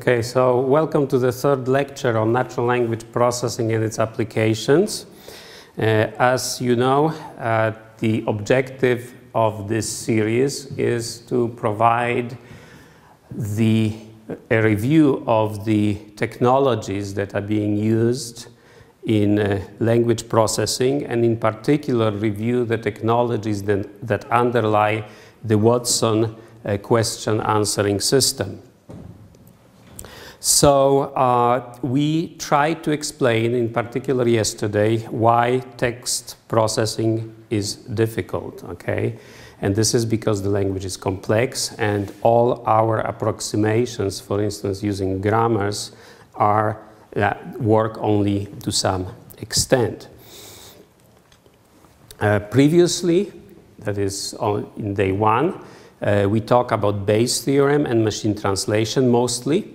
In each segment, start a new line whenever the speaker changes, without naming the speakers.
Okay, so welcome to the third lecture on natural language processing and its applications. As you know, the objective of this series is to provide a review of the technologies that are being used in language processing, and in particular review the technologies that underlie the Watson question answering system. So we tried to explain, in particular yesterday, why text processing is difficult, okay? And this is because the language is complex and all our approximations, for instance, using grammars, work only to some extent. Previously, that is in day one, we talked about Bayes' theorem and machine translation mostly.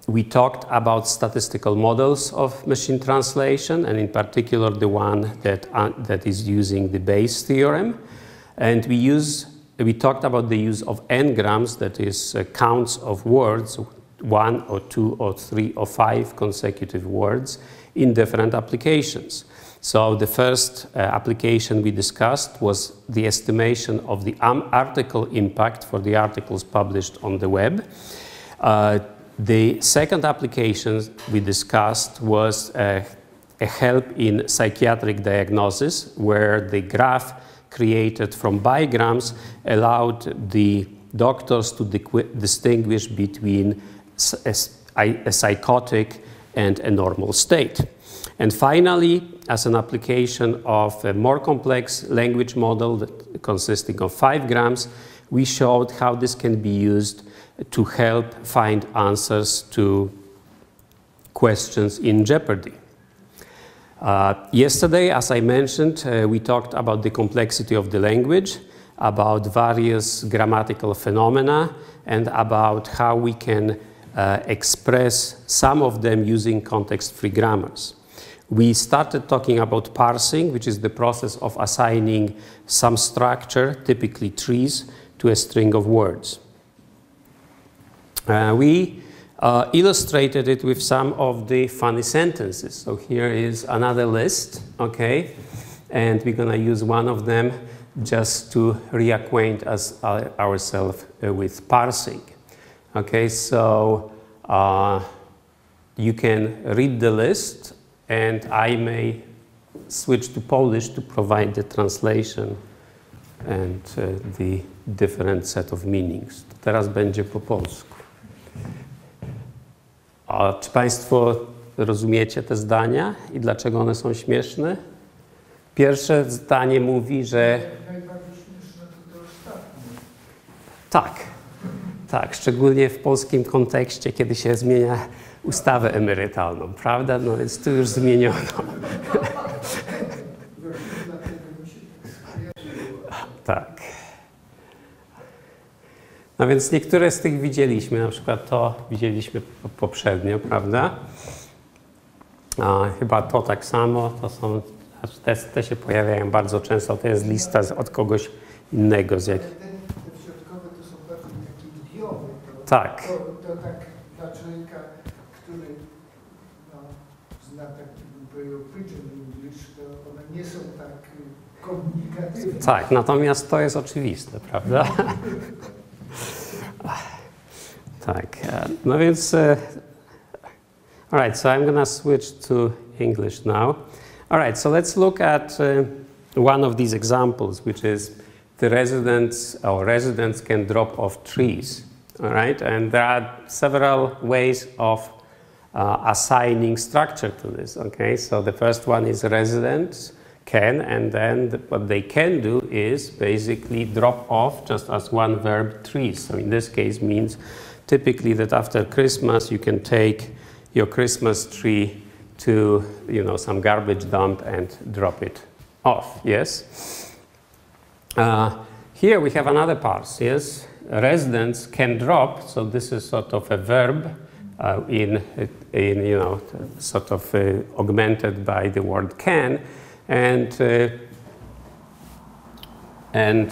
We talked about statistical models of machine translation, and in particular the one that is using the Bayes' theorem. And we talked about the use of n-grams, that is counts of words, 1 or 2 or 3 or 5 consecutive words in different applications. So the first application we discussed was the estimation of the article impact for the articles published on the web. The second application we discussed was a help in psychiatric diagnosis, where the graph created from bigrams allowed the doctors to distinguish between a psychotic and a normal state. And finally, as an application of a more complex language model consisting of 5 grams, we showed how this can be used to help find answers to questions in Jeopardy. Yesterday, as I mentioned, we talked about the complexity of the language, about various grammatical phenomena, and about how we can express some of them using context-free grammars. We started talking about parsing, which is the process of assigning some structure, typically trees, to a string of words. We illustrated it with some of the funny sentences. So here is another list, okay? And we're gonna use one of them just to reacquaint ourselves with parsing. Okay, so you can read the list, and I may switch to Polish to provide the translation and the different set of meanings. Teraz będzie po polsku. A czy Państwo rozumiecie te zdania i dlaczego one są śmieszne? Pierwsze zdanie mówi, że... Najbardziej śmieszne to ostatnie. Tak, szczególnie w polskim kontekście, kiedy się zmienia ustawę emerytalną, prawda? No więc tu już zmieniono. Tak. No więc niektóre z tych widzieliśmy, na przykład to widzieliśmy poprzednio, prawda? Chyba to tak samo, to są, te się pojawiają bardzo często, to jest lista od kogoś innego. Te środkowe to są bardziej takie idiomy. Tak. To tak dla człowieka, który zna taki, bym powiedział, pidgin English, to one nie są tak komunikatywne. Tak, natomiast to jest oczywiste, prawda? Tak, no więc, all right, so I'm gonna switch to English now. All right, so let's look at one of these examples, which is the residents can drop off trees, all right? And there are several ways of assigning structure to this, okay? So the first one is residents can, and then what they can do is basically drop off just as one verb trees. So in this case means typically that after Christmas you can take your Christmas tree to, you know, some garbage dump and drop it off, yes? Here we have another parse, yes? Residents can drop, so this is sort of a verb in you know, sort of augmented by the word can. And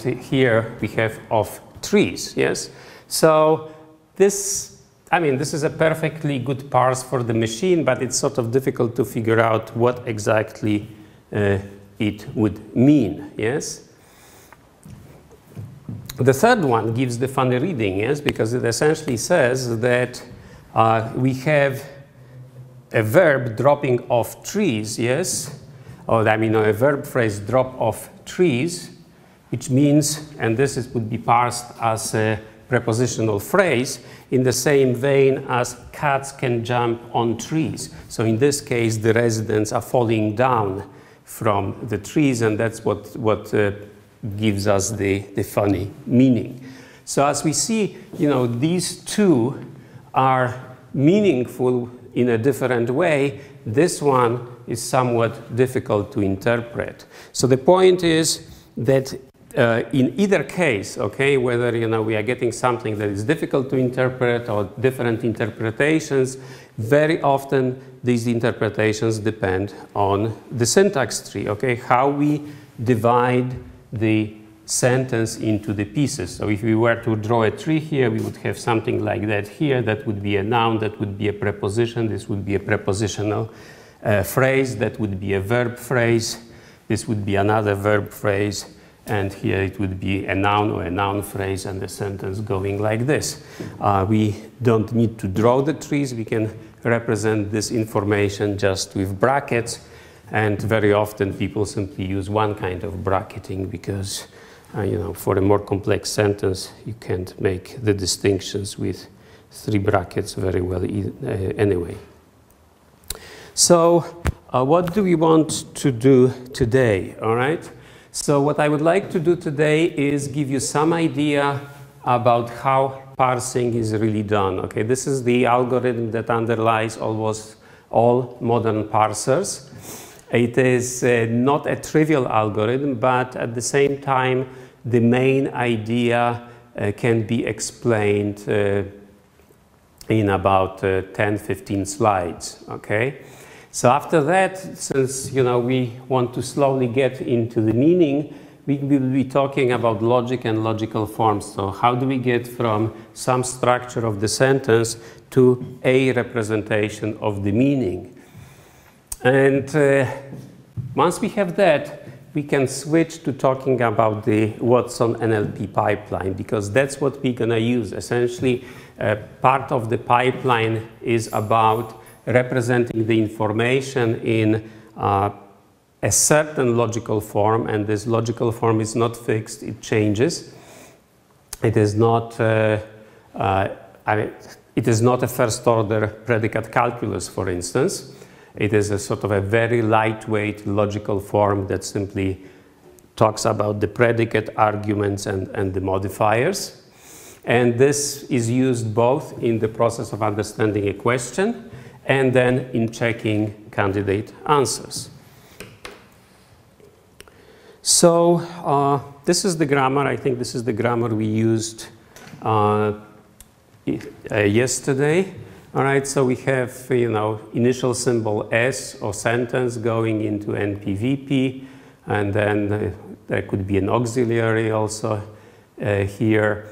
here we have of trees, yes? So this I mean, this is a perfectly good parse for the machine, but it's sort of difficult to figure out what exactly it would mean, yes? The third one gives the funny reading, yes, because it essentially says that we have a verb dropping off trees, yes? Or I mean, a verb phrase drop off trees, which means, and this would be parsed as a prepositional phrase in the same vein as cats can jump on trees. So in this case, the residents are falling down from the trees, and that's what gives us the funny meaning. So as we see, you know, these two are meaningful in a different way. This one is somewhat difficult to interpret. So the point is that in either case, okay, whether, you know, we are getting something that is difficult to interpret or different interpretations, very often these interpretations depend on the syntax tree, okay, how we divide the sentence into the pieces. So if we were to draw a tree here, we would have something like that here. That would be a noun, that would be a preposition, this would be a prepositional phrase, that would be a verb phrase, this would be another verb phrase, and here it would be a noun or a noun phrase, and the sentence going like this. We don't need to draw the trees, we can represent this information just with brackets, and very often people simply use one kind of bracketing because you know, for a more complex sentence you can't make the distinctions with 3 brackets very well anyway. So what do we want to do today, all right? So what I would like to do today is give you some idea about how parsing is really done. Okay, this is the algorithm that underlies almost all modern parsers. It is not a trivial algorithm, but at the same time, the main idea can be explained in about 10-15 slides. Okay. So after that, since you know we want to slowly get into the meaning, we will be talking about logic and logical forms. So how do we get from some structure of the sentence to a representation of the meaning? And once we have that, we can switch to talking about the Watson NLP pipeline, because that's what we're going to use. Essentially, part of the pipeline is about representing the information in a certain logical form, and this logical form is not fixed, it changes. It is not a first order predicate calculus, for instance. It is a sort of a very lightweight logical form that simply talks about the predicate arguments and the modifiers. And this is used both in the process of understanding a question and then in checking candidate answers. So this is the grammar. I think this is the grammar we used yesterday. All right, so we have, you know, initial symbol S or sentence going into NPVP, and then there could be an auxiliary also here.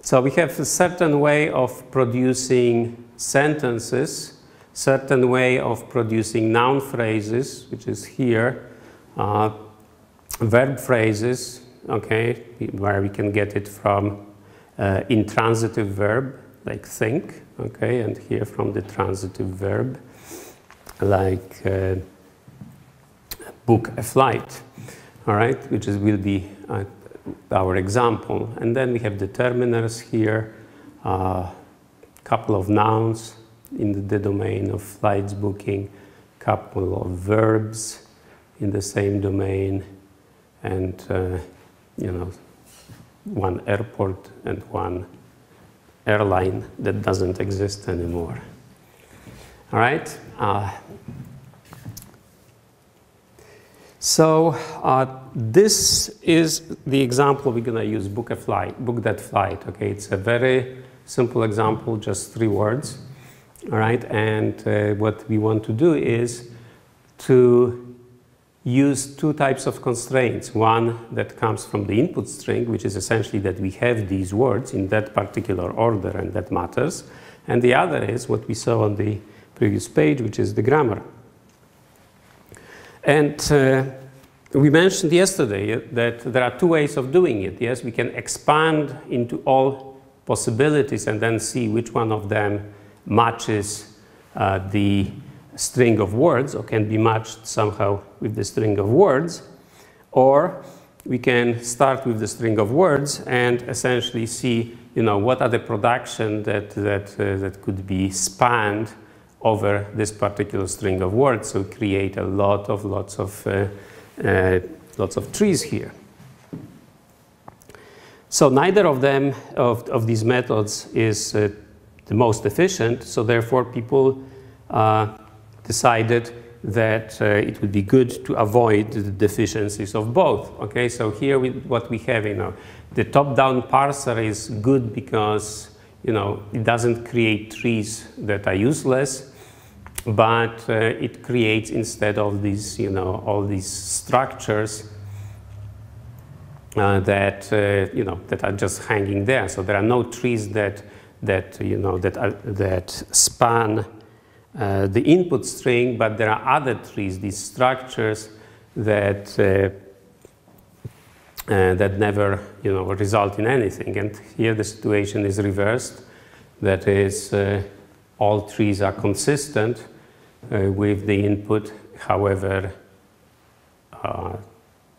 So we have a certain way of producing sentences, certain way of producing noun phrases, which is here, verb phrases, okay, where we can get it from intransitive verb, like think, okay, and here from the transitive verb, like book a flight, all right, which will be our example. And then we have determiners here, couple of nouns in the domain of flights booking, couple of verbs in the same domain, and you know, one airport and one airline that doesn't exist anymore. All right. So this is the example we're going to use: book a flight, book that flight. Okay, it's a very simple example, just 3 words. All right, and what we want to do is to use 2 types of constraints. One that comes from the input string, which is essentially that we have these words in that particular order, and that matters. and the other is what we saw on the previous page, which is the grammar. And we mentioned yesterday that there are two ways of doing it. Yes, we can expand into all possibilities and then see which one of them matches the string of words or can be matched somehow with the string of words. Or we can start with the string of words and essentially see, what are the production that could be spanned over this particular string of words, so create lots of trees here. So neither of them, of these methods, is the most efficient. So therefore, people decided that it would be good to avoid the deficiencies of both. Okay, so here what we have, the top-down parser is good because it doesn't create trees that are useless, but it creates, instead of these, all these structures that are just hanging there. So there are no trees that span the input string, but there are other trees, these structures that never result in anything. And here the situation is reversed. That is, all trees are consistent with the input. However,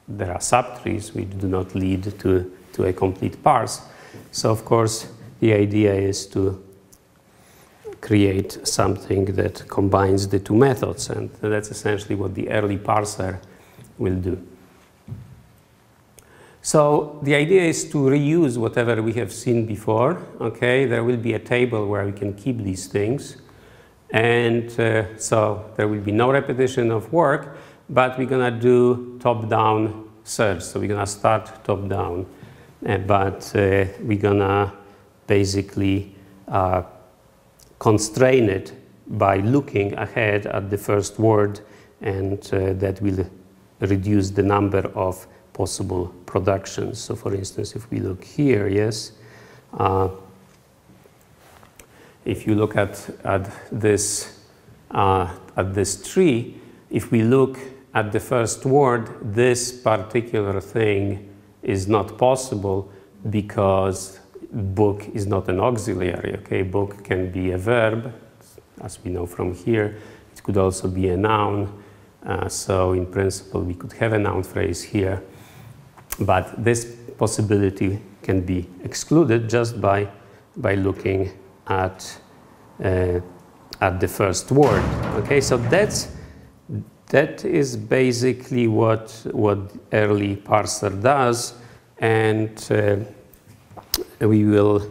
there are subtrees which do not lead to a complete parse. So of course the idea is to create something that combines the two methods, and that's essentially what the early parser will do. So the idea is to reuse whatever we have seen before. Okay, there will be a table where we can keep these things, and so there will be no repetition of work, but we're gonna do top-down search. So we're gonna start top-down, but we're gonna basically constrain it by looking ahead at the first word, and that will reduce the number of possible productions. So for instance, if we look here, yes, if you look at this tree, if we look at the first word, this particular thing is not possible because book is not an auxiliary. Okay, book can be a verb, as we know from here. It could also be a noun. So in principle, we could have a noun phrase here, but this possibility can be excluded just by looking at the first word. Okay, so that is basically what early parser does, and we will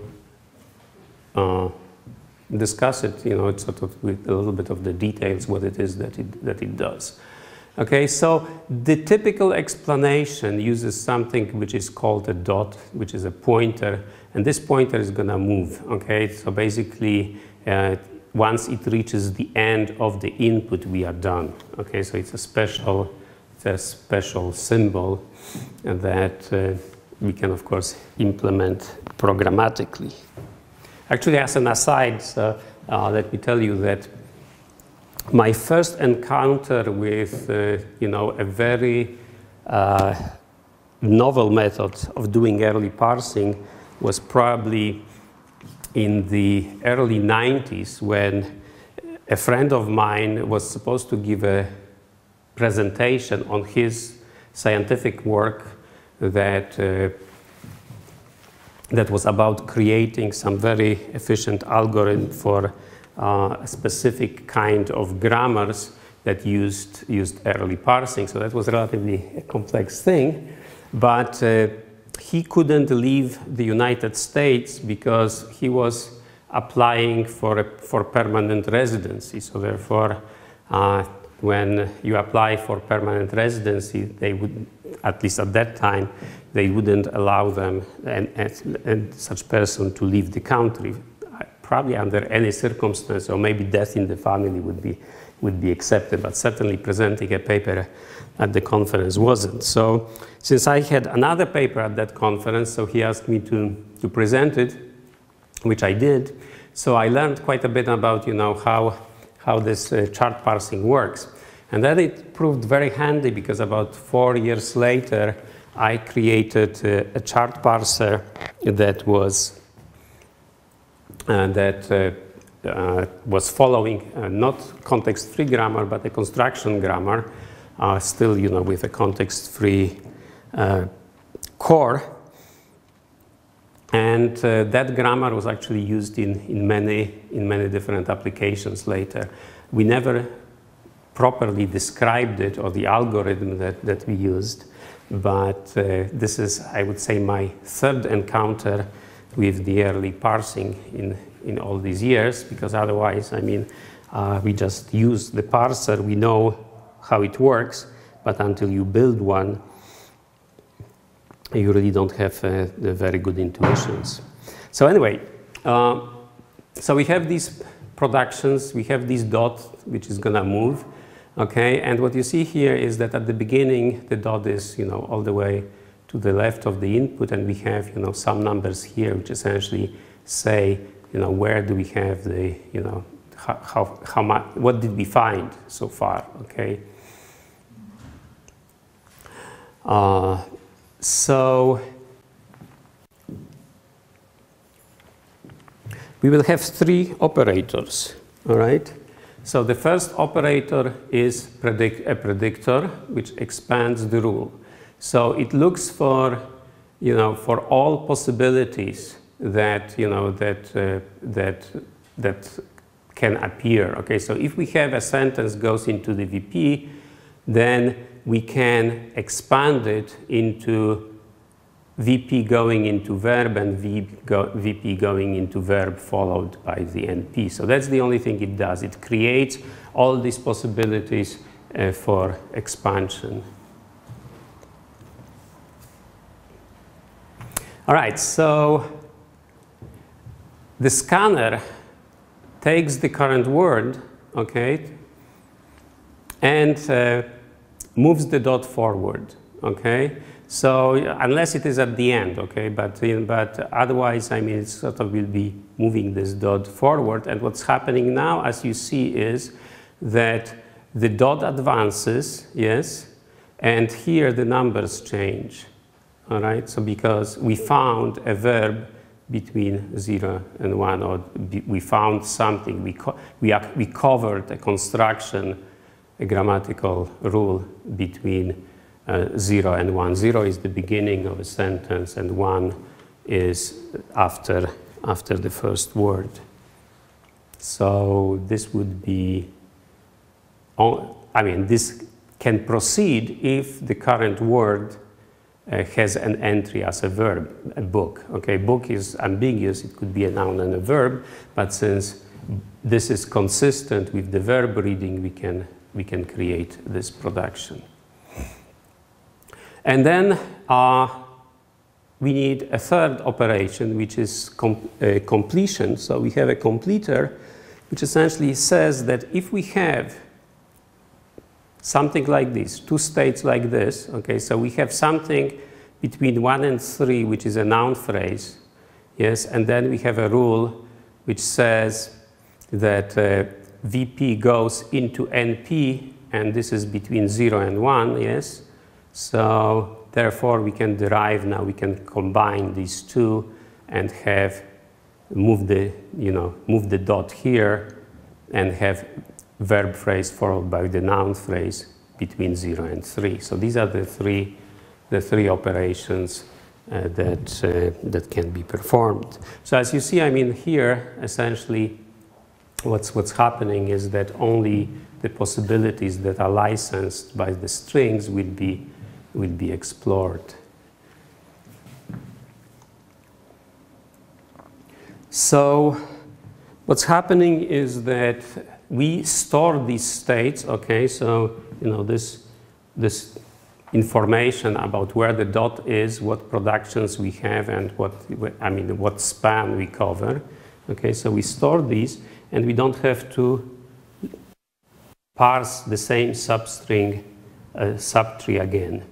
discuss it, sort of with a little bit of the details, what it is that it does. Okay, so the typical explanation uses something which is called a dot, which is a pointer, and this pointer is going to move. Okay, so basically, once it reaches the end of the input, we are done. Okay, so it's a special symbol that we can, of course, implement programmatically. Actually, as an aside, let me tell you that my first encounter with, a very novel method of doing early parsing was probably in the early 90s, when a friend of mine was supposed to give a presentation on his scientific work that was about creating some very efficient algorithm for a specific kind of grammars that used early parsing. So that was relatively a complex thing, but he couldn't leave the United States because he was applying for permanent residency. So therefore, when you apply for permanent residency, they would, at least at that time, they wouldn't allow them and such person to leave the country, probably under any circumstance, or maybe death in the family would be accepted, but certainly presenting a paper at the conference wasn't. So since I had another paper at that conference, so he asked me to present it, which I did. So I learned quite a bit about, how this chart parsing works. And then it proved very handy because about 4 years later, I created a chart parser that was following not context-free grammar, but a construction grammar, still, with a context-free core. And that grammar was actually used in many different applications later. We never properly described it, or the algorithm that we used, but this is, I would say, my third encounter with the early parsing in all these years, because otherwise, we just use the parser, we know how it works, but until you build one, you really don't have the very good intuitions. So anyway, so we have these productions, we have this dot which is gonna move, okay? And what you see here is that at the beginning, the dot is, all the way to the left of the input, and we have, some numbers here which essentially say, where do we have the, how much, what did we find so far, okay? So we will have 3 operators, all right? So the first operator is a predictor, which expands the rule. So it looks for, for all possibilities that, that can appear, okay? So if we have a sentence goes into the VP, then we can expand it into VP going into verb and VP going into verb followed by the NP. So that's the only thing it does. It creates all these possibilities for expansion. All right, so the scanner takes the current word, okay, and moves the dot forward, okay? So unless it is at the end, okay, but otherwise, it sort of will be moving this dot forward. And what's happening now, as you see, is that the dot advances, yes, and here the numbers change, all right? So because we found a verb between 0 and 1, or we found something, we covered a construction, a grammatical rule between 0 and 1. 0 is the beginning of a sentence, and 1 is after the first word. So this would be, this can proceed if the current word has an entry as a verb, a book. Okay, book is ambiguous, it could be a noun and a verb, but since this is consistent with the verb reading, we can create this production. And then we need a third operation, which is completion. So we have a completer, which essentially says that if we have something like this, 2 states like this, okay, so we have something between 1 and 3, which is a noun phrase, yes, and then we have a rule which says that VP goes into NP, and this is between 0 and 1, yes. So therefore, we can derive now, we can combine these two and move the dot here and have verb phrase followed by the noun phrase between 0 and 3. So these are the three operations that can be performed. So as you see, here essentially what's happening is that only the possibilities that are licensed by the strings will be explored. So what's happening is that we store these states, okay, so this information about where the dot is, what productions we have, and what span we cover. Okay, so we store these, and we don't have to parse the same subtree again.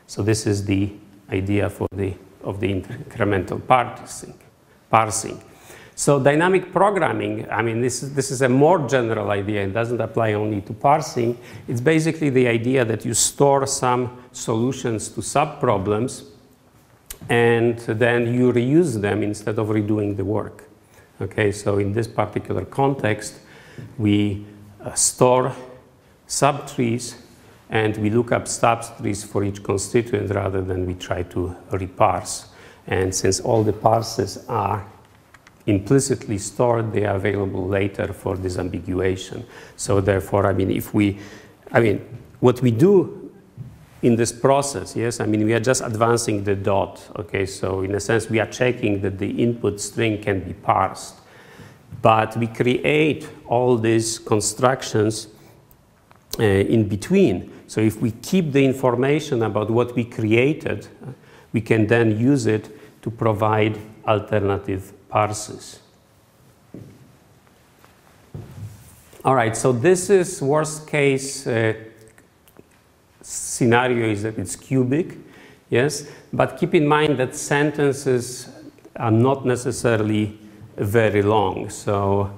So this is the idea of the incremental parsing. So dynamic programming, I mean, this is a more general idea. It doesn't apply only to parsing. It's basically the idea that you store some solutions to sub-problems and then you reuse them instead of redoing the work. Okay, so in this particular context, we store subtrees and we look up subtrees for each constituent rather than we try to reparse. And since all the parses are implicitly stored, they are available later for disambiguation. So therefore, I mean, what we do in this process, yes, I mean, we are just advancing the dot, okay? So in a sense, we are checking that the input string can be parsed. But we create all these constructions in between. So if we keep the information about what we created, we can then use it to provide alternative parses. All right, so this is worst case scenario is that it's cubic, yes? But keep in mind that sentences are not necessarily very long. So,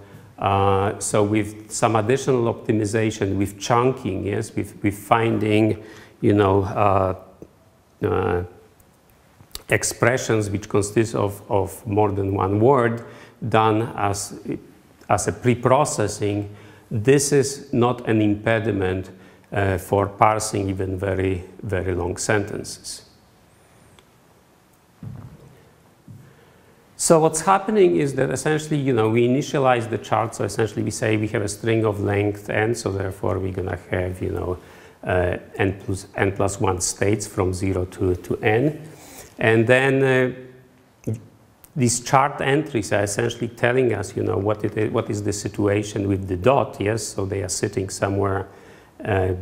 so with some additional optimization, with chunking, yes, with finding, you know, expressions which consist of more than one word done as a pre-processing, this is not an impediment for parsing even very, very long sentences. So what's happening is that essentially, you know, we initialize the chart. So essentially we say we have a string of length n, so therefore we're going to have, you know, n plus 1 states from 0 to n. And then these chart entries are essentially telling us, you know, what is the situation with the dot, yes? So they are sitting somewhere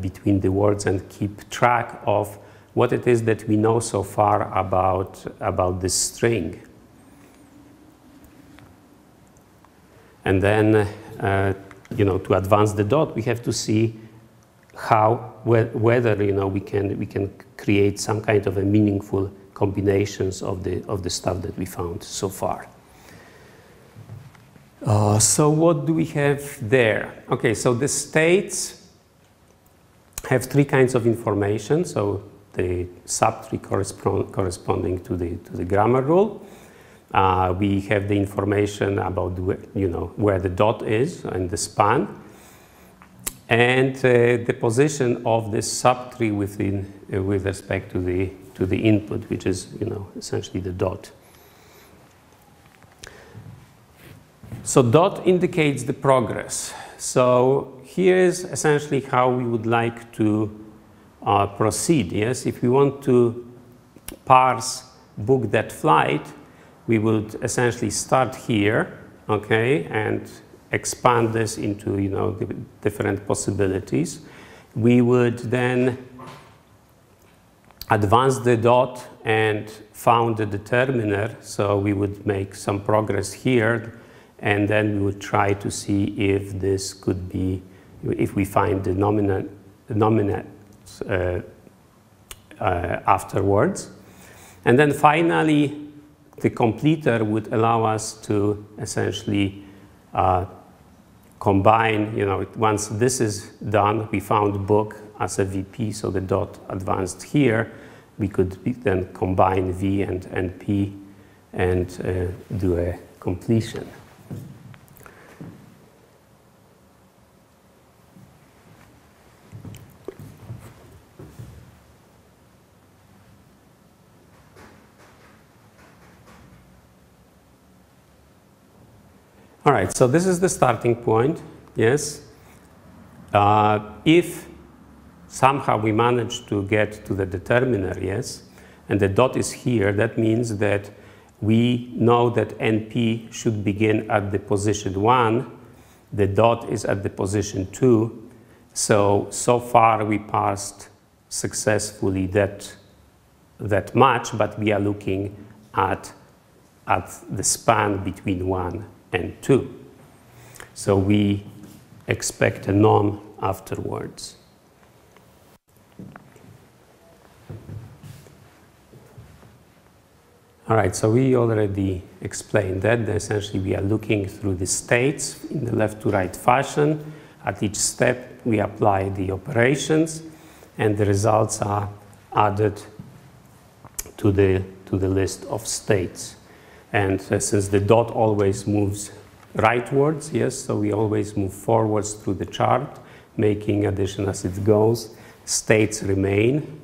between the words and keep track of what it is that we know so far about this string. And then, you know, to advance the dot, we have to see whether, you know, we can create some kind of a meaningful combinations of the stuff that we found so far. So what do we have there? Okay, so the states have three kinds of information. So the subtree corresponding to the grammar rule. We have the information about where the dot is and the span, and the position of the subtree with respect to the input, which is essentially the dot. So dot indicates the progress. So here is essentially how we would like to proceed. Yes, if we want to parse book that flight, we would essentially start here, okay, and expand this into the different possibilities. We would then advance the dot and found the determiner. So we would make some progress here, and then we would try to see if this could be, if we find the nominate afterwards. And then finally, the completer would allow us to essentially combine, once this is done, we found book as a VP, so the dot advanced here. We could then combine V and P and do a completion. All right, so this is the starting point, yes. If somehow we manage to get to the determiner, yes, and the dot is here, that means that we know that NP should begin at the position 1, the dot is at the position 2, so far we passed successfully that much, but we are looking at the span between 1 and 2. So we expect a norm afterwards. All right, so we already explained that. Essentially, we are looking through the states in the left to right fashion. At each step, we apply the operations, and the results are added to the list of states. And since the dot always moves rightwards, yes, so we always move forwards through the chart, making addition as it goes. States remain.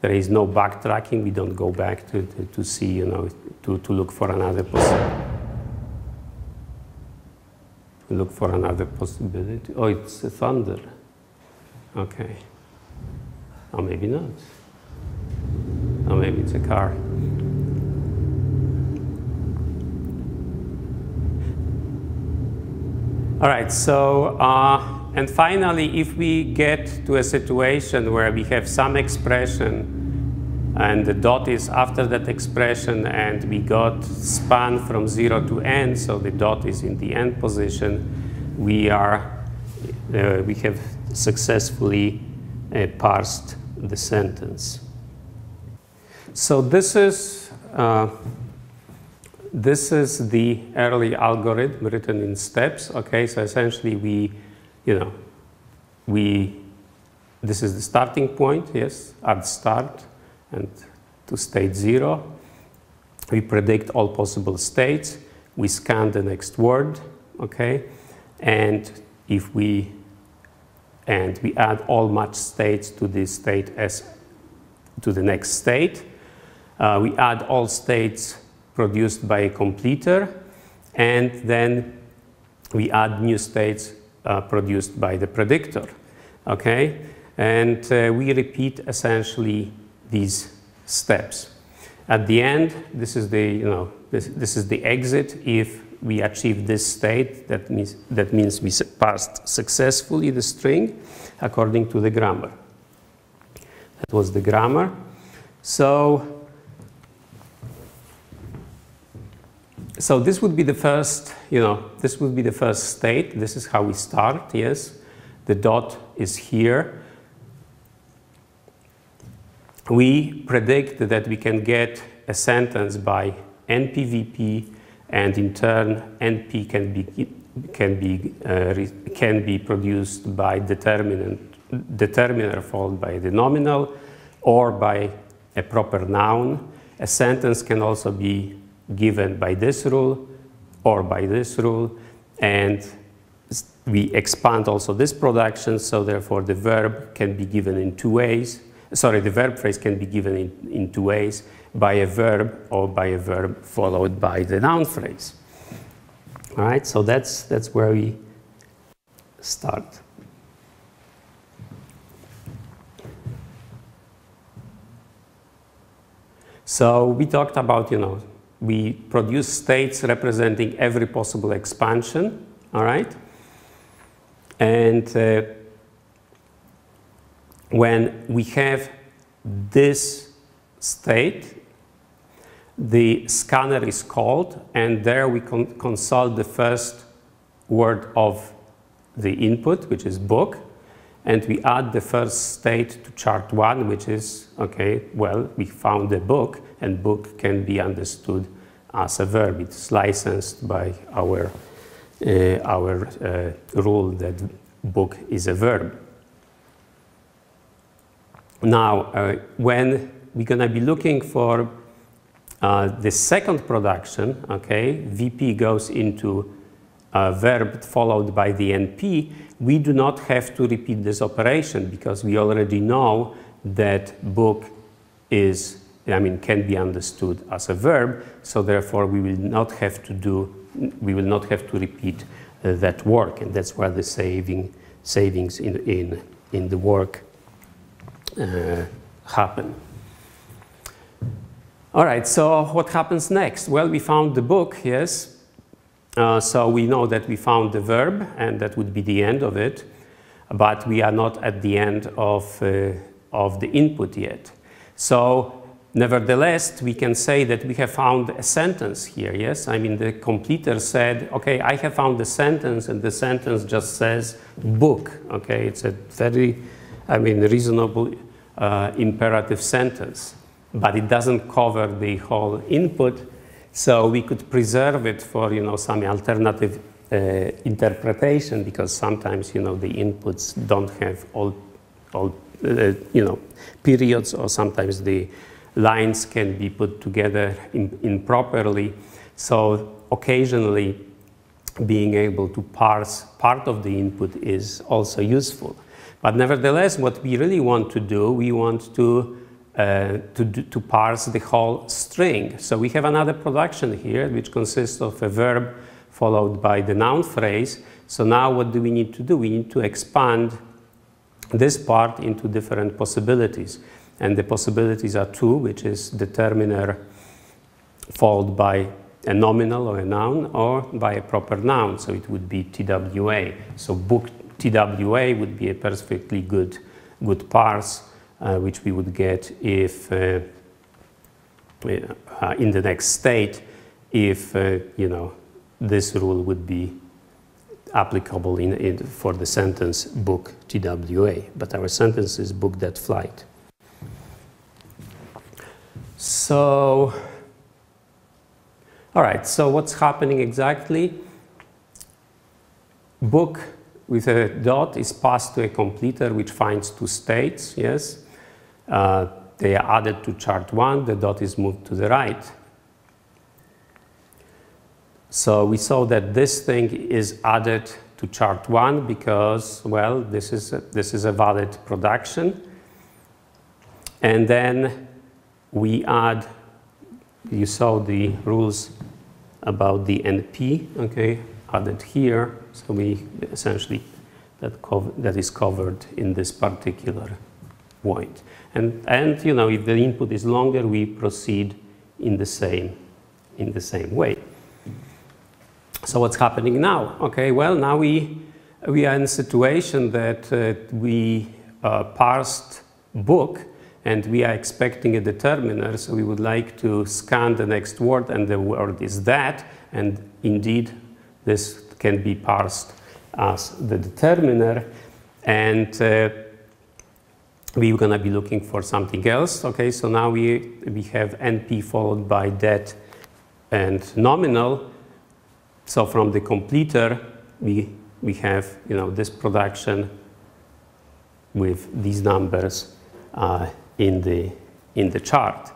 There is no backtracking. We don't go back to see, you know, to look for another possibility. Oh, it's a thunder. Okay. Or maybe not. Or maybe it's a car. All right, so, and finally, if we get to a situation where we have some expression and the dot is after that expression and we got span from 0 to n, so the dot is in the end position, we have successfully parsed the sentence. So this is the early algorithm written in steps. Okay, so essentially this is the starting point, yes, at start and to state 0. We predict all possible states. We scan the next word, okay, and we add all matched states to this state as to the next state. We add all states produced by a completer, and then we add new states produced by the predictor, okay? And we repeat essentially these steps. At the end, this is the, this is the exit. If we achieve this state, that means we parsed successfully the string according to the grammar. That was the grammar. So this would be the first, this would be the first state. This is how we start, yes. The dot is here. We predict that we can get a sentence by NP-VP, and in turn, NP can be produced by determiner followed by the nominal or by a proper noun. A sentence can also be given by this rule or by this rule, and we expand also this production, so therefore the verb can be given in two ways. Sorry, the verb phrase can be given in two ways, by a verb or by a verb followed by the noun phrase. All right, so that's where we start. So we talked about, we produce states representing every possible expansion, all right? And when we have this state, the scanner is called, and there we consult the first word of the input, which is book, and we add the first state to chart 1, which is, okay, well, we found a book, and book can be understood as a verb. It's licensed by our rule that book is a verb. Now, when we're going to be looking for the second production, okay, VP goes into a verb followed by the NP, we do not have to repeat this operation because we already know that book is, can be understood as a verb, so therefore we will not have to repeat that work, and that's where the savings in the work happen. All right, so what happens next? Well, we found the book, yes. So we know that we found the verb, and that would be the end of it, but we are not at the end of the input yet. So nevertheless, we can say that we have found a sentence here, yes? The completer said, okay, I have found the sentence, and the sentence just says book, okay? It's a very, reasonable imperative sentence, but it doesn't cover the whole input, So we could preserve it for, some alternative interpretation, because sometimes, the inputs don't have all periods, or sometimes the lines can be put together improperly. So occasionally being able to parse part of the input is also useful. But nevertheless, what we really want to do, we want to parse the whole string. So we have another production here, which consists of a verb followed by the noun phrase. So now what do we need to do? We need to expand this part into different possibilities. And the possibilities are two, which is determiner followed by a nominal or a noun, or by a proper noun. So it would be TWA. So book TWA would be a perfectly good parse, which we would get if in the next state, if this rule would be applicable for the sentence book TWA. But our sentence is book that flight. So, all right, so what's happening exactly? Book with a dot is passed to a completer, which finds two states, yes? They are added to chart 1, the dot is moved to the right. So we saw that this thing is added to chart 1 because, well, this is a valid production. And then we add, you saw the rules about the NP, okay, added here. So we essentially, that is covered in this particular point. And if the input is longer, we proceed in the same way. So what's happening now? Okay, well, now we are in a situation that we parsed book, and we are expecting a determiner, so we would like to scan the next word, and the word is that, and indeed this can be parsed as the determiner, and we're going to be looking for something else. Okay, so now we have NP followed by that and nominal. So from the completer, we have this production with these numbers in the chart.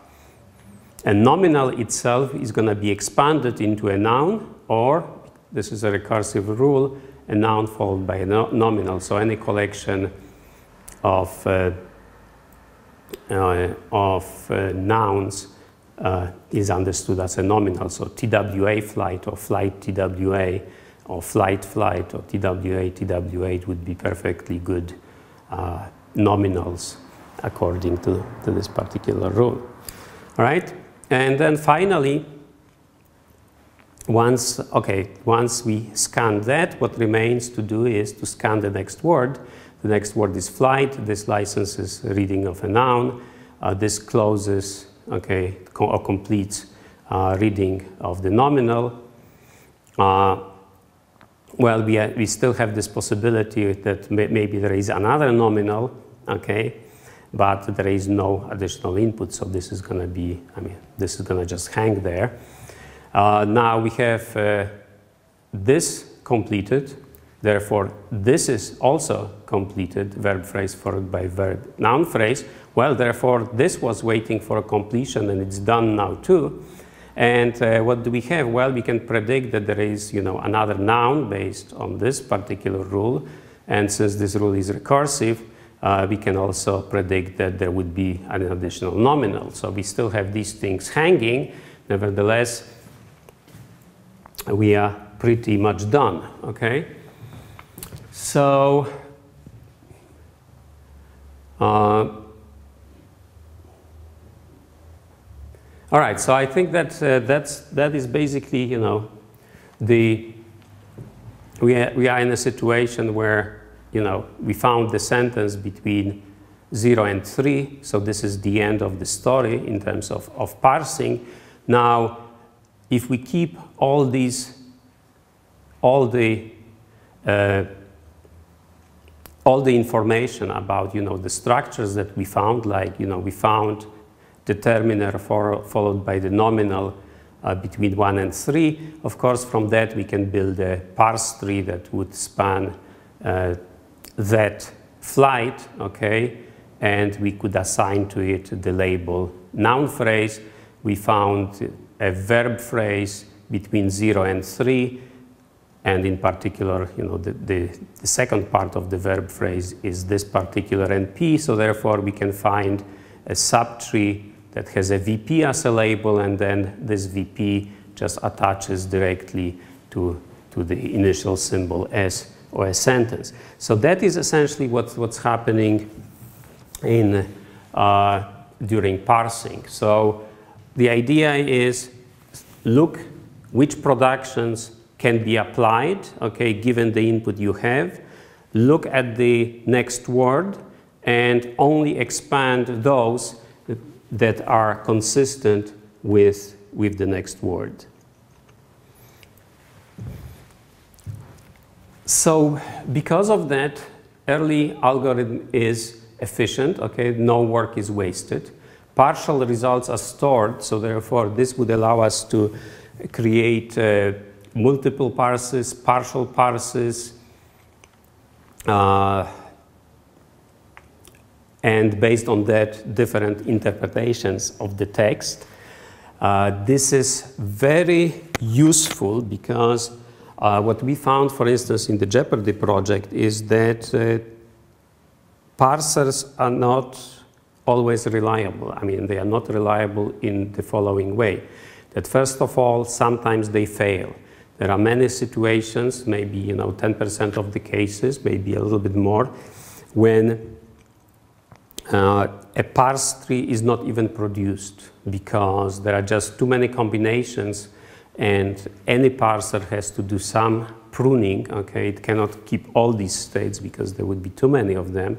And nominal itself is going to be expanded into a noun, or this is a recursive rule, a noun followed by a nominal. So any collection of nouns is understood as a nominal. So TWA flight, or flight TWA, or flight flight, or TWA TWA would be perfectly good nominals according to this particular rule. All right, and then finally, once we scan that, what remains to do is to scan the next word. The next word is flight. This licenses reading of a noun. This closes, okay, or completes reading of the nominal. Well, we still have this possibility that maybe there is another nominal, okay, but there is no additional input, so this is going to be, this is going to just hang there. Now we have this completed, therefore this is also completed, verb phrase followed by verb noun phrase. Well, therefore this was waiting for a completion, and it's done now too. And what do we have? Well, we can predict that there is another noun based on this particular rule, and since this rule is recursive, we can also predict that there would be an additional nominal. So we still have these things hanging. Nevertheless, we are pretty much done, okay? So, all right, so I think that that is basically, we are in a situation where, we found the sentence between 0 and 3, so this is the end of the story in terms of parsing. Now, if we keep all the information about, the structures that we found, like, we found determiner followed by the nominal between 1 and 3. Of course, from that we can build a parse tree that would span that flight, okay, and we could assign to it the label noun phrase. We found a verb phrase between 0 and 3, and in particular, you know, the second part of the verb phrase is this particular NP, so therefore we can find a subtree that has a VP as a label, and then this VP just attaches directly to the initial symbol S or a sentence. So that is essentially what's happening in during parsing. So the idea is look which productions can be applied, okay, given the input you have. Look at the next word and only expand those that are consistent with the next word. So because of that, early algorithm is efficient, okay, no work is wasted. Partial results are stored, so therefore this would allow us to create multiple parses, partial parses, and based on that, different interpretations of the text. This is very useful because what we found, for instance, in the Jeopardy project is that parsers are not always reliable. I mean, they are not reliable in the following way. That first of all, sometimes they fail. There are many situations, maybe 10% of the cases, maybe a little bit more, when a parse tree is not even produced because there are just too many combinations, and any parser has to do some pruning. Okay, it cannot keep all these states because there would be too many of them,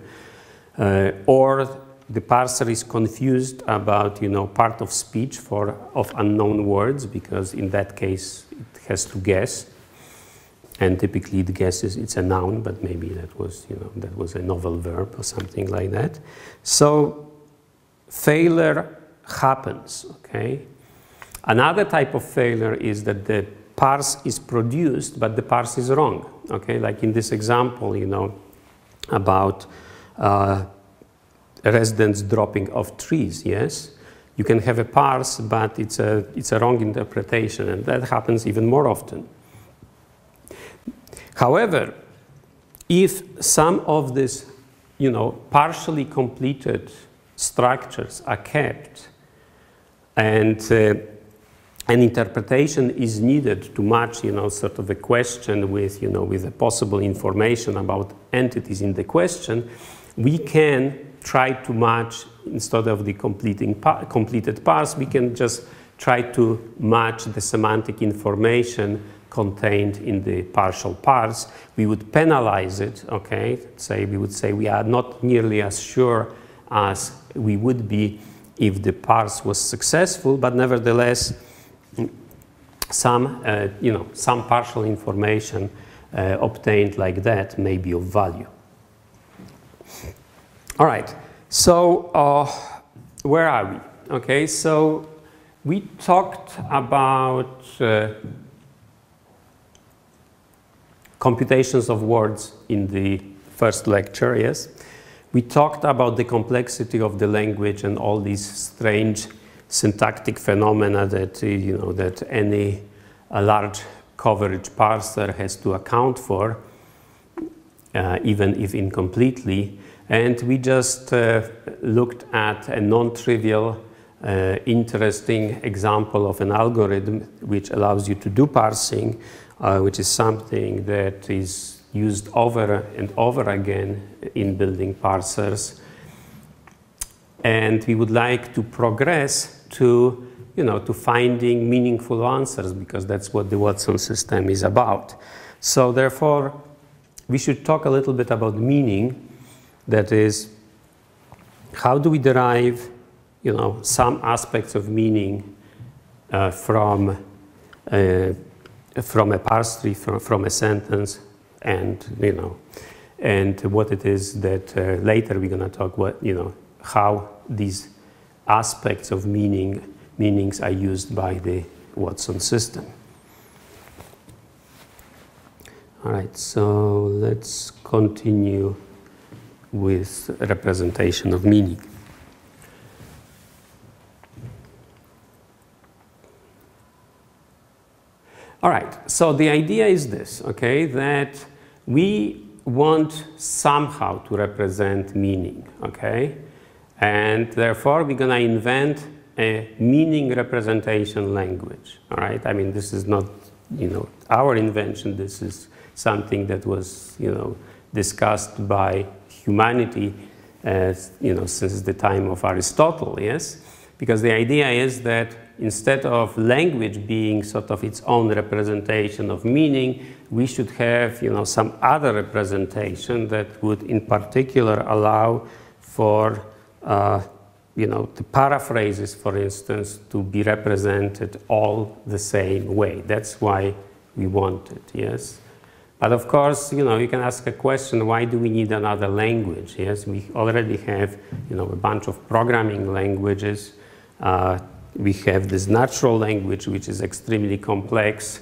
or the parser is confused about part of speech of unknown words, because in that case it has to guess, and typically it guesses it's a noun, but maybe that was a novel verb or something like that. So failure happens. Okay. Another type of failure is that the parse is produced, but the parse is wrong. Okay, like in this example, about residents dropping off trees. Yes, you can have a parse, but it's a wrong interpretation, and that happens even more often. However, if some of these, partially completed structures are kept, and an interpretation is needed to match, sort of a question with, with the possible information about entities in the question, we can try to match, instead of the completed parse, we can just try to match the semantic information contained in the partial parse. We would penalize it, okay? We would say we are not nearly as sure as we would be if the parse was successful, but nevertheless, some partial information obtained like that may be of value. All right, so where are we? Okay, so we talked about computations of words in the first lecture, yes. We talked about the complexity of the language and all these strange syntactic phenomena that, that any large coverage parser has to account for, even if incompletely. And we just looked at a non-trivial, interesting example of an algorithm which allows you to do parsing, which is something that is used over and over again in building parsers. And we would like to progress to, to finding meaningful answers, because that's what the Watson system is about. So therefore, we should talk a little bit about meaning. That is, how do we derive, some aspects of meaning from a parse tree, from a sentence, and and what it is that later we're going to talk how these aspects of meanings are used by the Watson system. All right, so let's continue with representation of meaning. All right, so the idea is this, okay, that we want somehow to represent meaning, okay? And therefore, we're going to invent a meaning representation language, all right? I mean, this is not, our invention. This is something that was, discussed by humanity, since the time of Aristotle, yes? Because the idea is that instead of language being sort of its own representation of meaning, we should have, some other representation that would in particular allow for, the paraphrases, for instance, to be represented all the same way. That's why we want it, yes? But of course, you can ask a question, why do we need another language? Yes, we already have, a bunch of programming languages. We have this natural language, which is extremely complex,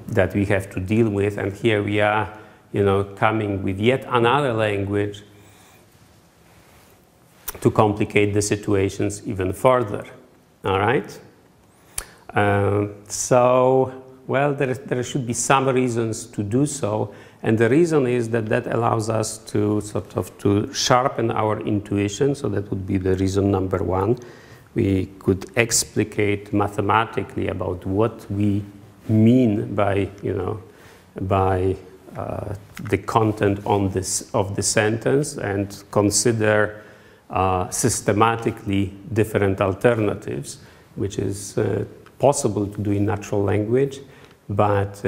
that we have to deal with. And here we are, coming with yet another language to complicate the situations even further. All right? Well, there should be some reasons to do so. And the reason is that allows us to to sharpen our intuition. So that would be the reason number one. We could explicate mathematically about what we mean by, the content of the sentence, and consider systematically different alternatives, which is possible to do in natural language, but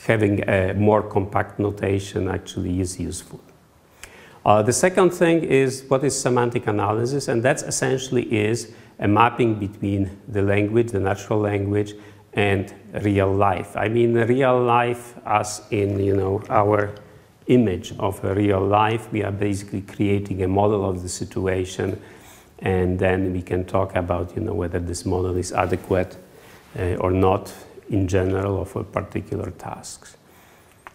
having a more compact notation actually is useful. The second thing is what is semantic analysis, and that essentially is a mapping between the language, the natural language, and real life. I mean, real life as in, our image of a real life. We are basically creating a model of the situation, and then we can talk about, whether this model is adequate or not in general or for particular tasks.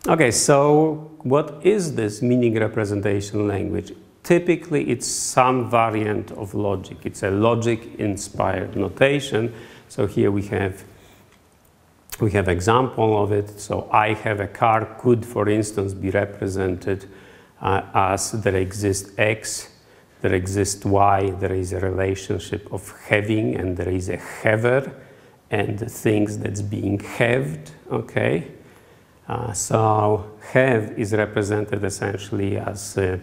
Okay, so what is this meaning representation language? Typically, it's some variant of logic. It's a logic-inspired notation. So here we have example of it. So I have a car could, for instance, be represented as there exists X, there exists Y, there is a relationship of having, and there is a haver, and the things that's being haved, okay? So have is represented essentially as a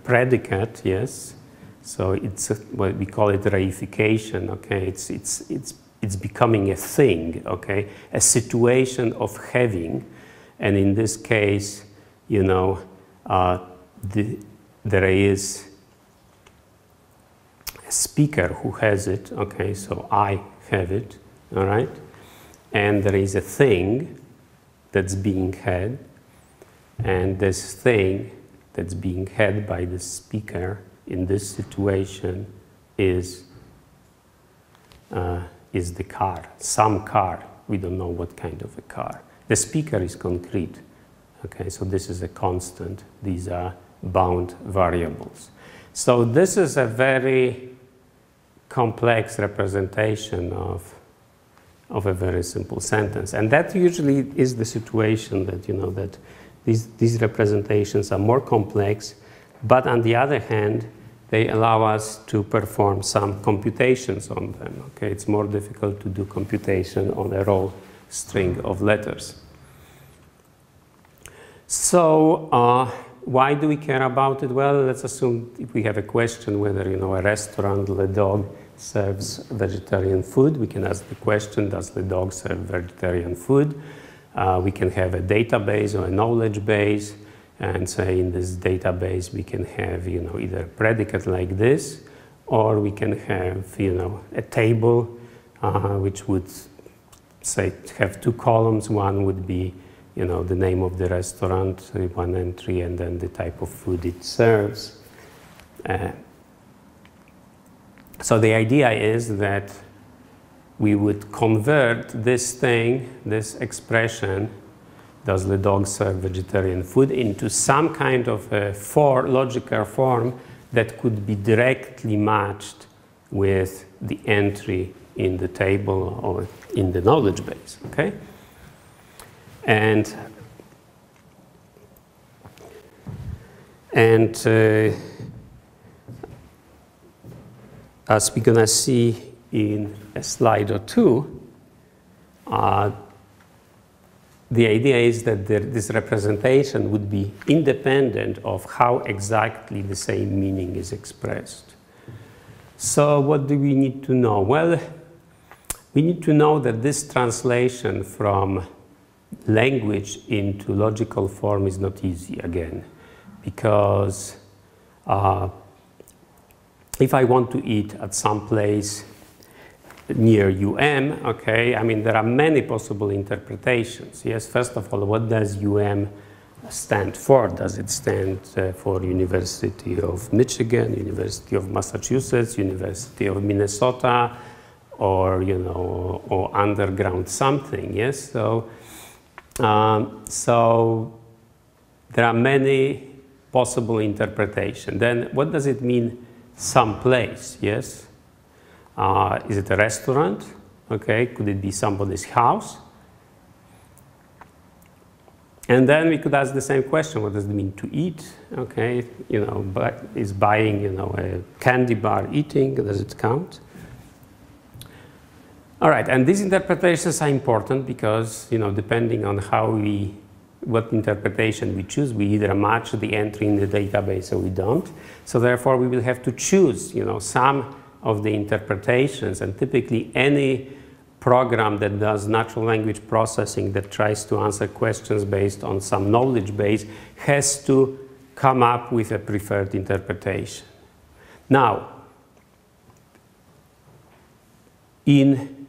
predicate, yes. So it's what we call it reification, okay. It's becoming a thing, okay, a situation of having, and in this case, there is a speaker who has it, okay. So I have it, all right. And there is a thing that's being had, and this thing that's being had by the speaker in this situation is the car, some car. We don't know what kind of a car. The speaker is concrete, okay, so this is a constant. These are bound variables. So this is a very complex representation of a very simple sentence. And that usually is the situation that, that these representations are more complex, but on the other hand, they allow us to perform some computations on them, okay? It's more difficult to do computation on a raw string of letters. So why do we care about it? Well, let's assume if we have a question whether, a restaurant, Le Dog, serves vegetarian food. We can ask the question, does the dog serve vegetarian food? We can have a database or a knowledge base, and say in this database we can have, either a predicate like this, or we can have, a table which would say have two columns. One would be, the name of the restaurant, one entry, and then the type of food it serves. So the idea is that we would convert this thing, this expression, does the dog serve vegetarian food, into some kind of a logical form that could be directly matched with the entry in the table or in the knowledge base, okay? And as we're gonna see in a slide or two, the idea is that this representation would be independent of how exactly the same meaning is expressed. So what do we need to know? Well, we need to know that this translation from language into logical form is not easy, again, because if I want to eat at some place near okay, I mean, there are many possible interpretations. Yes, first of all, what does stand for? Does it stand for University of Michigan, University of Massachusetts, University of Minnesota, or, you know, or underground something, yes? So, so there are many possible interpretations. Then what does it mean, someplace, yes? Is it a restaurant? Okay, could it be somebody's house? And then we could ask the same question, what does it mean to eat? Okay, you know, but is buying, you know, a candy bar eating, does it count? All right, and these interpretations are important because, you know, depending on what interpretation we choose, we either match the entry in the database or we don't. So therefore, we will have to choose, you know, some of the interpretations, and typically any program that does natural language processing that tries to answer questions based on some knowledge base has to come up with a preferred interpretation. Now, in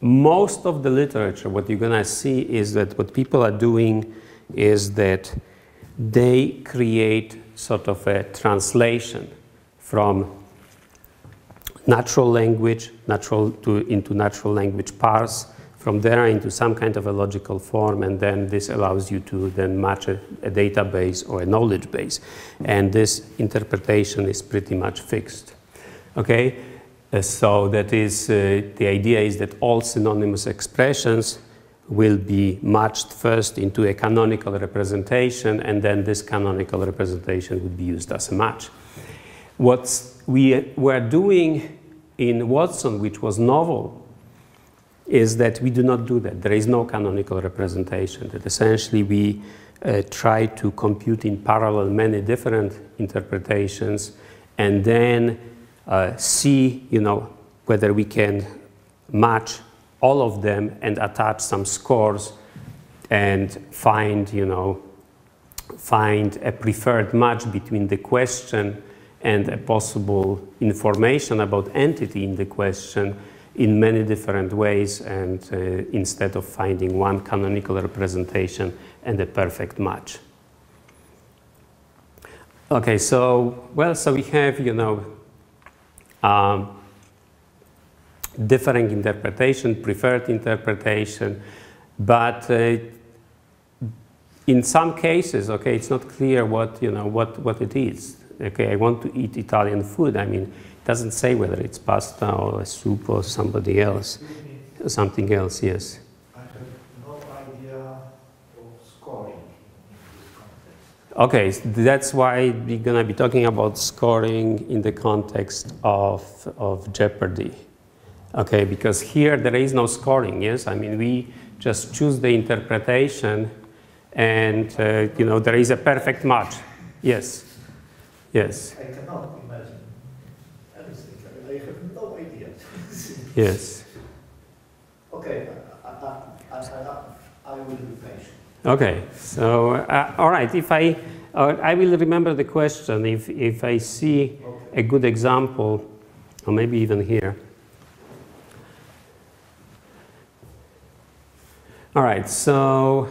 most of the literature, what you're gonna see is that what people are doing is that they create sort of a translation from natural language, into natural language parse, from there into some kind of a logical form, and then this allows you to then match a database or a knowledge base. And this interpretation is pretty much fixed, okay? So that is, the idea is that all synonymous expressions will be matched first into a canonical representation, and then this canonical representation would be used as a match. What we were doing in Watson, which was novel, is that we do not do that. There is no canonical representation. That essentially we try to compute in parallel many different interpretations and then see, you know, whether we can match all of them and attach some scores and find, you know, find a preferred match between the question and a possible information about entity in the question in many different ways, and instead of finding one canonical representation and a perfect match. Okay, so, well, so we have, you know, differing interpretation, preferred interpretation, but in some cases, okay, it's not clear what, you know, what it is. Okay, I want to eat Italian food. I mean, it doesn't say whether it's pasta or a soup or somebody else, something else, yes.
I have no idea of scoring in this context.
Okay, that's why we're gonna be talking about scoring in the context of Jeopardy. Okay, because here there is no scoring, yes? I mean, we just choose the interpretation and, you know, there is a perfect match. Yes. Yes.
I cannot imagine anything. I have no idea.
Yes.
Okay, I will be patient.
Okay. So, all right. If I will remember the question if I see a good example, or maybe even here. All right. So.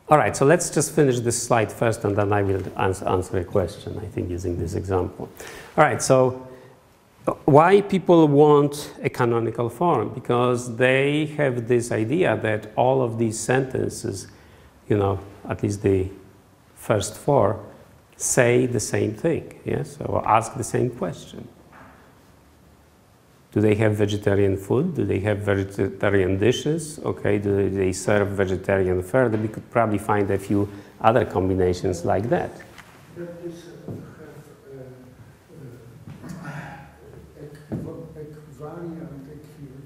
All right, so let's just finish this slide first, and then I will answer a question, I think, using this example. All right, so why people want a canonical form? Because they have this idea that all of these sentences, you know, at least the first four, say the same thing, yes, or ask the same question. Do they have vegetarian food? Do they have vegetarian dishes? Okay, do they serve vegetarian fare? We could probably find a few other combinations like that.
That is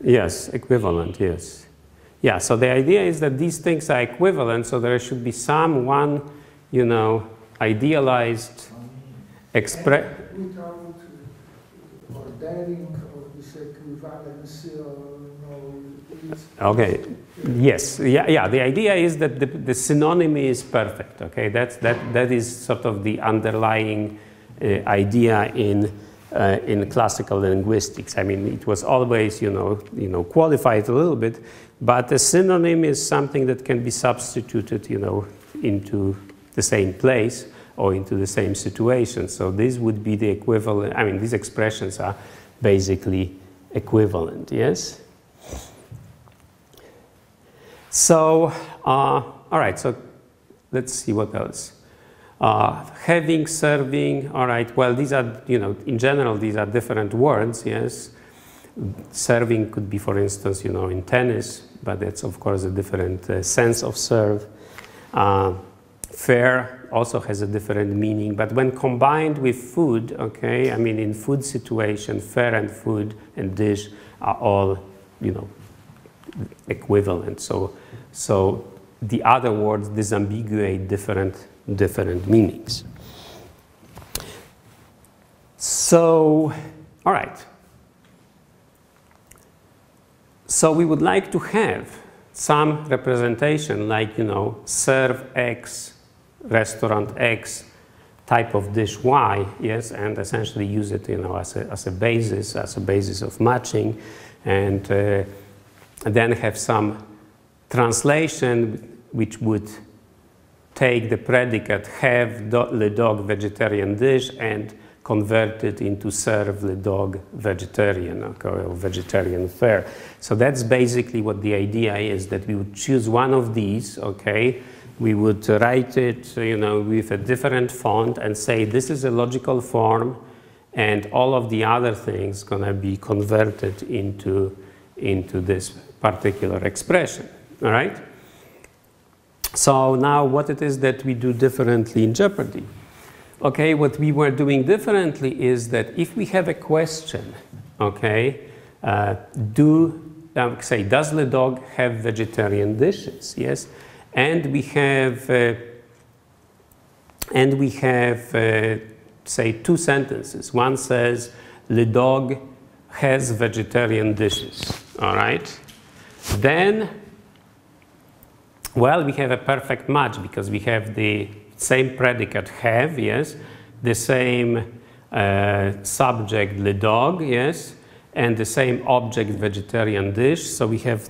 Yes, equivalent, yes. Yeah, so the idea is that these things are equivalent, so there should be some one, you know, idealized expression.
Without ordering of this equivalence,
okay, yes, yeah, the idea is that the synonymy is perfect, okay? That is sort of the underlying idea in classical linguistics. I mean, it was always, you know, qualified a little bit, but a synonym is something that can be substituted, you know, into the same place or into the same situation. So this would be the equivalent. I mean, these expressions are basically equivalent, yes? So, all right, so let's see what else. Having, serving, all right, well, these are, you know, in general, these are different words, yes. Serving could be, for instance, you know, in tennis, but that's, of course, a different sense of serve. Fare also has a different meaning, but when combined with food, okay, I mean, in food situation, fare and food and dish are all, you know, equivalent. So the other words disambiguate different meanings. So, all right. So we would like to have some representation like, you know, serve X, restaurant X, type of dish Y, yes, and essentially use it, you know, as a basis of matching, and then have some translation which would take the predicate have le dog vegetarian dish and convert it into serve le dog vegetarian, okay, or vegetarian fare. So that's basically what the idea is, that we would choose one of these, okay, we would write it, you know, with a different font and say this is a logical form, and all of the other things gonna be converted into this particular expression, all right? So now what it is that we do differently in Jeopardy. Okay, what we were doing differently is that if we have a question, okay, say, does the dog have vegetarian dishes? Yes, and we have say two sentences. One says the dog has vegetarian dishes. All right, then, well, we have a perfect match because we have the same predicate have, yes, the same subject le dog, yes, and the same object vegetarian dish. So we have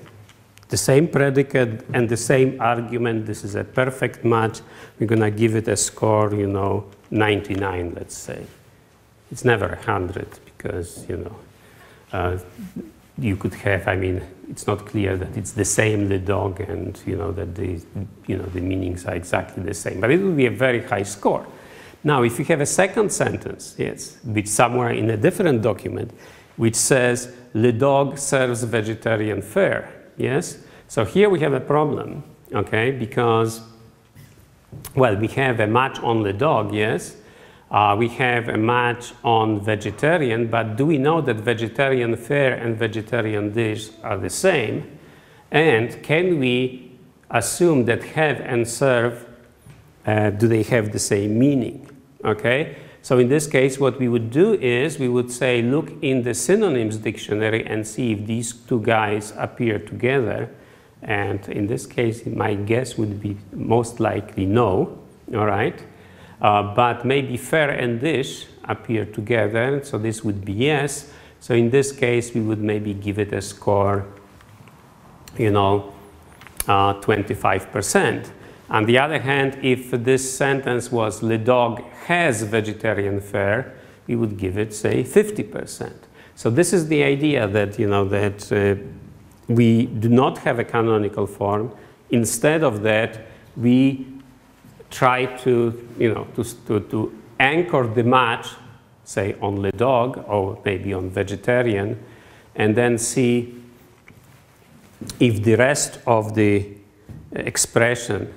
the same predicate and the same argument. This is a perfect match. We're gonna give it a score, you know, 99, let's say. It's never 100 because, you know, you could have, I mean, it's not clear that it's the same le dog and, you know, that the meanings are exactly the same, but it will be a very high score. Now, if you have a second sentence, yes, which somewhere in a different document, which says le dog serves vegetarian fare, yes? So here we have a problem, okay, because, well, we have a match on le dog, yes? We have a match on vegetarian, but do we know that vegetarian fare and vegetarian dish are the same? And can we assume that have and serve, do they have the same meaning? Okay, so in this case, what we would do is we would say, look in the synonyms dictionary and see if these two guys appear together. And in this case, my guess would be most likely no, all right? But maybe fare and dish appear together, so this would be yes. So in this case, we would maybe give it a score, you know, 25%. On the other hand, if this sentence was "Le dog has vegetarian fare," we would give it, say, 50%. So this is the idea that, we do not have a canonical form. Instead of that, we try to, to anchor the match, say, on "Le dog" or maybe on "vegetarian," and then see if the rest of the expression,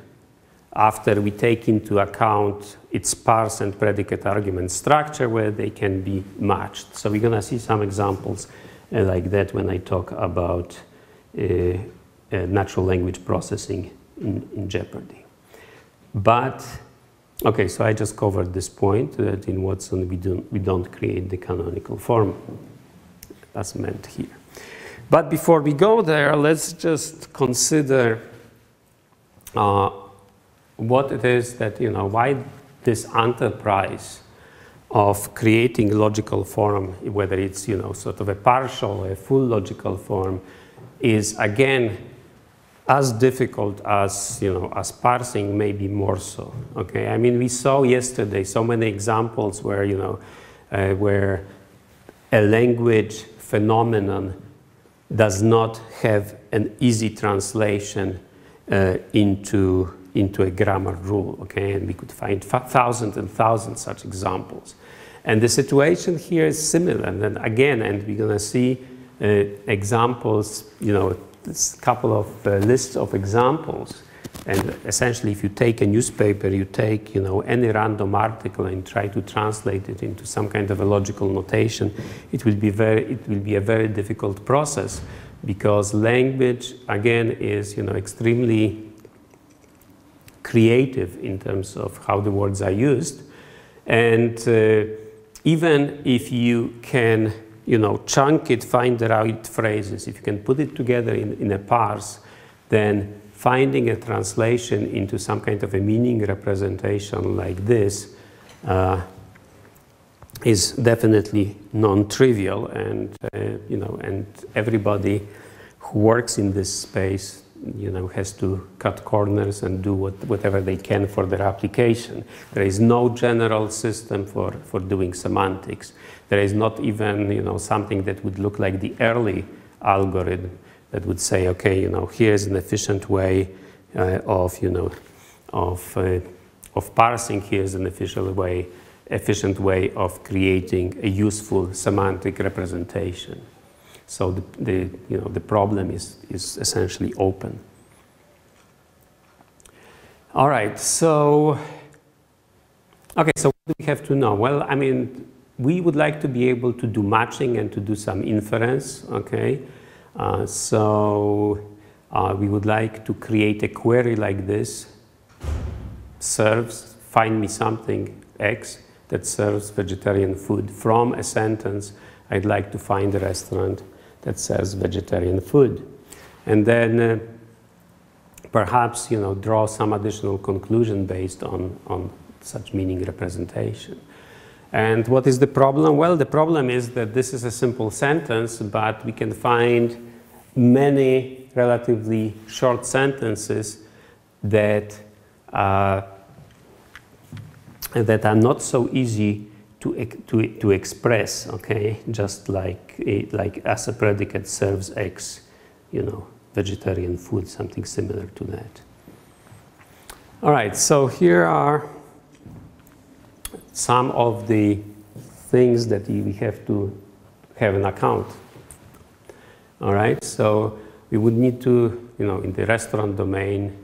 after we take into account its parse and predicate argument structure, where they can be matched. So we're going to see some examples like that when I talk about natural language processing in Jeopardy. But, okay, so I just covered this point, that in Watson we don't create the canonical form as meant here. But before we go there, let's just consider what it is that, why this enterprise of creating logical form, whether it's, sort of a partial or a full logical form, is again as difficult as, as parsing, maybe more so. Okay, I mean, we saw yesterday so many examples where, where a language phenomenon does not have an easy translation into a grammar rule, okay? And we could find thousands and thousands such examples. And the situation here is similar. And then again, and we're gonna see examples, this couple of lists of examples. And essentially, if you take a newspaper, you take, any random article and try to translate it into some kind of a logical notation, it will be a very difficult process, because language, again, is, extremely creative in terms of how the words are used. And even if you can, chunk it, find the right phrases, if you can put it together in a parse, then finding a translation into some kind of a meaning representation like this is definitely non-trivial, and and everybody who works in this space, has to cut corners and do whatever they can for their application. There is no general system for doing semantics. There is not even, something that would look like the early algorithm that would say, okay, here's an efficient way of parsing. Here's an efficient way of creating a useful semantic representation. So the problem is essentially open. All right, so, okay, so what do we have to know? Well, I mean, we would like to be able to do matching and to do some inference, okay? We would like to create a query like this: serves, find me something X that serves vegetarian food. From a sentence, I'd like to find a restaurant that serves vegetarian food. And then perhaps, draw some additional conclusion based on such meaning representation. And what is the problem? Well, the problem is that this is a simple sentence, but we can find many relatively short sentences that are not so easy to express, okay? Just like as a predicate serves X, vegetarian food, something similar to that. All right, so here are some of the things that we have to have an account. All right, so we would need to, in the restaurant domain,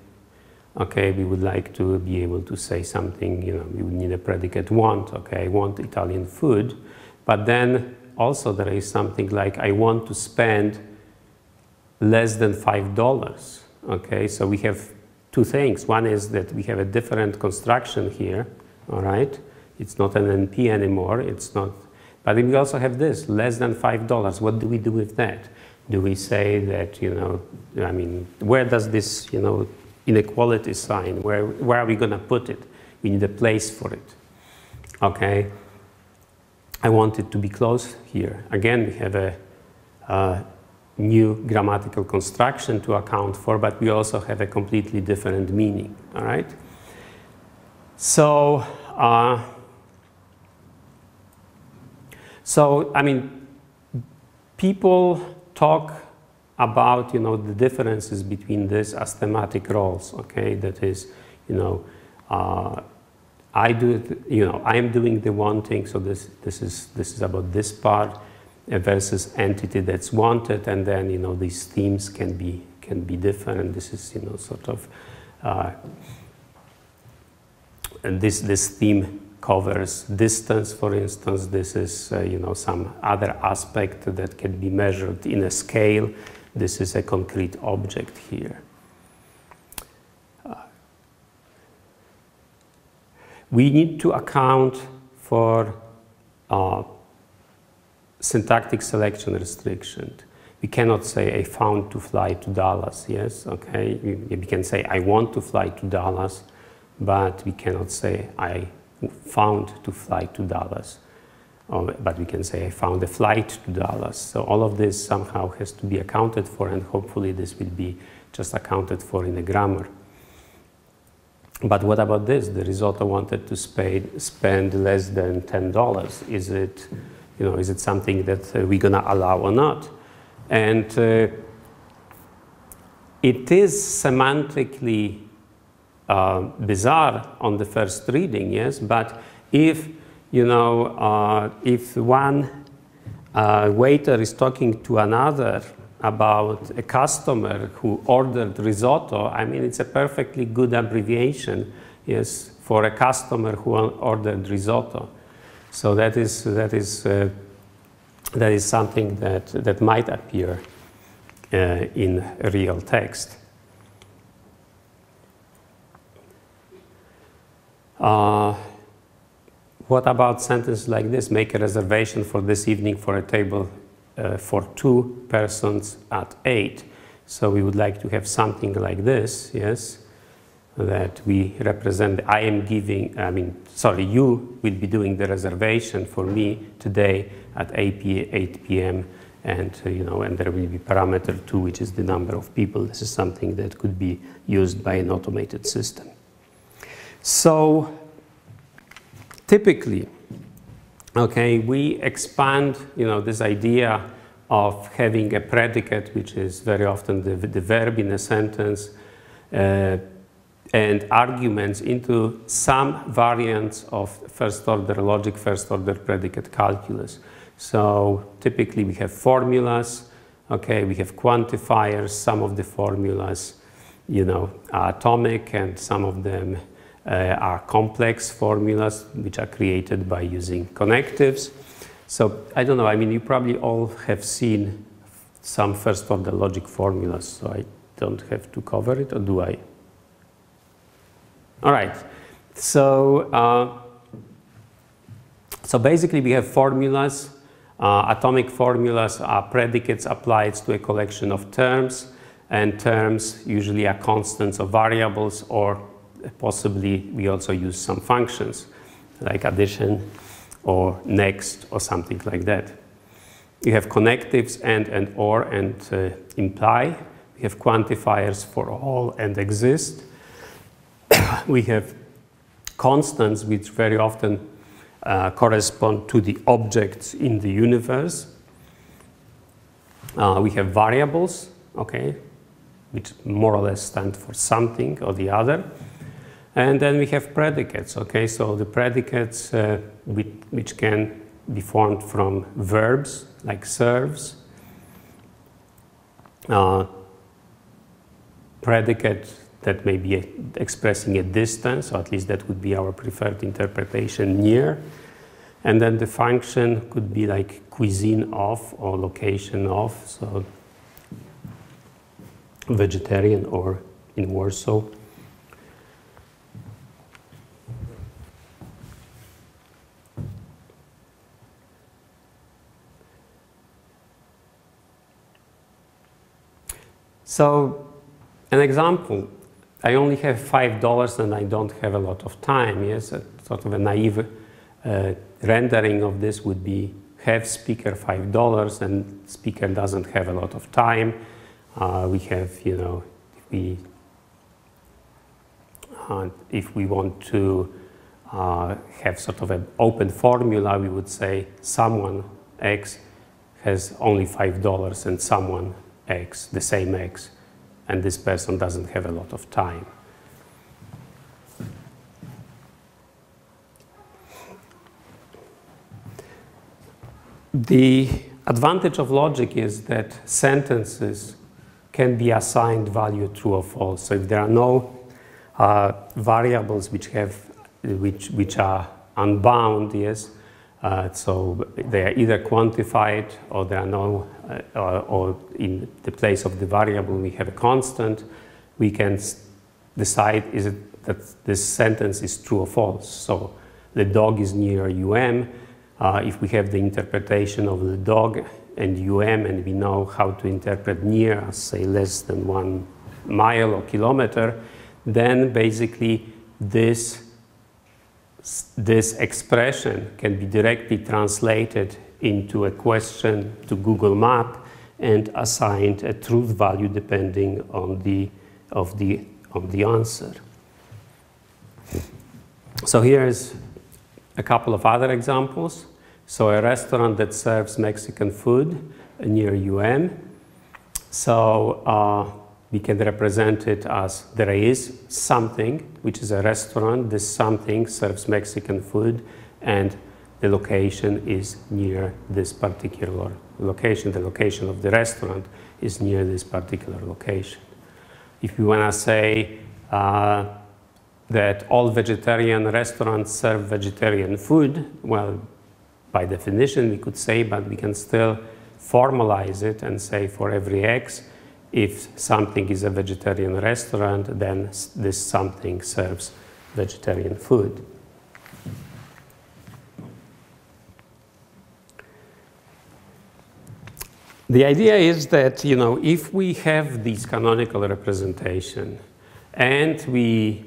okay, we would like to be able to say something, we would need a predicate want, okay, I want Italian food. But then also there is something like, I want to spend less than $5, okay? So we have two things. One is that we have a different construction here, all right? It's not an NP anymore, it's not, but we also have this, less than $5. What do we do with that? Do we say that, I mean, where does this, inequality sign, where are we going to put it? We need a place for it, okay? I want it to be close here. Again, we have new grammatical construction to account for, but we also have a completely different meaning, all right? So, I mean, people talk about, you know, the differences between this as thematic roles, okay? That is, you know, I do it, you know, I am doing the wanting, so this is about this part versus entity that's wanted, and then, you know, these themes can be different. This is, you know, sort of, and this theme covers distance, for instance. This is, you know, some other aspect that can be measured in a scale. This is a concrete object here. We need to account for syntactic selection restriction. We cannot say I found to fly to Dallas, yes, okay? We can say I want to fly to Dallas, but we cannot say I found to fly to Dallas. But we can say I found a flight to Dallas. So all of this somehow has to be accounted for, and hopefully this will be just accounted for in the grammar. But what about this? The risotto wanted to spend less than $10. Is it, you know, is it something that we're gonna allow or not? And it is semantically bizarre on the first reading, yes, but if, you know, if one waiter is talking to another about a customer who ordered risotto, I mean, it's a perfectly good abbreviation, yes, for a customer who ordered risotto. So that is something that might appear in real text. What about sentences like this? Make a reservation for this evening for a table for 2 persons at 8. So we would like to have something like this, yes, that we represent. I am giving, you will be doing the reservation for me today at 8 p.m. And, you know, and there will be parameter 2, which is the number of people. This is something that could be used by an automated system. So typically, okay, we expand, you know, this idea of having a predicate, which is very often the verb in a sentence, and arguments into some variants of first-order logic, first-order predicate calculus. So typically we have formulas, okay, we have quantifiers. Some of the formulas, you know, are atomic, and some of them are complex formulas which are created by using connectives. So I don't know, I mean, you probably all have seen some first-order logic formulas, so I don't have to cover it, or do I? All right, so basically we have formulas. Atomic formulas are predicates applied to a collection of terms, and terms usually are constants or variables, or possibly we also use some functions like addition or next or something like that. You have connectives and or and imply. We have quantifiers for all and exist. We have constants which very often correspond to the objects in the universe. We have variables, okay, which more or less stand for something or the other. And then we have predicates, okay? So the predicates which can be formed from verbs, like serves. Predicate that may be expressing a distance, or at least that would be our preferred interpretation, near. And then the function could be like cuisine of or location of, so vegetarian or in Warsaw. So, an example, I only have $5 and I don't have a lot of time, yes? A sort of a naive rendering of this would be have speaker $5 and speaker doesn't have a lot of time, we have, you know, if we want to have sort of an open formula, we would say someone X has only $5 and someone X, the same X, and this person doesn't have a lot of time. The advantage of logic is that sentences can be assigned value true or false. So if there are no variables which are unbound, yes, so they are either quantified or there are no, or in the place of the variable we have a constant, we can decide is it that this sentence is true or false. So the dog is near UM. If we have the interpretation of the dog and UM and we know how to interpret near as, say, less than 1 mile or kilometer, then basically this expression can be directly translated into a question to Google Map and assigned a truth value depending on the answer. So here is a couple of other examples. So a restaurant that serves Mexican food near UM. So we can represent it as there is something, which is a restaurant. This something serves Mexican food, and the location is near this particular location. The location of the restaurant is near this particular location. If we want to say that all vegetarian restaurants serve vegetarian food, well, by definition we could say, but we can still formalize it and say for every X, if something is a vegetarian restaurant, then this something serves vegetarian food. The idea is that, you know, if we have these canonical representation and we,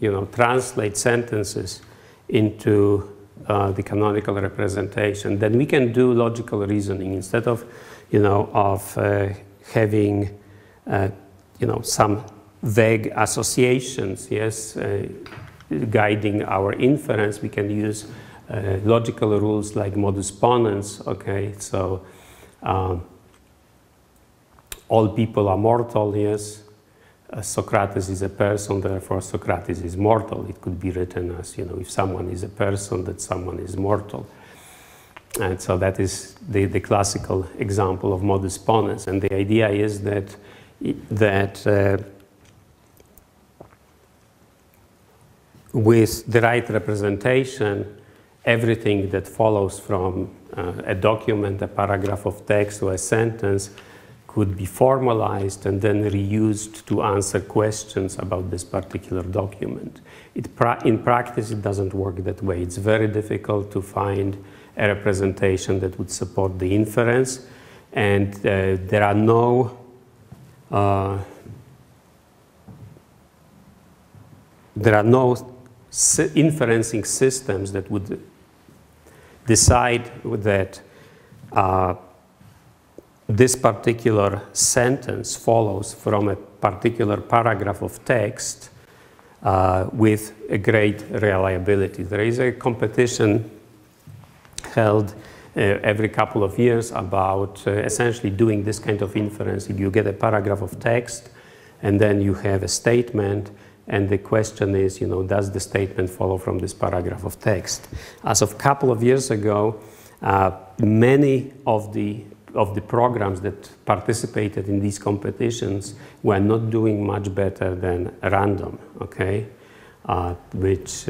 you know, translate sentences into the canonical representation, then we can do logical reasoning instead of, you know, having, you know, some vague associations, yes, guiding our inference. We can use logical rules like modus ponens, okay, so all people are mortal, yes. Socrates is a person, therefore Socrates is mortal. It could be written as, you know, if someone is a person, that someone is mortal. And so that is the classical example of modus ponens. And the idea is that with the right representation, everything that follows from a document, a paragraph of text, or a sentence could be formalized and then reused to answer questions about this particular document. In practice, it doesn't work that way. It's very difficult to find a representation that would support the inference, and there are no inferencing systems that would decide that this particular sentence follows from a particular paragraph of text with a great reliability. There is a competition held every couple of years about essentially doing this kind of inference. If you get a paragraph of text and then you have a statement, and the question is, you know, does the statement follow from this paragraph of text? As of a couple of years ago, many of the programs that participated in these competitions were not doing much better than random, okay? Which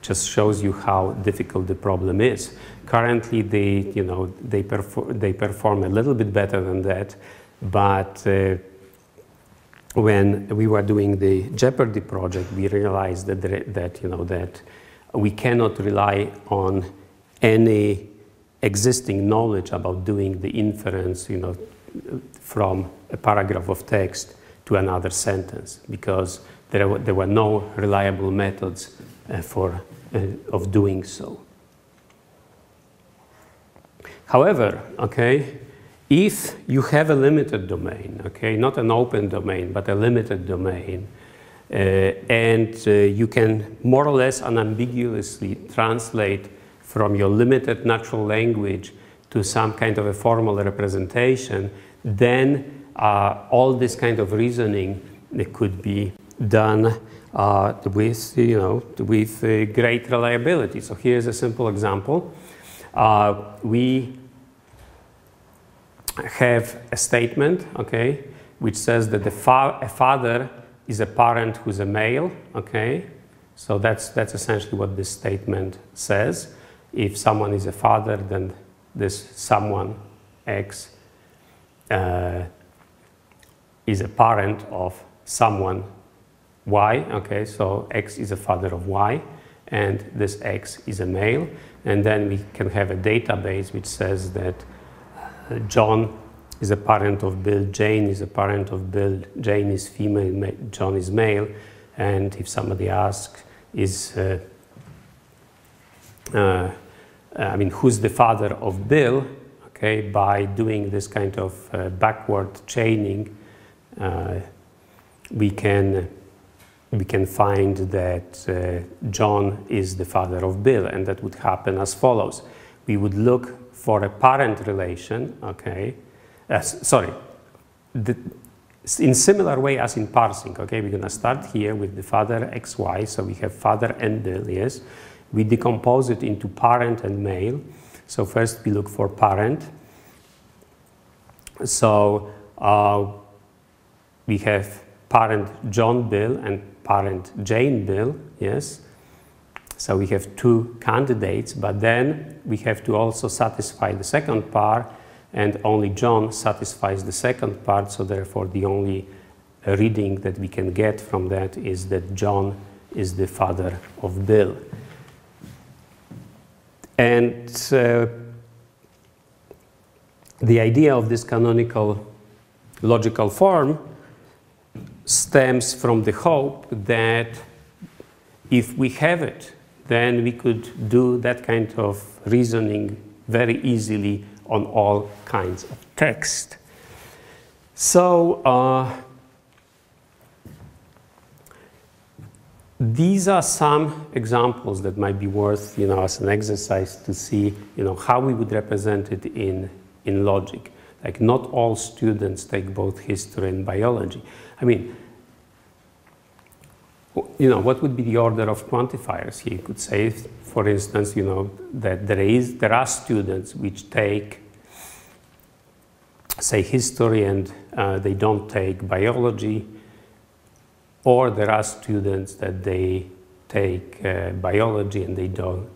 just shows you how difficult the problem is. Currently, they perform a little bit better than that, but when we were doing the Jeopardy project, we realized that we cannot rely on any existing knowledge about doing the inference, you know, from a paragraph of text to another sentence, because there were no reliable methods of doing so. However, okay, if you have a limited domain, okay, not an open domain, but a limited domain, and you can more or less unambiguously translate from your limited natural language to some kind of a formal representation, then all this kind of reasoning could be done with, with great reliability. So here's a simple example. We have a statement, okay, which says that a father is a parent who's a male, okay? So that's essentially what this statement says. If someone is a father, then this someone, X, is a parent of someone, Y, okay? So X is a father of Y, and this X is a male. And then we can have a database which says that John is a parent of Bill, Jane is a parent of Bill, Jane is female, John is male, and if somebody asks, who's the father of Bill, okay, by doing this kind of backward chaining, we can find that John is the father of Bill, and that would happen as follows. We would look for a parent relation, okay, in similar way as in parsing, okay, we're gonna start here with the father XY, so we have father and Bill, yes. We decompose it into parent and male. So first we look for parent. So we have parent John Bill and parent Jane Bill, yes. So we have two candidates, but then we have to also satisfy the second part, and only John satisfies the second part, so therefore the only reading that we can get from that is that John is the father of Bill. And the idea of this canonical logical form stems from the hope that if we have it, then we could do that kind of reasoning very easily on all kinds of text. So these are some examples that might be worth, as an exercise to see, how we would represent it in logic. Like, not all students take both history and biology. I mean, what would be the order of quantifiers here? You could say, for instance, that there are students which take, say, history and they don't take biology, or there are students that they take biology and they don't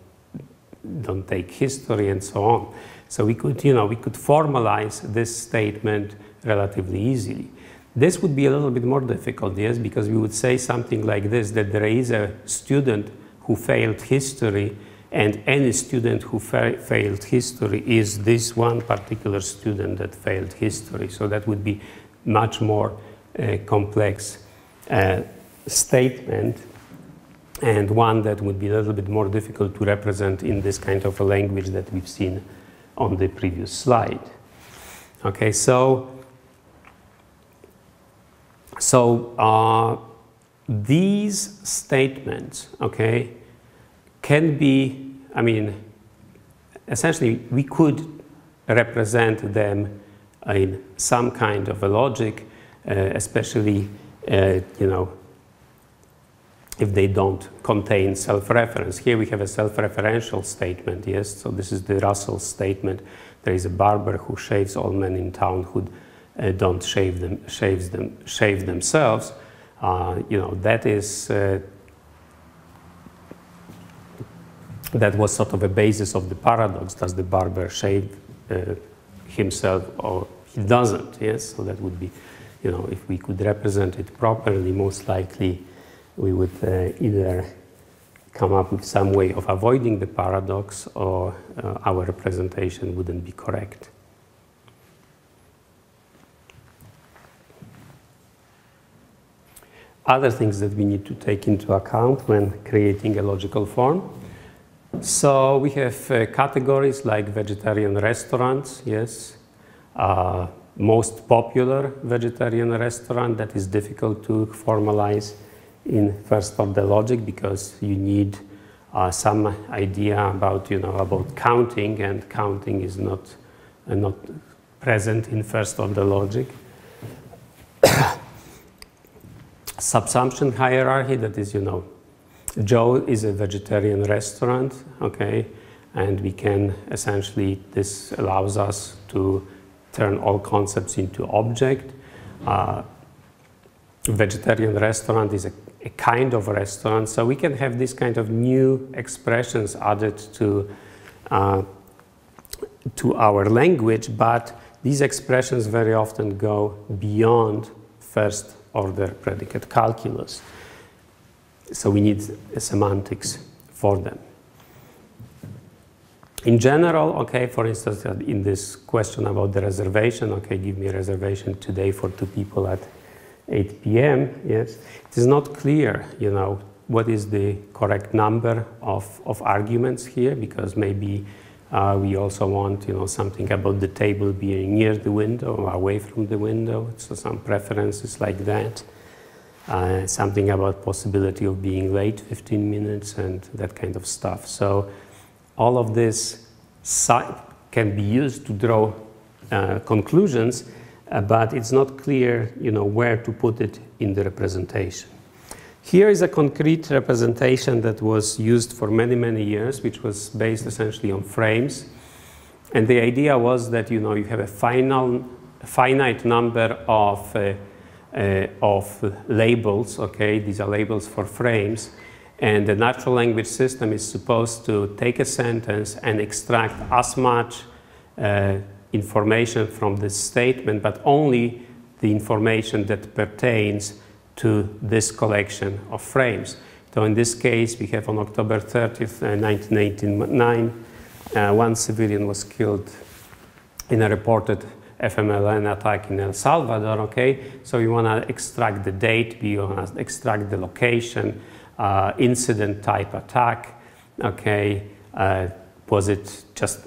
take history, and so on. So we could, we could formalize this statement relatively easily. This would be a little bit more difficult, yes, because we would say something like this, that there is a student who failed history, and any student who failed history is this one particular student that failed history. So that would be much more complex statement, and one that would be a little bit more difficult to represent in this kind of a language that we've seen on the previous slide. Okay, so these statements, okay, can be, essentially we could represent them in some kind of a logic, especially, if they don't contain self-reference. Here we have a self-referential statement, yes, so this is the Russell statement. There is a barber who shaves all men in town who don't shave themselves. That is, that was sort of a basis of the paradox. Does the barber shave himself or he doesn't, yes? So that would be, if we could represent it properly, most likely we would either come up with some way of avoiding the paradox, or our representation wouldn't be correct. Other things that we need to take into account when creating a logical form. So we have categories like vegetarian restaurants, yes. Most popular vegetarian restaurant that is difficult to formalize in first order logic because you need some idea about, about counting, and counting is not present in first order logic. Subsumption hierarchy, that is, Joe is a vegetarian restaurant, okay, and we can essentially, this allows us to turn all concepts into object. Vegetarian restaurant is a kind of restaurant, so we can have this kind of new expressions added to our language, but these expressions very often go beyond first order predicate calculus. So we need semantics for them. In general, okay, for instance, in this question about the reservation, okay, give me a reservation today for 2 people at 8 p.m., yes, it is not clear, what is the correct number of arguments here, because maybe we also want, something about the table being near the window or away from the window, so some preferences like that. Something about possibility of being late 15 minutes and that kind of stuff. So all of this can be used to draw conclusions, but it's not clear, where to put it in the representation. Here is a concrete representation that was used for many, many years, which was based essentially on frames. And the idea was that, you have a finite number of labels, okay? These are labels for frames. And the natural language system is supposed to take a sentence and extract as much information from this statement, but only the information that pertains to this collection of frames. So in this case, we have on October 30th, 1989, one civilian was killed in a reported FMLN attack in El Salvador, okay? So we want to extract the date, we want to extract the location, incident type attack, okay? Was it just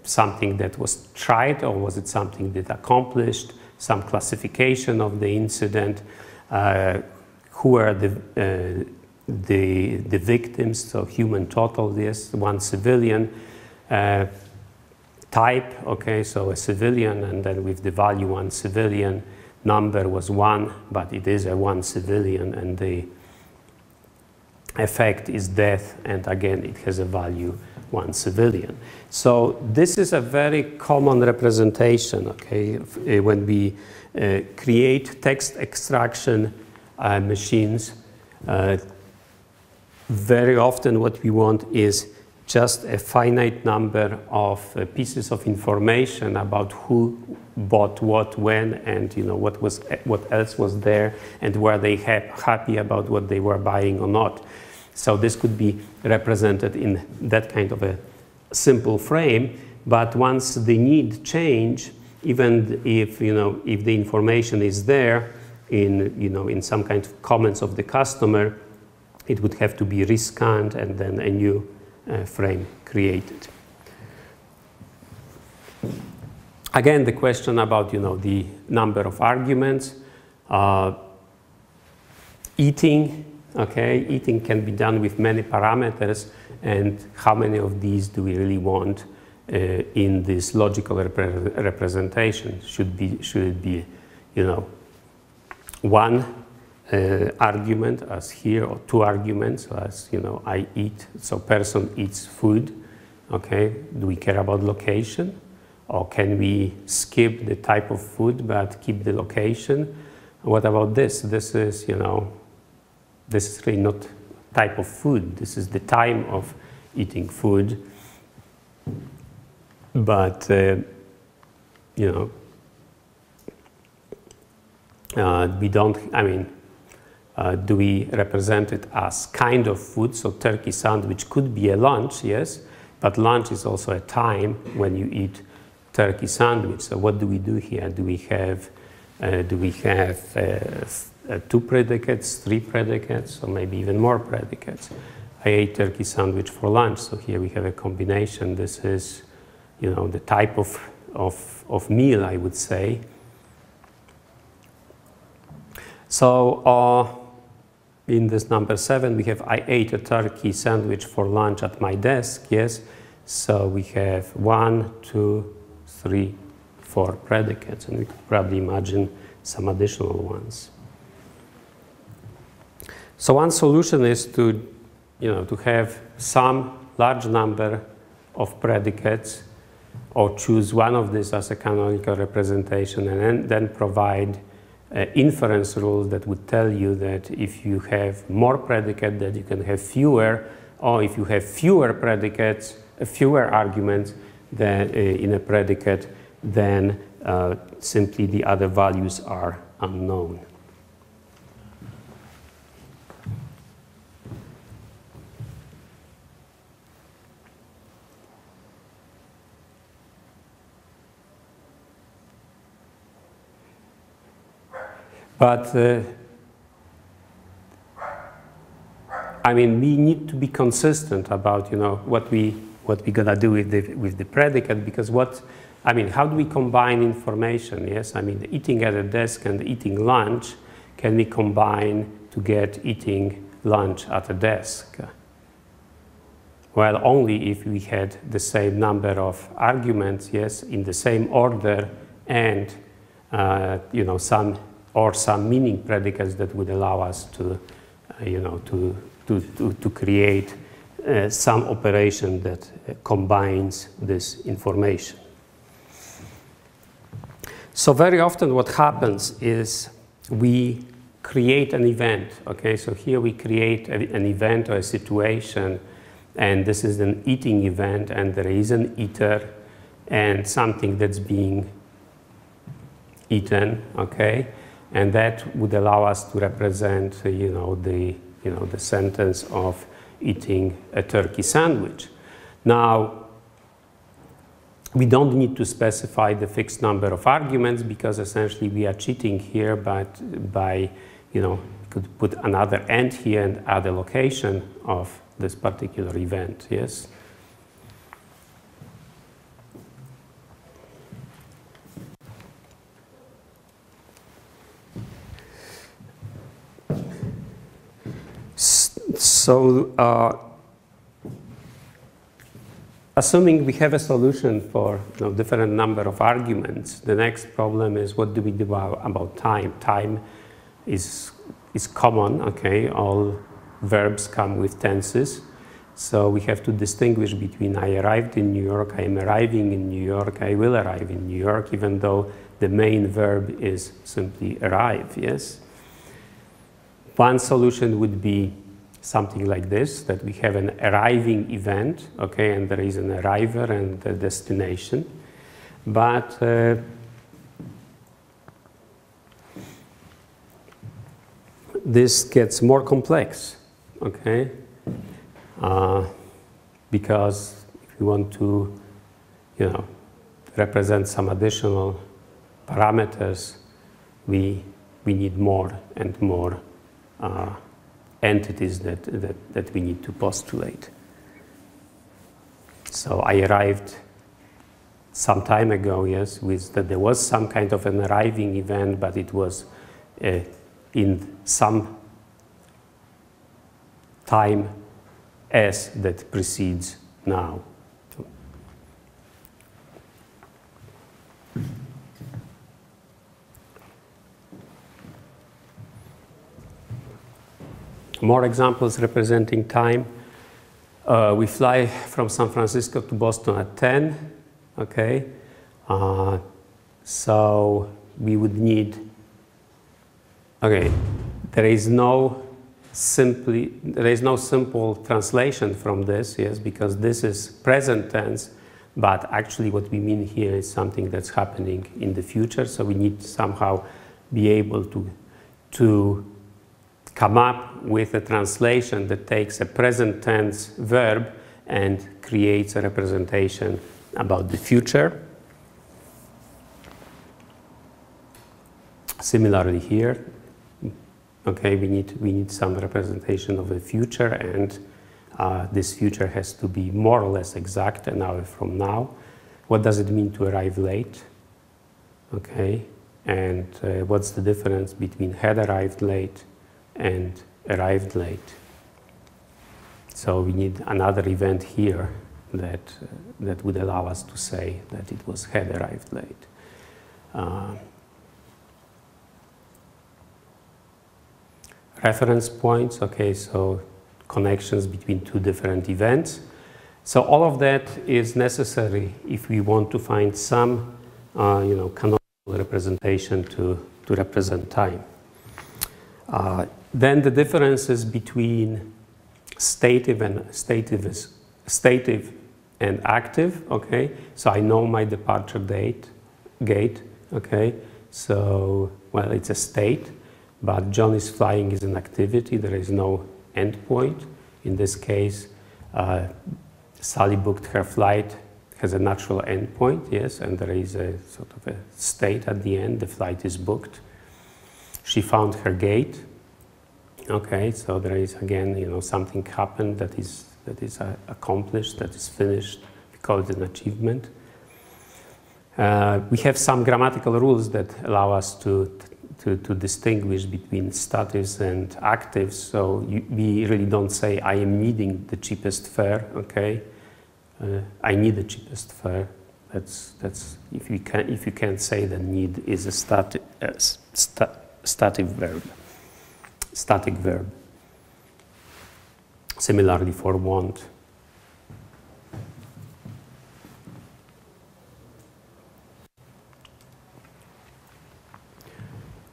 something that was tried, or was it something that accomplished? Some classification of the incident, who are the victims, so human total, yes, one civilian, type, okay, so a civilian, and then with the value 1 civilian, number was 1, but it is a 1 civilian, and the effect is death, and again it has a value 1 civilian. So this is a very common representation, okay, when we create text extraction machines. Very often what we want is just a finite number of pieces of information about who bought what, when, and what else was there, and were they happy about what they were buying or not. So this could be represented in that kind of a simple frame. But once the need change, even if if the information is there in some kind of comments of the customer, it would have to be rescanned and then a new frame created. Again, the question about the number of arguments. Eating, okay, eating can be done with many parameters, and how many of these do we really want in this logical representation? Should it be one argument as here, or 2 arguments as I eat, so person eats food, okay? Do we care about location, or can we skip the type of food but keep the location? What about this? This is this is really not type of food. This is the time of eating food, but we don't. I mean. Do we represent it as kind of food? So turkey sandwich could be a lunch, yes, but lunch is also a time when you eat turkey sandwich. So what do we do here? Do we have 2 predicates, 3 predicates, or maybe even more predicates? I ate turkey sandwich for lunch. So here we have a combination. This is, you know, the type of meal, I would say. So in this number 7, we have I ate a turkey sandwich for lunch at my desk, yes. So we have 1, 2, 3, 4 predicates, and we could probably imagine some additional ones. So one solution is to, you know, to have some large number of predicates, or choose one of these as a canonical representation, and then provide inference rules that would tell you that if you have more predicates, that you can have fewer, or if you have fewer predicates, fewer arguments than in a predicate, then simply the other values are unknown. But I mean, we need to be consistent about, you know, what we're gonna do with the predicate, because I mean, how do we combine information? Yes, I mean, eating at a desk and eating lunch, can we combine to get eating lunch at a desk? Well, only if we had the same number of arguments, yes, in the same order, and you know, some meaning predicates that would allow us to, you know, to create some operation that combines this information. So very often what happens is we create an event, okay? So here we create an event or a situation, and this is an eating event, and there is an eater and something that's being eaten, okay? And that would allow us to represent, you know, the sentence of eating a turkey sandwich. Now, we don't need to specify the fixed number of arguments, because essentially we are cheating here, but by, you know, could put another end here and add a location of this particular event, yes? So, assuming we have a solution for, you know, different number of arguments, the next problem is, what do we do about time? Time is common, okay? All verbs come with tenses. So we have to distinguish between I arrived in New York, I am arriving in New York, I will arrive in New York, even though the main verb is simply arrive, yes? One solution would be something like this, that we have an arriving event, okay, and there is an arriver and a destination. But this gets more complex, okay? Because if we want to, you know, represent some additional parameters, we need more and more entities that we need to postulate. So I arrived some time ago, yes, with that there was some kind of an arriving event, but it was in some time S that precedes now. More examples representing time. We fly from San Francisco to Boston at 10, okay? So we would need, okay, there is no simple translation from this, yes, because this is present tense, but actually what we mean here is something that's happening in the future, so we need to somehow be able to come up with a translation that takes a present tense verb and creates a representation about the future. Similarly here, okay, we need some representation of the future, and this future has to be more or less exact an hour from now. What does it mean to arrive late? Okay, and what's the difference between had arrived late and arrived late? So we need another event here that would allow us to say that it was had arrived late. Reference points, okay, so connections between two different events. So all of that is necessary if we want to find some, canonical representation to represent time. Then the differences between stative and active, okay? So I know my departure gate, okay? So, well, it's a state, but John is flying is an activity. There is no endpoint. In this case, Sally booked her flight, has a natural endpoint, yes, and there is a sort of a state at the end. The flight is booked. She found her gate. Okay, so there is again, something happened that is accomplished, that is finished. We call it an achievement. We have some grammatical rules that allow us to distinguish between statives and actives. So we really don't say I am needing the cheapest fare. Okay, I need the cheapest fare. That's if you can't say that need is a static verb. Static verb. Similarly for want.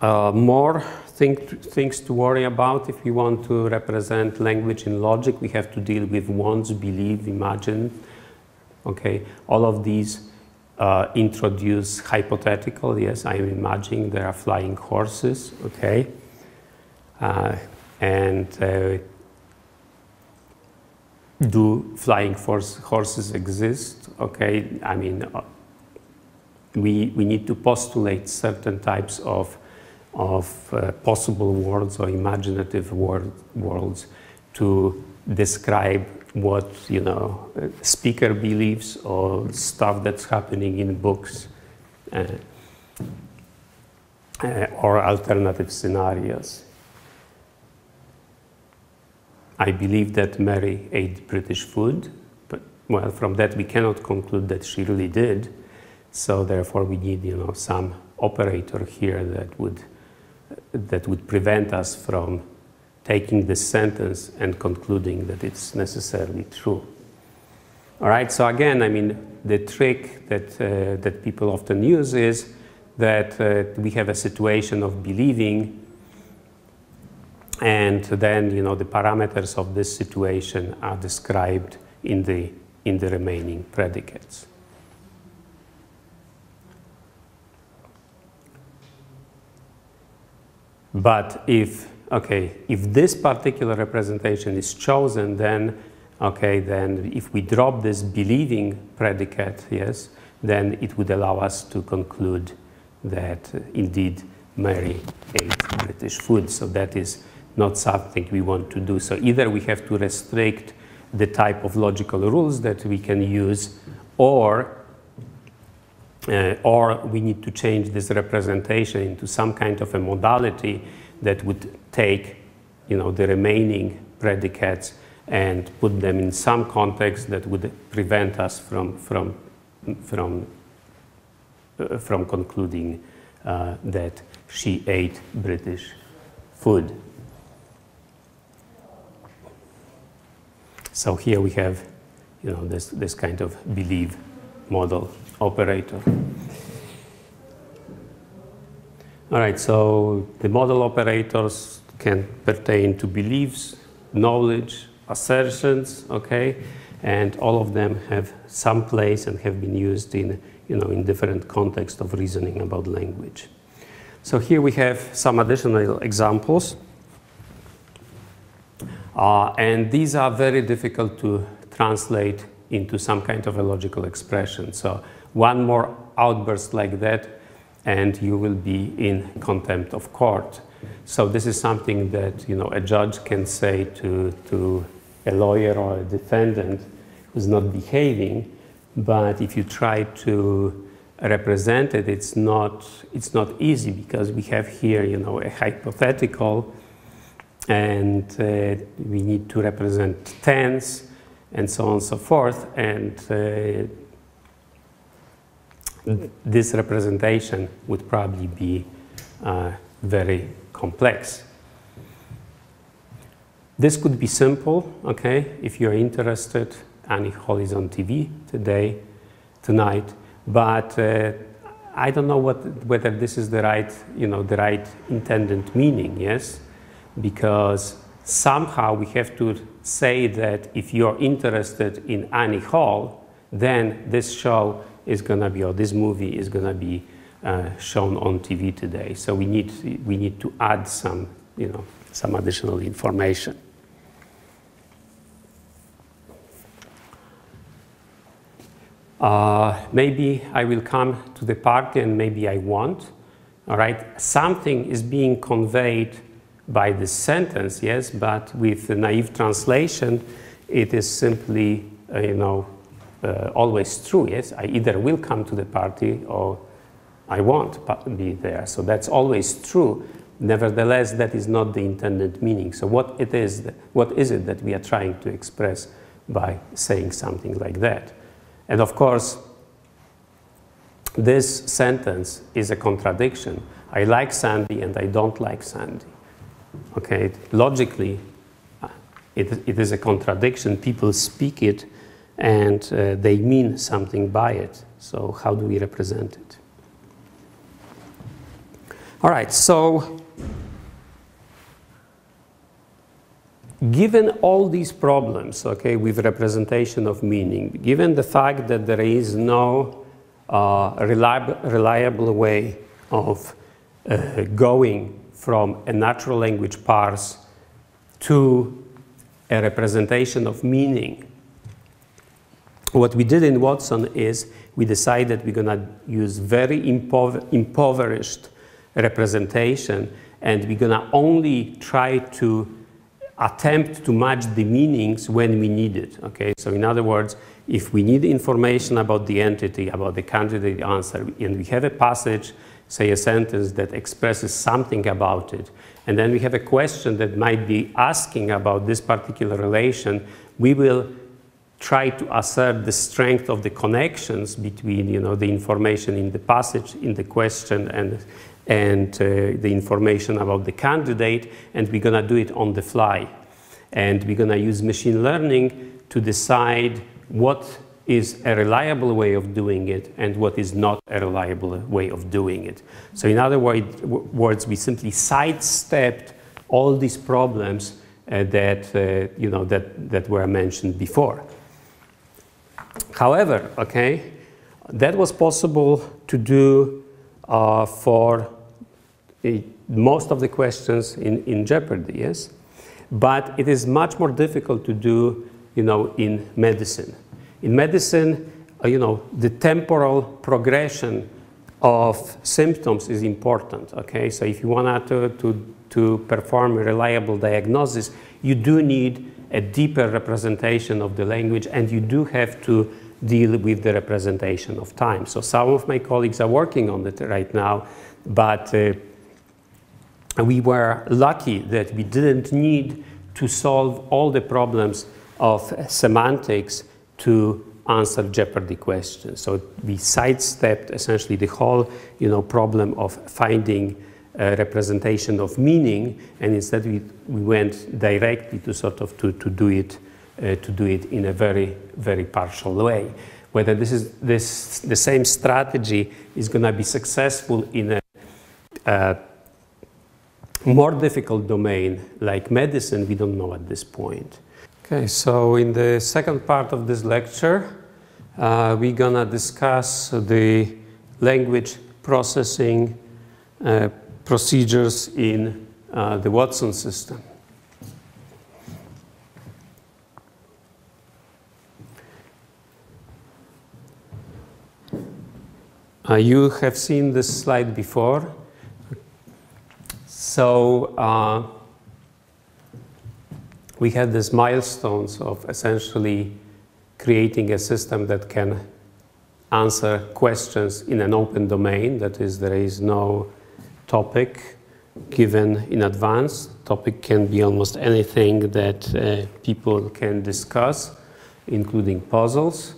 More things to worry about if we want to represent language in logic. We have to deal with wants, believe, imagine. Okay, all of these introduce hypothetical. Yes, I am imagining there are flying horses. Okay. Do flying horses exist? Okay, I mean, we need to postulate certain types of possible worlds or imaginative worlds to describe what speaker believes or stuff that's happening in books or alternative scenarios. I believe that Mary ate British food, but well, from that we cannot conclude that she really did. So therefore, we need, some operator here that would prevent us from taking this sentence and concluding that it's necessarily true. All right. So again, I mean, the trick that people often use is that we have a situation of believing. And then, the parameters of this situation are described in the remaining predicates. But if this particular representation is chosen, then if we drop this believing predicate, yes, then it would allow us to conclude that indeed Mary ate British food. So that is not something we want to do. So either we have to restrict the type of logical rules that we can use, or we need to change this representation into some kind of a modality that would take, the remaining predicates and put them in some context that would prevent us from concluding that she ate British food. So here we have, this kind of believe model operator. All right, so the model operators can pertain to beliefs, knowledge, assertions, okay, and all of them have some place and have been used in different contexts of reasoning about language. So here we have some additional examples. And these are very difficult to translate into some kind of a logical expression. So one more outburst like that, and you will be in contempt of court. So this is something that a judge can say to a lawyer or a defendant who's not behaving, but if you try to represent it, it's not easy, because we have here, you know, a hypothetical, and we need to represent tense and so on and so forth, and this representation would probably be very complex. This could be simple, okay, if you're interested. Annie Hall is on TV tonight, but I don't know whether this is the right, you know, the right intended meaning, yes? Because somehow we have to say that if you're interested in Annie Hall, then this show is going to be, or this movie is going to be shown on TV today. So we need to add some, you know, some additional information. Maybe I will come to the party and maybe I won't. All right, something is being conveyed by this sentence, yes, but with the naive translation, it is simply, you know, always true, yes. I either will come to the party or I won't be there. So that's always true. Nevertheless, that is not the intended meaning. So what is it that we are trying to express by saying something like that? And of course, this sentence is a contradiction. I like Sandy and I don't like Sandy. Okay, logically, it is a contradiction. People speak it and they mean something by it. So how do we represent it? All right, so given all these problems, okay, with representation of meaning, given the fact that there is no reliable way of going from a natural language parse to a representation of meaning, what we did in Watson is we decided we're going to use very impoverished representation, and we're going to only try to attempt to match the meanings when we need it, okay? So in other words, if we need information about the entity, about the candidate answer, and we have a passage, say a sentence that expresses something about it, and then we have a question that might be asking about this particular relation, we will try to assert the strength of the connections between, you know, the information in the passage, in the question, and the information about the candidate, and we're going to do it on the fly. And we're going to use machine learning to decide what is a reliable way of doing it and what is not a reliable way of doing it. So in other words, we simply sidestepped all these problems that were mentioned before. However, okay, that was possible to do for most of the questions in Jeopardy, yes? But it is much more difficult to do, you know, in medicine. In medicine, you know, the temporal progression of symptoms is important, okay? So if you want to perform a reliable diagnosis, you do need a deeper representation of the language, and you do have to deal with the representation of time. So some of my colleagues are working on it right now, but we were lucky that we didn't need to solve all the problems of semantics to answer Jeopardy questions. So we sidestepped essentially the whole, you know, problem of finding a representation of meaning, and instead we went directly to sort of to do it in a very, very partial way. Whether the same strategy is going to be successful in a more difficult domain like medicine, we don't know at this point. Okay, so in the second part of this lecture, we're going to discuss the language processing procedures in the Watson system. You have seen this slide before. So we had these milestones of essentially creating a system that can answer questions in an open domain. That is, there is no topic given in advance. Topic can be almost anything that people can discuss, including puzzles,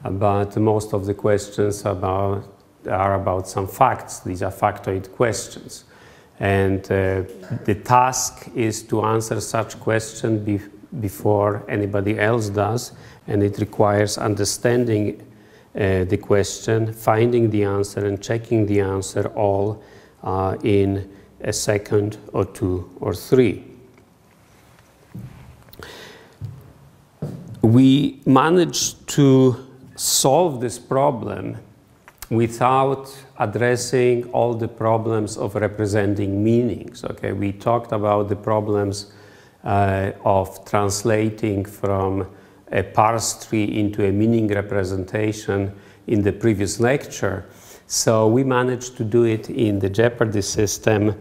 but most of the questions are about some facts. These are factoid questions. And the task is to answer such question before anybody else does, and it requires understanding the question, finding the answer, and checking the answer all in a second or two or three. We managed to solve this problem without addressing all the problems of representing meanings. Okay, we talked about the problems of translating from a parse tree into a meaning representation in the previous lecture. So we managed to do it in the Jeopardy system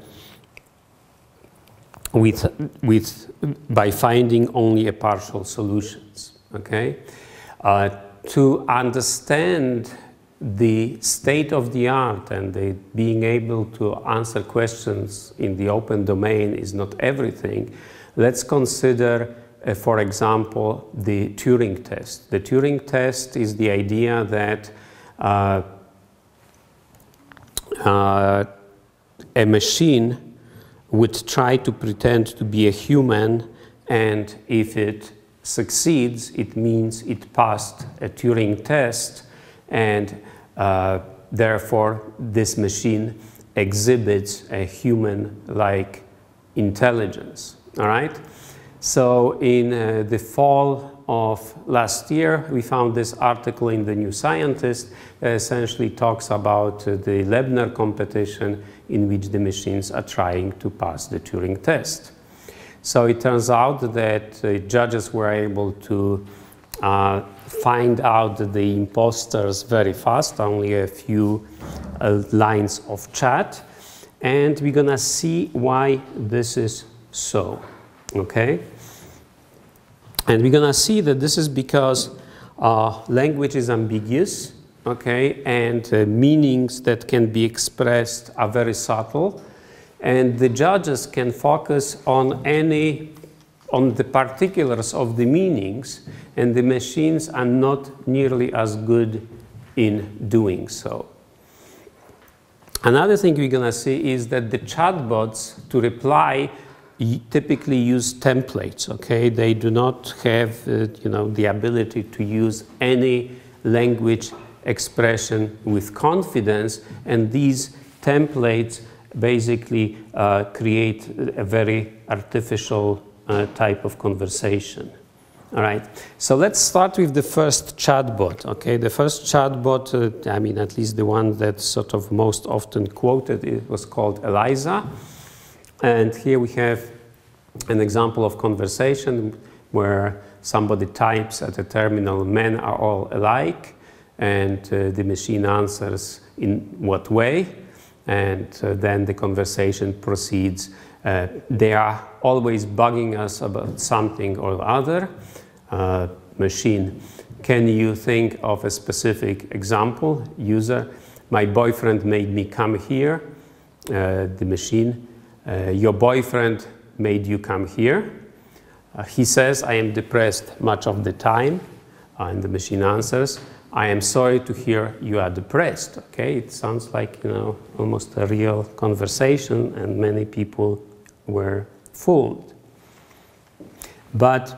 by finding only a partial solutions. Okay, to understand the state of the art and being able to answer questions in the open domain is not everything. Let's consider, for example, the Turing test. The Turing test is the idea that a machine would try to pretend to be a human, and if it succeeds, it means it passed a Turing test, and therefore this machine exhibits a human-like intelligence. All right? So in the fall of last year, we found this article in the New Scientist that essentially talks about the Lebner competition in which the machines are trying to pass the Turing test. So it turns out that judges were able to find out the imposters very fast, only a few lines of chat, and we're gonna see why this is so, okay? And we're gonna see that this is because language is ambiguous, okay, and meanings that can be expressed are very subtle, and the judges can focus on the particulars of the meanings, and the machines are not nearly as good in doing so. Another thing we're going to see is that the chatbots to reply typically use templates. Okay, they do not have the ability to use any language expression with confidence, and these templates basically create a very artificial type of conversation. All right, so let's start with the first chatbot. Okay, the first chatbot, I mean, at least the one that's sort of most often quoted, it was called Eliza. And here we have an example of conversation where somebody types at a terminal, "Men are all alike," and the machine answers in what way, and then the conversation proceeds. They are always bugging us about something or other. Machine, can you think of a specific example? User, my boyfriend made me come here. The machine, your boyfriend made you come here. He says, I am depressed much of the time. And the machine answers, I am sorry to hear you are depressed. Okay, it sounds like, almost a real conversation, and many people were fooled. But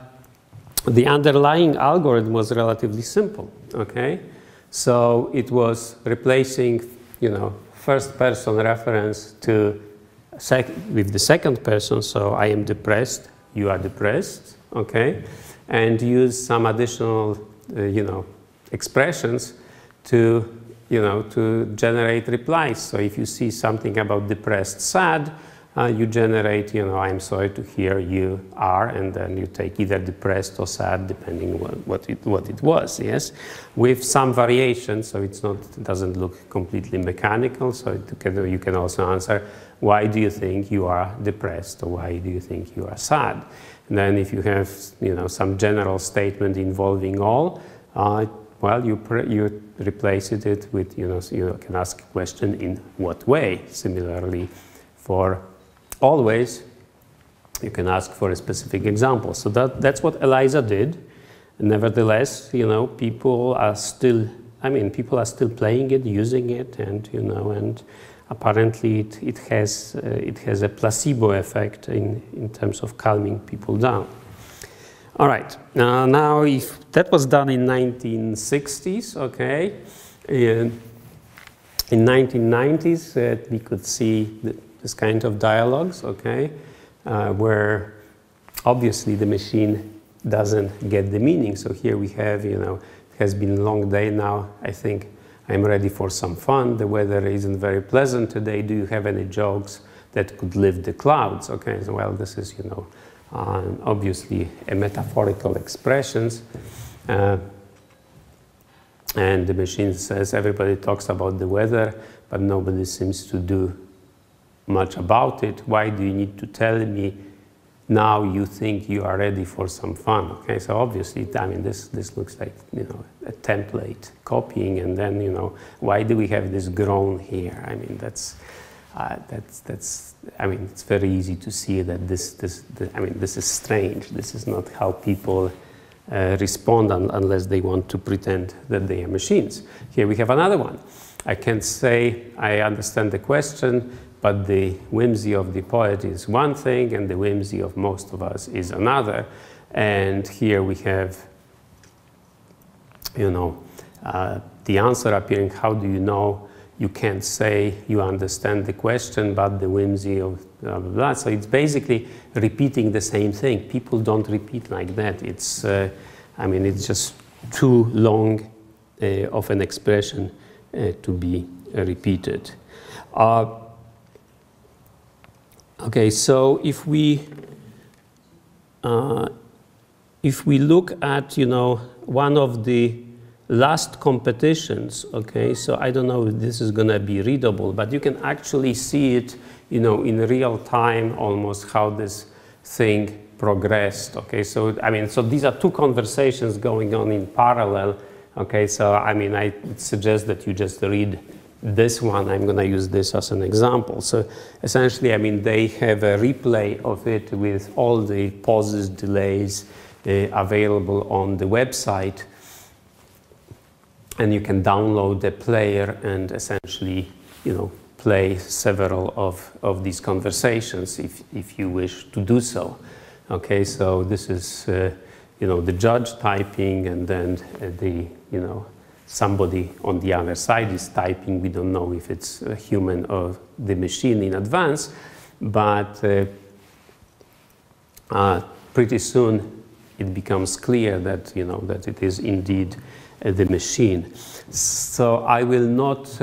the underlying algorithm was relatively simple. Okay, so it was replacing, first person reference with the second person. So I am depressed, you are depressed. Okay, and use some additional, expressions to generate replies. So if you see something about depressed, sad, you generate, I am sorry to hear you are, and then you take either depressed or sad, depending on what it was, yes? With some variation, so it doesn't look completely mechanical, so you can also answer, why do you think you are depressed, or why do you think you are sad? And then if you have, you know, some general statement involving all, well, you replace it with, you know, so you can ask a question in what way. Similarly, for always, you can ask for a specific example. So that's what Eliza did. Nevertheless, you know, people are still playing it, using it, and, you know, and apparently it has a placebo effect in terms of calming people down. All right. Now, if that was done in 1960s, okay, in 1990s we could see this kind of dialogues, okay, where obviously the machine doesn't get the meaning. So here we have, you know, it has been a long day now. I think I'm ready for some fun. The weather isn't very pleasant today. Do you have any jokes that could lift the clouds? Okay, so, well, this is, you know, obviously a metaphorical expressions. And the machine says everybody talks about the weather, but nobody seems to do much about it. Why do you need to tell me now you think you are ready for some fun? Okay, so obviously, I mean, this looks like, you know, a template copying, and then, you know, why do we have this groan here? I mean, I mean, it's very easy to see that this is strange. This is not how people respond unless they want to pretend that they are machines. Here we have another one. I can say I understand the question, but the whimsy of the poet is one thing, and the whimsy of most of us is another. And here we have, you know, the answer appearing. How do you know? You can't say you understand the question, but the whimsy of blah, blah, blah. So it's basically repeating the same thing. People don't repeat like that. It's, I mean, it's just too long of an expression to be repeated. Okay, so if we look at, you know, one of the last competitions, okay, so I don't know if this is going to be readable, but you can actually see it, you know, in real time almost how this thing progressed, okay. So, I mean, so these are two conversations going on in parallel, okay. So, I mean, I suggest that you just read this one. I'm going to use this as an example. So essentially, I mean, they have a replay of it with all the pauses, delays available on the website. And you can download the player and essentially, you know, play several of these conversations if you wish to do so. Okay, so this is, you know, the judge typing, and then the, you know, somebody on the other side is typing. We don't know if it's a human or the machine in advance, but pretty soon it becomes clear that, you know, that it is indeed the machine. So I will not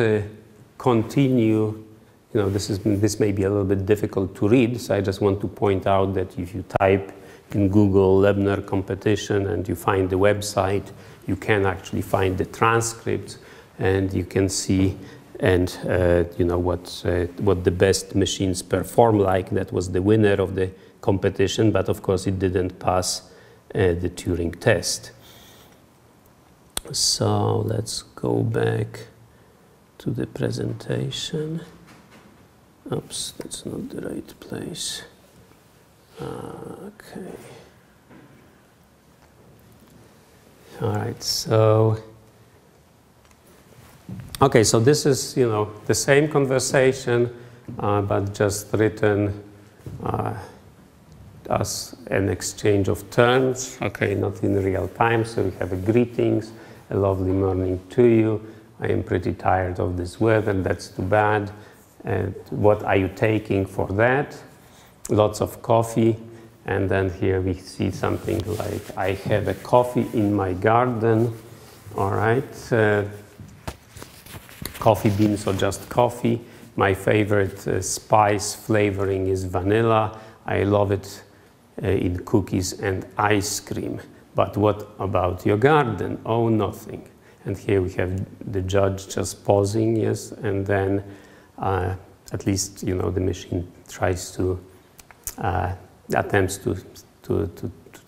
continue. You know, this may be a little bit difficult to read, so I just want to point out that if you type in Google Lebner competition and you find the website, you can actually find the transcript, and you can see and you know what the best machines perform like. That was the winner of the competition, but of course it didn't pass the Turing test. So let's go back to the presentation. Oops, that's not the right place. Okay. All right, so, okay, so this is, you know, the same conversation, but just written as an exchange of terms, okay, not in real time. So we have a greetings, a lovely morning to you. I am pretty tired of this weather, that's too bad. And what are you taking for that? Lots of coffee. And then here we see something like, I have a coffee in my garden. All right. Coffee beans or just coffee. My favorite spice flavoring is vanilla. I love it in cookies and ice cream. But what about your garden? Oh, nothing. And here we have the judge just pausing, yes, and then at least, you know, the machine tries to attempts to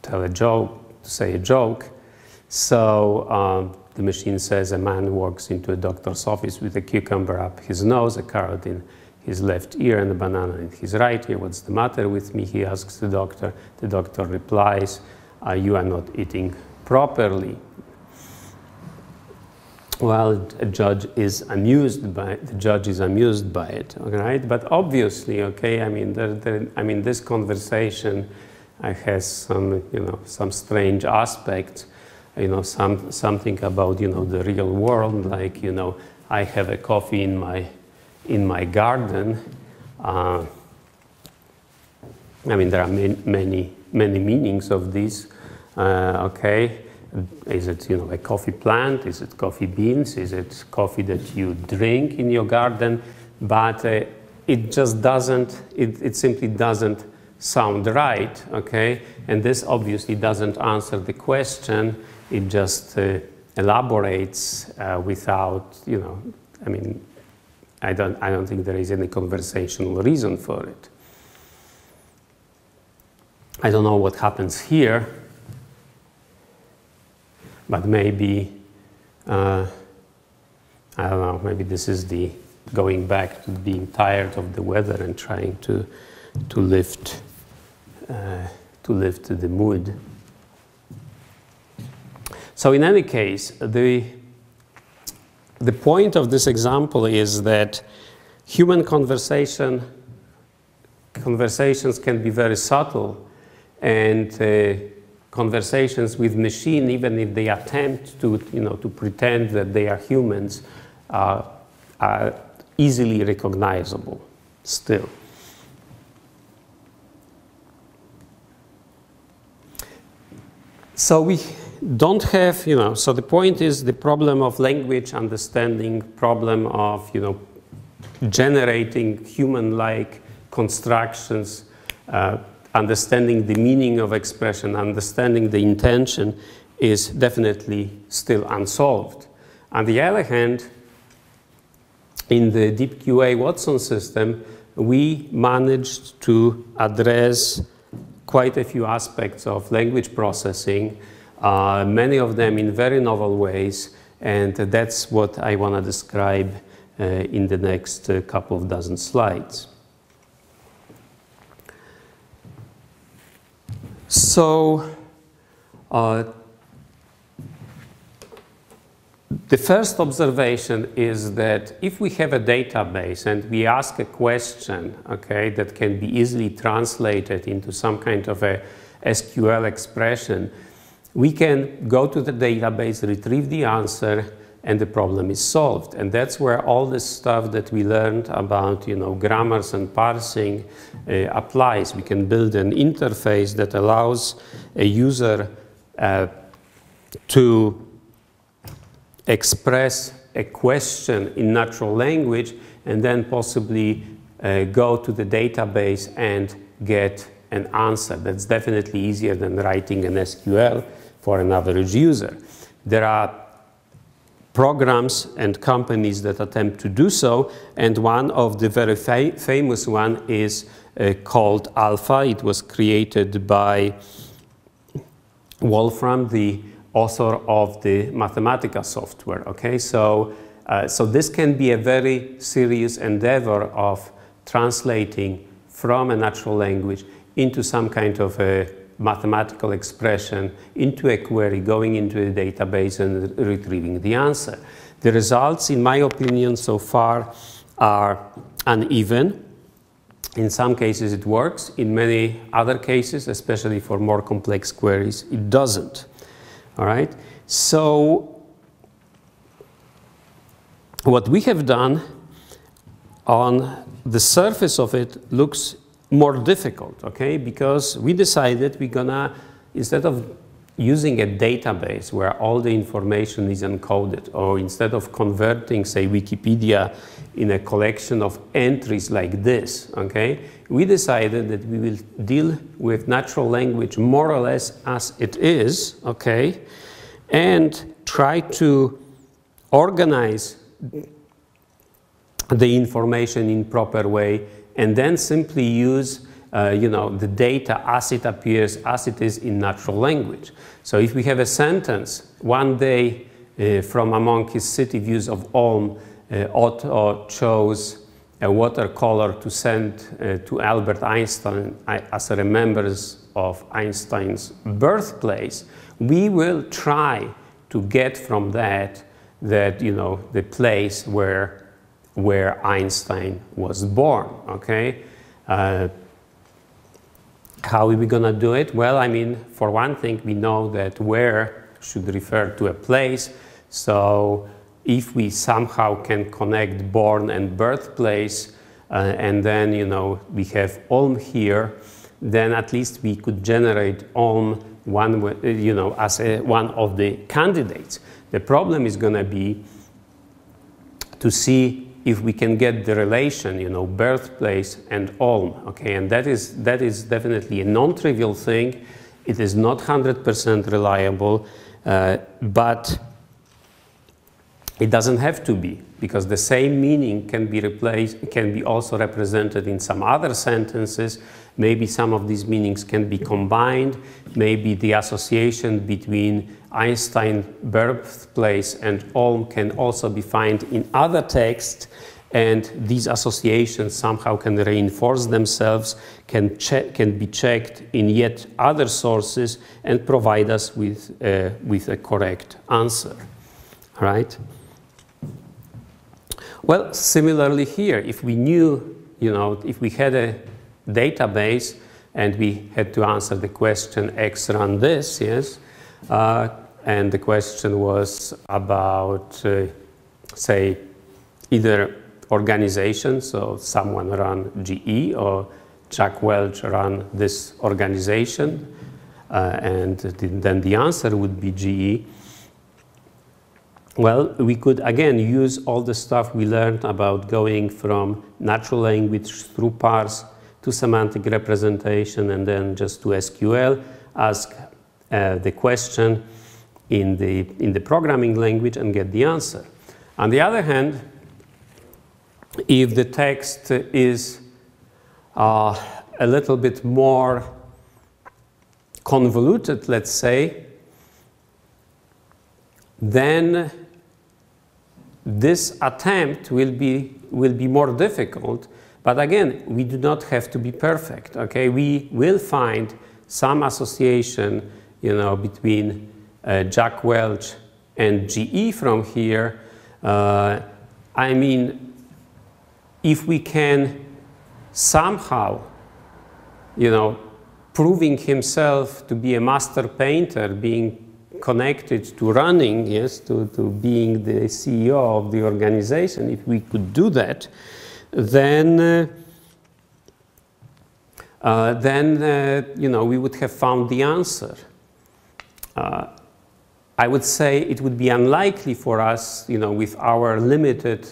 tell a joke, to say a joke. So the machine says a man walks into a doctor's office with a cucumber up his nose, a carrot in his left ear, and a banana in his right ear. What's the matter with me? He asks the doctor. The doctor replies, you are not eating properly. Well, the judge is amused by it, all right? But obviously, okay, I mean, this conversation has some, some strange aspects, something about, the real world, like, I have a coffee in my garden. I mean, there are many meanings of this, okay? Is it, a coffee plant? Is it coffee beans? Is it coffee that you drink in your garden? But it just doesn't, it simply doesn't sound right, okay? And this obviously doesn't answer the question. It just elaborates without, I mean, I don't think there is any conversational reason for it. I don't know what happens here. But maybe, I don't know, maybe this is the going back to being tired of the weather and trying to lift the mood. So in any case, the point of this example is that human conversations can be very subtle, and conversations with machine, even if they attempt to, to pretend that they are humans, are easily recognizable still. So we don't have, so the point is the problem of language understanding, problem of, generating human-like constructions, understanding the meaning of expression, understanding the intention is definitely still unsolved. On the other hand, in the DeepQA Watson system, we managed to address quite a few aspects of language processing, many of them in very novel ways, and that's what I want to describe in the next couple of dozen slides. So, the first observation is that if we have a database and we ask a question, okay, that can be easily translated into some kind of a SQL expression, we can go to the database, retrieve the answer, and the problem is solved. And that's where all this stuff that we learned about, grammars and parsing applies. We can build an interface that allows a user to express a question in natural language and then possibly go to the database and get an answer. That's definitely easier than writing an SQL for an average user. There are programs and companies that attempt to do so, and one of the very famous one is called Alpha. It was created by Wolfram, the author of the Mathematica software. Okay, so this can be a very serious endeavor of translating from a natural language into some kind of a mathematical expression, into a query, going into a database and retrieving the answer. The results, in my opinion, so far are uneven. In some cases it works, in many other cases, especially for more complex queries, it doesn't. All right? So what we have done on the surface of it looks more difficult, okay? Because we decided we're gonna, instead of using a database where all the information is encoded, or instead of converting, say, Wikipedia in a collection of entries like this, okay? We decided that we will deal with natural language more or less as it is, okay? And try to organize the information in proper way, and then simply use you know, the data as it appears, as it is in natural language. So if we have a sentence, one day from among his city views of Ulm, Otto chose a watercolor to send to Albert Einstein as a remembrance of Einstein's birthplace, we will try to get from that, you know, the place where Einstein was born, okay? How are we gonna do it? Well, I mean, for one thing, we know that where should refer to a place, so if we somehow can connect born and birthplace, and then, you know, we have Ulm here, then at least we could generate Ulm you know, as one of the candidates. The problem is going to be to see if we can get the relation, you know, birthplace and Ulm, okay? And that is definitely a non-trivial thing. It is not 100% reliable, but it doesn't have to be, because the same meaning can be also represented in some other sentences. Maybe some of these meanings can be combined. Maybe the association between Einstein birthplace and Ulm can also be found in other texts, and these associations somehow can reinforce themselves, can be checked in yet other sources and provide us with a correct answer, right? Well, similarly here, if we knew, you know, if we had a database and we had to answer the question X run this, yes, and the question was about, say, either organization, so someone ran GE, or Jack Welch ran this organization, and then the answer would be GE. Well, we could again use all the stuff we learned about going from natural language through parse to semantic representation and then just to SQL, ask the question in the programming language and get the answer. On the other hand, if the text is a little bit more convoluted, let's say, then this attempt will be more difficult. But again, we do not have to be perfect, okay? We will find some association, you know, between Jack Welch and GE from here. I mean, if we can somehow, you know, proving himself to be a master painter, being connected to running, yes, to being the CEO of the organization, if we could do that, then you know, we would have found the answer. I would say it would be unlikely for us, you know, with our limited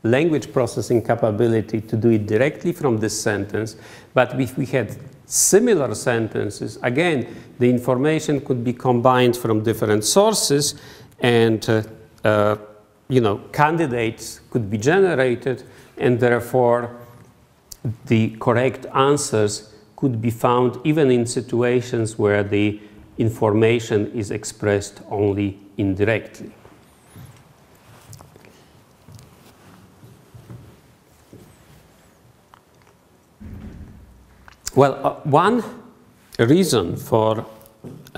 language processing capability to do it directly from this sentence, but if we had similar sentences, again, the information could be combined from different sources, and you know, candidates could be generated, and therefore the correct answers could be found even in situations where the information is expressed only indirectly. Well, one reason for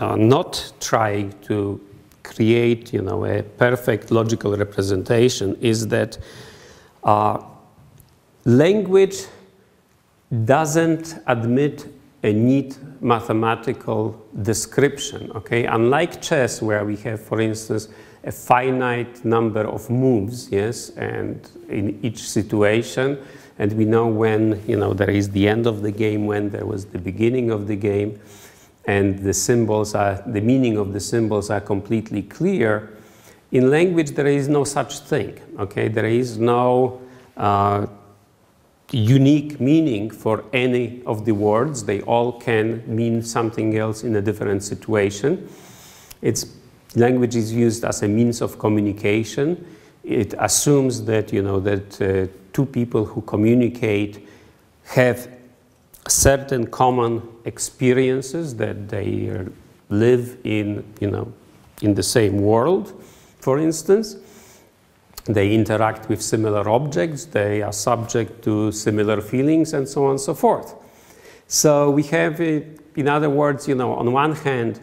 not trying to create, you know, a perfect logical representation is that language doesn't admit a neat mathematical description, okay? Unlike chess, where we have, for instance, a finite number of moves, yes, and in each situation, and we know when, you know, there is the end of the game, when there was the beginning of the game, and the symbols are, the meaning of the symbols are completely clear. In language, there is no such thing, okay? There is no unique meaning for any of the words. They all can mean something else in a different situation. Language is used as a means of communication. It assumes that, you know, that two people who communicate have certain common experiences that they live in, in the same world, for instance. They interact with similar objects, they are subject to similar feelings, and so on and so forth. So we have, in other words, on one hand,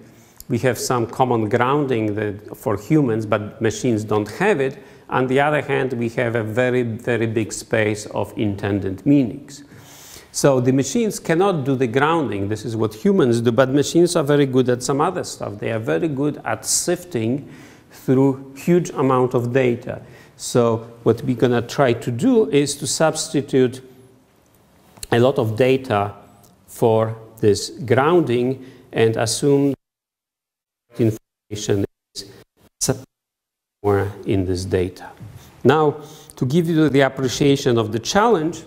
we have some common grounding for humans, but machines don't have it. On the other hand, we have a very, very big space of intended meanings. So the machines cannot do the grounding. This is what humans do, but machines are very good at some other stuff. They are very good at sifting through huge amount of data. So what we're going to try to do is to substitute a lot of data for this grounding and assume information is somewhere in this data. Now, to give you the appreciation of the challenge,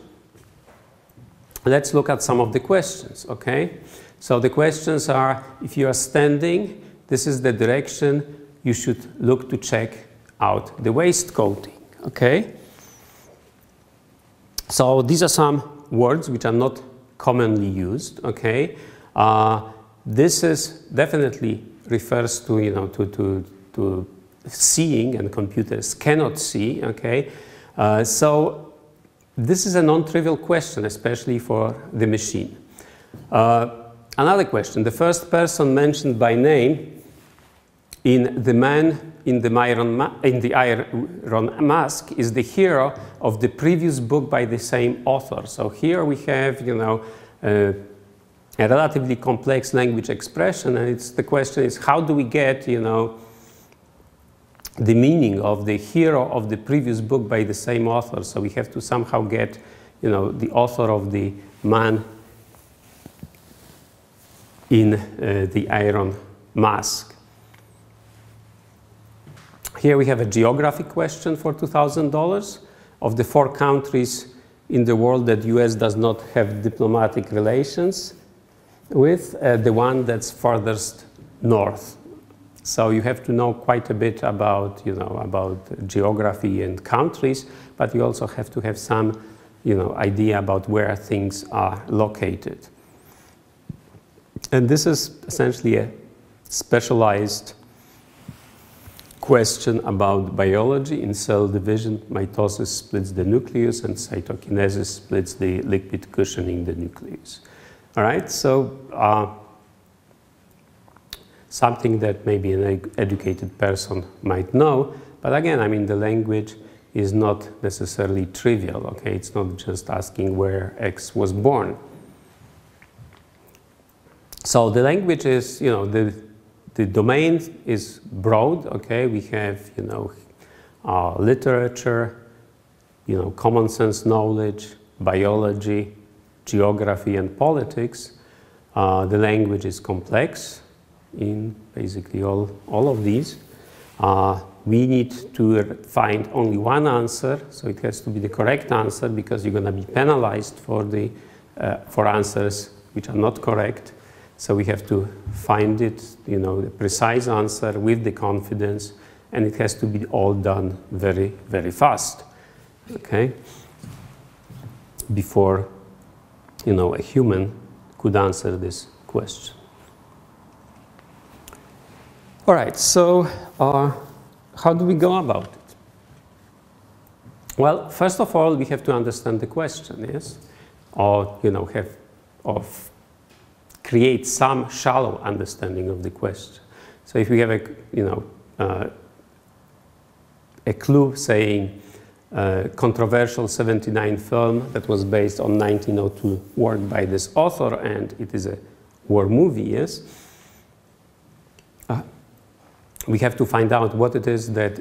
let's look at some of the questions, okay? So the questions are, if you are standing, this is the direction you should look to check out the waistcoating, okay? So these are some words which are not commonly used, okay? This is definitely refers to, to seeing, and computers cannot see, okay? So this is a non-trivial question, especially for the machine. Another question, the first person mentioned by name in The Man in the Iron Mask is the hero of the previous book by the same author. So here we have, a relatively complex language expression, and the question is, how do we get, the meaning of the hero of the previous book by the same author? So we have to somehow get, the author of the Man in the Iron Mask. Here we have a geography question for $2,000. Of the 4 countries in the world that US does not have diplomatic relations with, the one that's farthest north. So you have to know quite a bit about, about geography and countries, but you also have to have some, idea about where things are located. And this is essentially a specialized question about biology. In cell division, mitosis splits the nucleus, and cytokinesis splits the liquid cushioning the nucleus. All right, so something that maybe an educated person might know, but again, the language is not necessarily trivial, okay? It's not just asking where X was born. So the language is, the domain is broad, okay? We have, literature, common sense knowledge, biology, geography, and politics. The language is complex in basically all of these. We need to find only one answer, so it has to be the correct answer, because you're going to be penalized for answers which are not correct. So we have to find it, the precise answer with the confidence, and it has to be all done very, very fast, okay? Before, a human could answer this question. All right, so how do we go about it? Well, first of all, we have to understand the question, yes? Or, create some shallow understanding of the question. So if we have a clue saying controversial 79 film that was based on 1902 work by this author, and it is a war movie, yes? We have to find out what it is that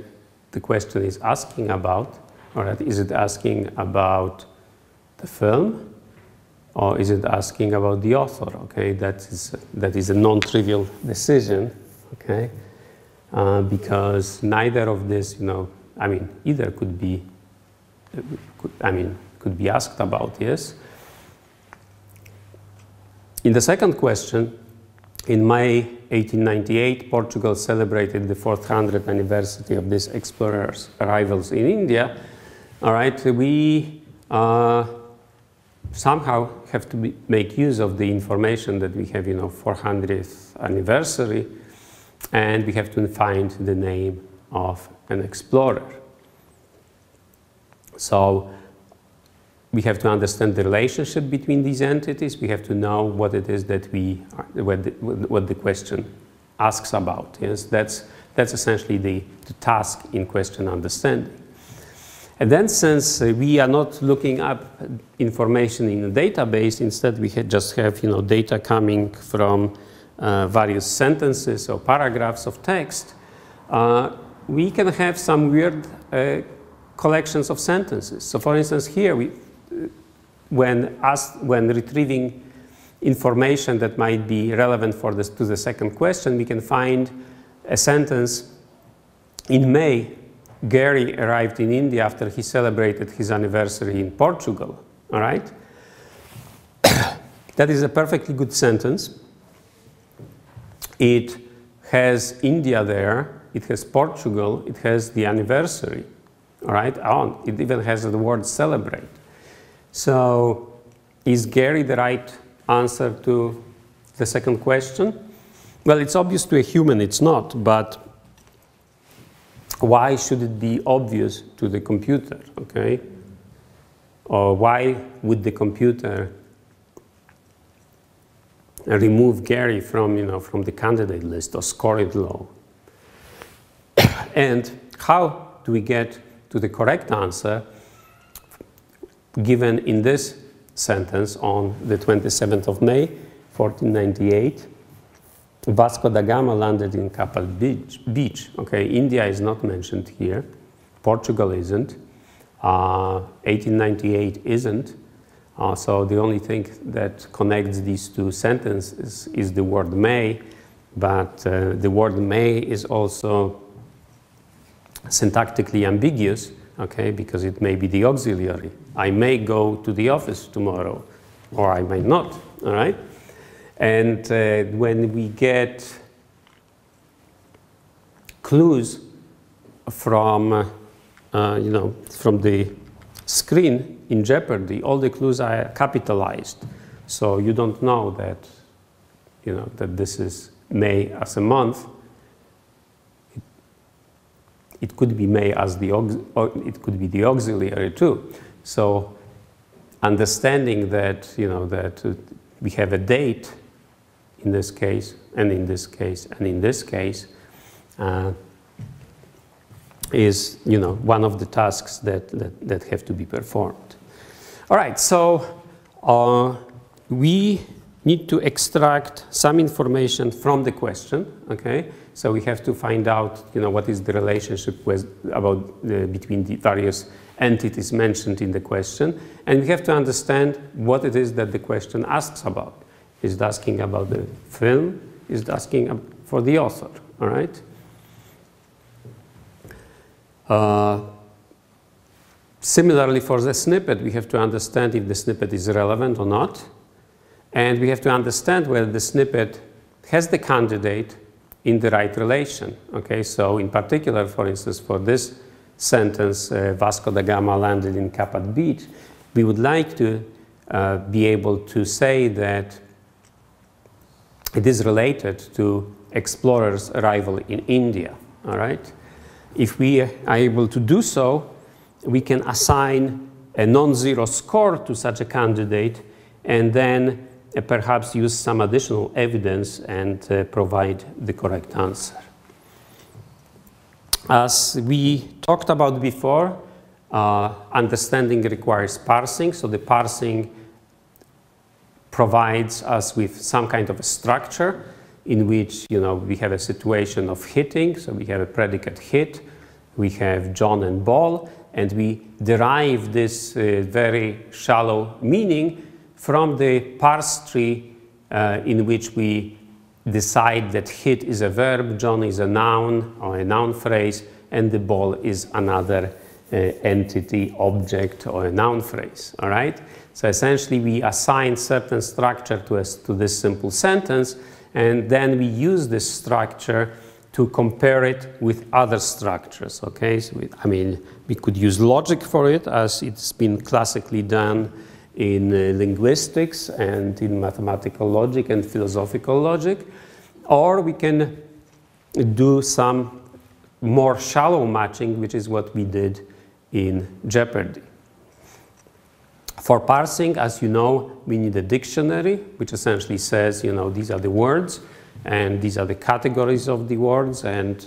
the question is asking about. All right, is it asking about the film? Or is it asking about the author? Okay, that is a non-trivial decision. Okay, because neither of this, either could be asked about. Yes. In the second question, in May 1898, Portugal celebrated the 400th anniversary of this explorer's arrivals in India. All right, we somehow have to make use of the information that we have, 400th anniversary, and we have to find the name of an explorer. So we have to understand the relationship between these entities. We have to know what it is that what the question asks about. Yes, that's essentially the task in question understanding. And then, since we are not looking up information in a database, instead we just have data coming from various sentences or paragraphs of text, we can have some weird collections of sentences. So, for instance, here when retrieving information that might be relevant to the second question, we can find a sentence: in May, Gary arrived in India after he celebrated his anniversary in Portugal. All right? That is a perfectly good sentence. It has India there, it has Portugal, it has the anniversary. All right? It even has the word celebrate. So, is Gary the right answer to the second question? Well, it's obvious to a human it's not, but why should it be obvious to the computer, okay? Or why would the computer remove Gary from, from the candidate list or score it low? And how do we get to the correct answer given in this sentence on the 27th of May, 1498? Vasco da Gama landed in Capel Beach. Okay, India is not mentioned here. Portugal isn't. 1898 isn't. So the only thing that connects these two sentences is the word may, but the word may is also syntactically ambiguous, okay, because it may be the auxiliary. I may go to the office tomorrow, or I may not, all right? And when we get clues from, from the screen in Jeopardy, all the clues are capitalized. So you don't know that, that this is May as a month. It could be May as it could be the auxiliary too. So understanding that, that we have a date in this case, and in this case, and in this case, is one of the tasks that have to be performed. All right, so we need to extract some information from the question. Okay, so we have to find out what is the relationship between the various entities mentioned in the question, and we have to understand what it is that the question asks about. Is it asking about the film? Is it asking for the author? All right. Similarly, for the snippet, we have to understand if the snippet is relevant or not, and we have to understand whether the snippet has the candidate in the right relation. Okay, so in particular, for instance, for this sentence, Vasco da Gama landed in Capel Beach, we would like to be able to say that it is related to explorers' arrival in India. All right. If we are able to do so, we can assign a non-zero score to such a candidate, and then perhaps use some additional evidence and provide the correct answer. As we talked about before, understanding requires parsing. So the parsing provides us with some kind of a structure in which we have a situation of hitting. So we have a predicate hit, we have John and ball, and we derive this very shallow meaning from the parse tree in which we decide that hit is a verb, John is a noun or a noun phrase, and the ball is another entity, object, or a noun phrase. All right? So essentially, we assign certain structure to this simple sentence, and then we use this structure to compare it with other structures. Okay? So we could use logic for it, as it's been classically done in linguistics and in mathematical logic and philosophical logic, or we can do some more shallow matching, which is what we did in Jeopardy. For parsing, as you know, we need a dictionary, which essentially says, you know, these are the words, and these are the categories of the words, and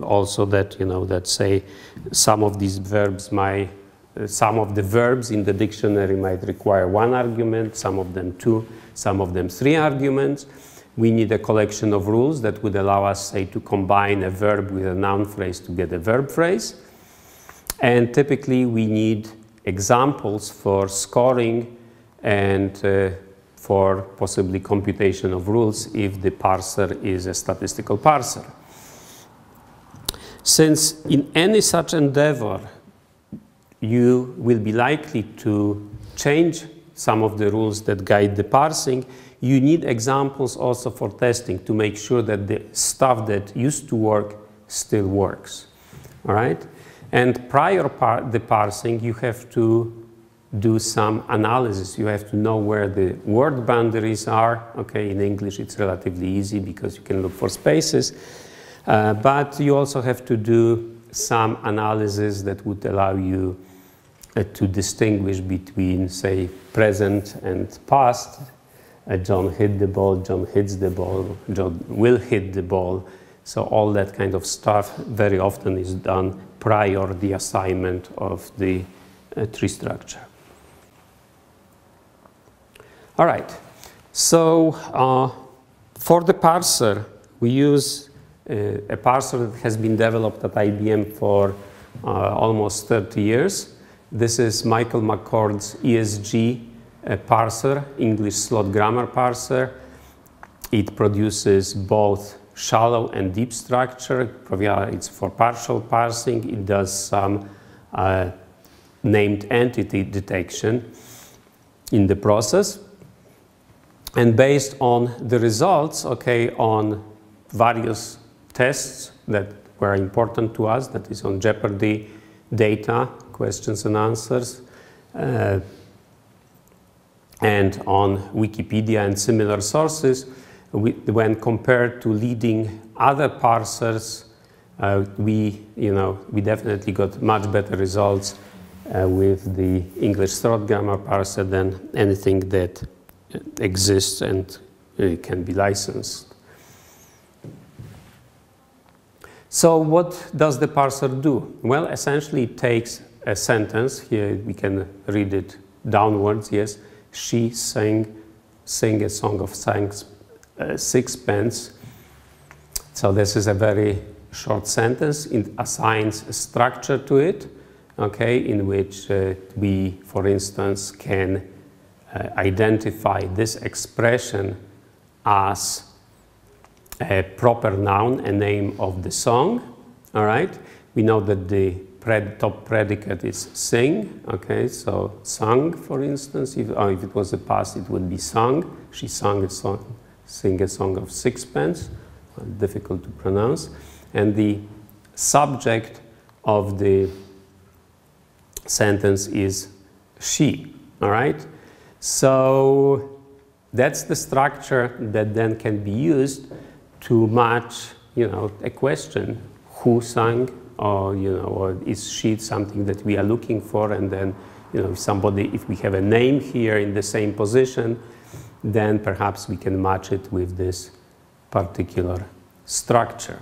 also that, you know, that say some of these verbs some of the verbs in the dictionary might require one argument, some of them two, some of them three arguments. We need a collection of rules that would allow us, say, to combine a verb with a noun phrase to get a verb phrase. And typically, we need examples for scoring and for possibly computation of rules if the parser is a statistical parser. Since in any such endeavor, you will be likely to change some of the rules that guide the parsing, you need examples also for testing to make sure that the stuff that used to work still works. All right? And prior the parsing, you have to do some analysis. You have to know where the word boundaries are. Okay, in English it's relatively easy because you can look for spaces. But you also have to do some analysis that would allow you to distinguish between, say, present and past. John hit the ball, John hits the ball, John will hit the ball. So all that kind of stuff very often is done prior the assignment of the tree structure. All right, so for the parser, we use a parser that has been developed at IBM for almost 30 years. This is Michael McCord's ESG parser, English slot grammar parser. It produces both shallow and deep structure. It's for partial parsing. It does some named entity detection in the process. And based on the results, okay, on various tests that were important to us, that is on Jeopardy data, questions and answers, and on Wikipedia and similar sources, when compared to leading other parsers, we definitely got much better results with the English short grammar parser than anything that exists and can be licensed. So what does the parser do? Well, essentially it takes a sentence. Here we can read it downwards, yes. She sang a song of sixpence. So this is a very short sentence. It assigns a structure to it, okay, in which we, for instance, can identify this expression as a proper noun, a name of the song. All right, we know that the top predicate is sing. Okay, so sung, for instance, if it was a past, it would be sung. She sang a song, sing a song of sixpence. Difficult to pronounce. And the subject of the sentence is she. All right. So that's the structure that then can be used to match, a question: who sang, or or is she something that we are looking for? And then, if we have a name here in the same position, then perhaps we can match it with this particular structure.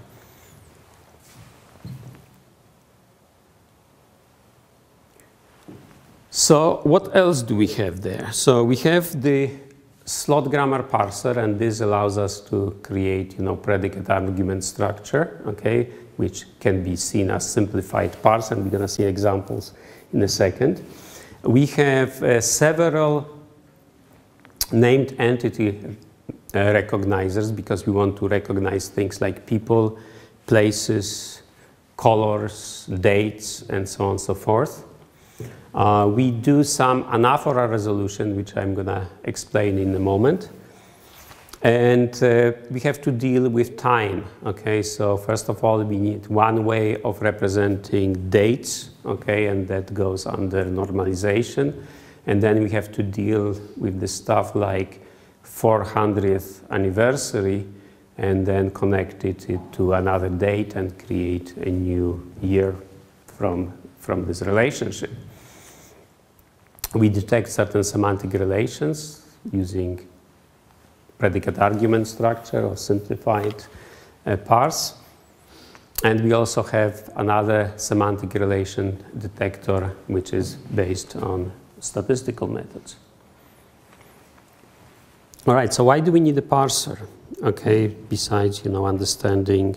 So what else do we have there? So we have the slot grammar parser, and this allows us to create, predicate argument structure, okay, which can be seen as simplified parser, and we're going to see examples in a second. We have several named entity recognizers, because we want to recognize things like people, places, colors, dates, and so on and so forth. We do some anaphora resolution, which I'm going to explain in a moment. And we have to deal with time. Okay, so first of all, we need one way of representing dates, okay, and that goes under normalization. and then we have to deal with the stuff like 400th anniversary, and then connect it to another date and create a new year from this relationship. We detect certain semantic relations using predicate argument structure or simplified parse. And we also have another semantic relation detector, which is based on statistical methods. All right, so why do we need a parser? Okay, besides, understanding,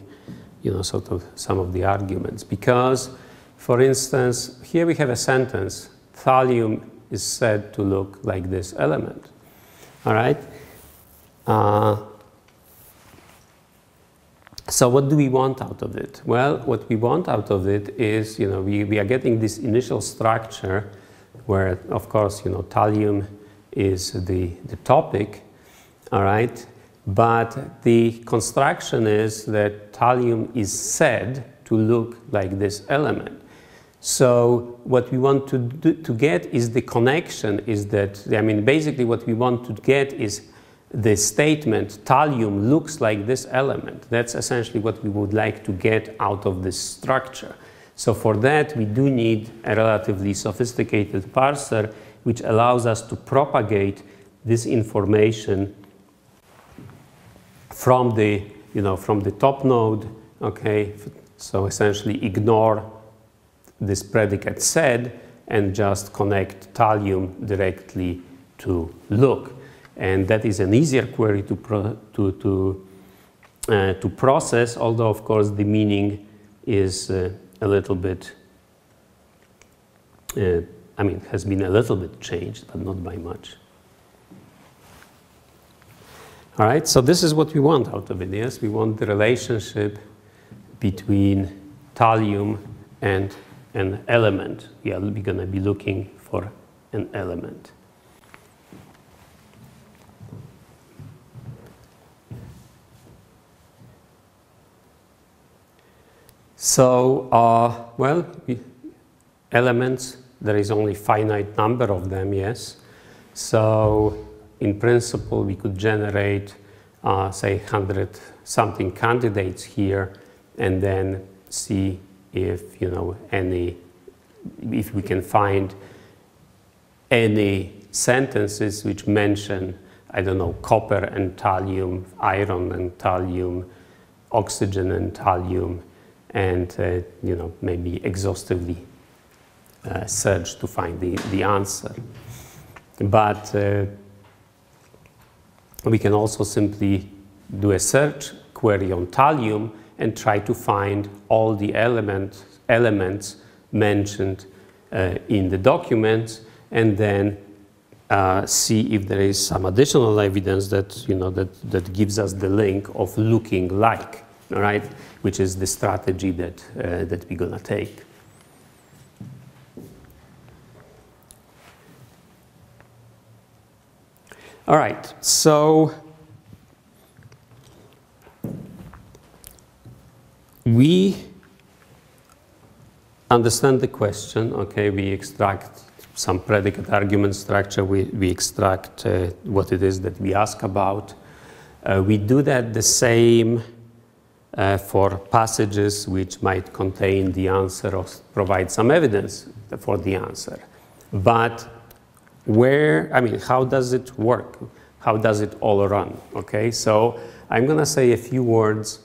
sort of some of the arguments. Because, for instance, here we have a sentence, thallium is said to look like this element. All right? So what do we want out of it? Well, what we want out of it is, we are getting this initial structure where, of course, thallium is the topic, all right? But the construction is that thallium is said to look like this element. So what we want to get is the connection is that, basically what we want to get is the statement thallium looks like this element. That's essentially what we would like to get out of this structure. So for that, we do need a relatively sophisticated parser, which allows us to propagate this information from the, from the top node, okay? So essentially ignore this predicate said and just connect thallium directly to look. And that is an easier query to process, although of course the meaning is a little bit, has been a little bit changed, but not by much. All right, so this is what we want out of it, yes? We want the relationship between thallium and an element. We're going to be looking for an element. So, elements, there is only finite number of them, yes. So, in principle, we could generate, say, 100-something candidates here, and then see if, if we can find any sentences which mention, I don't know, copper and thallium, iron and thallium, oxygen and thallium, and maybe exhaustively search to find the answer. But we can also simply do a search query on thallium and try to find all the elements mentioned in the documents, and then see if there is some additional evidence that that gives us the link of looking like, all right, which is the strategy that that we're gonna take. All right, so we understand the question, okay, we extract some predicate argument structure, we extract what it is that we ask about. We do that the same for passages which might contain the answer or provide some evidence for the answer. But how does it work? How does it all run? Okay, so I'm gonna say a few words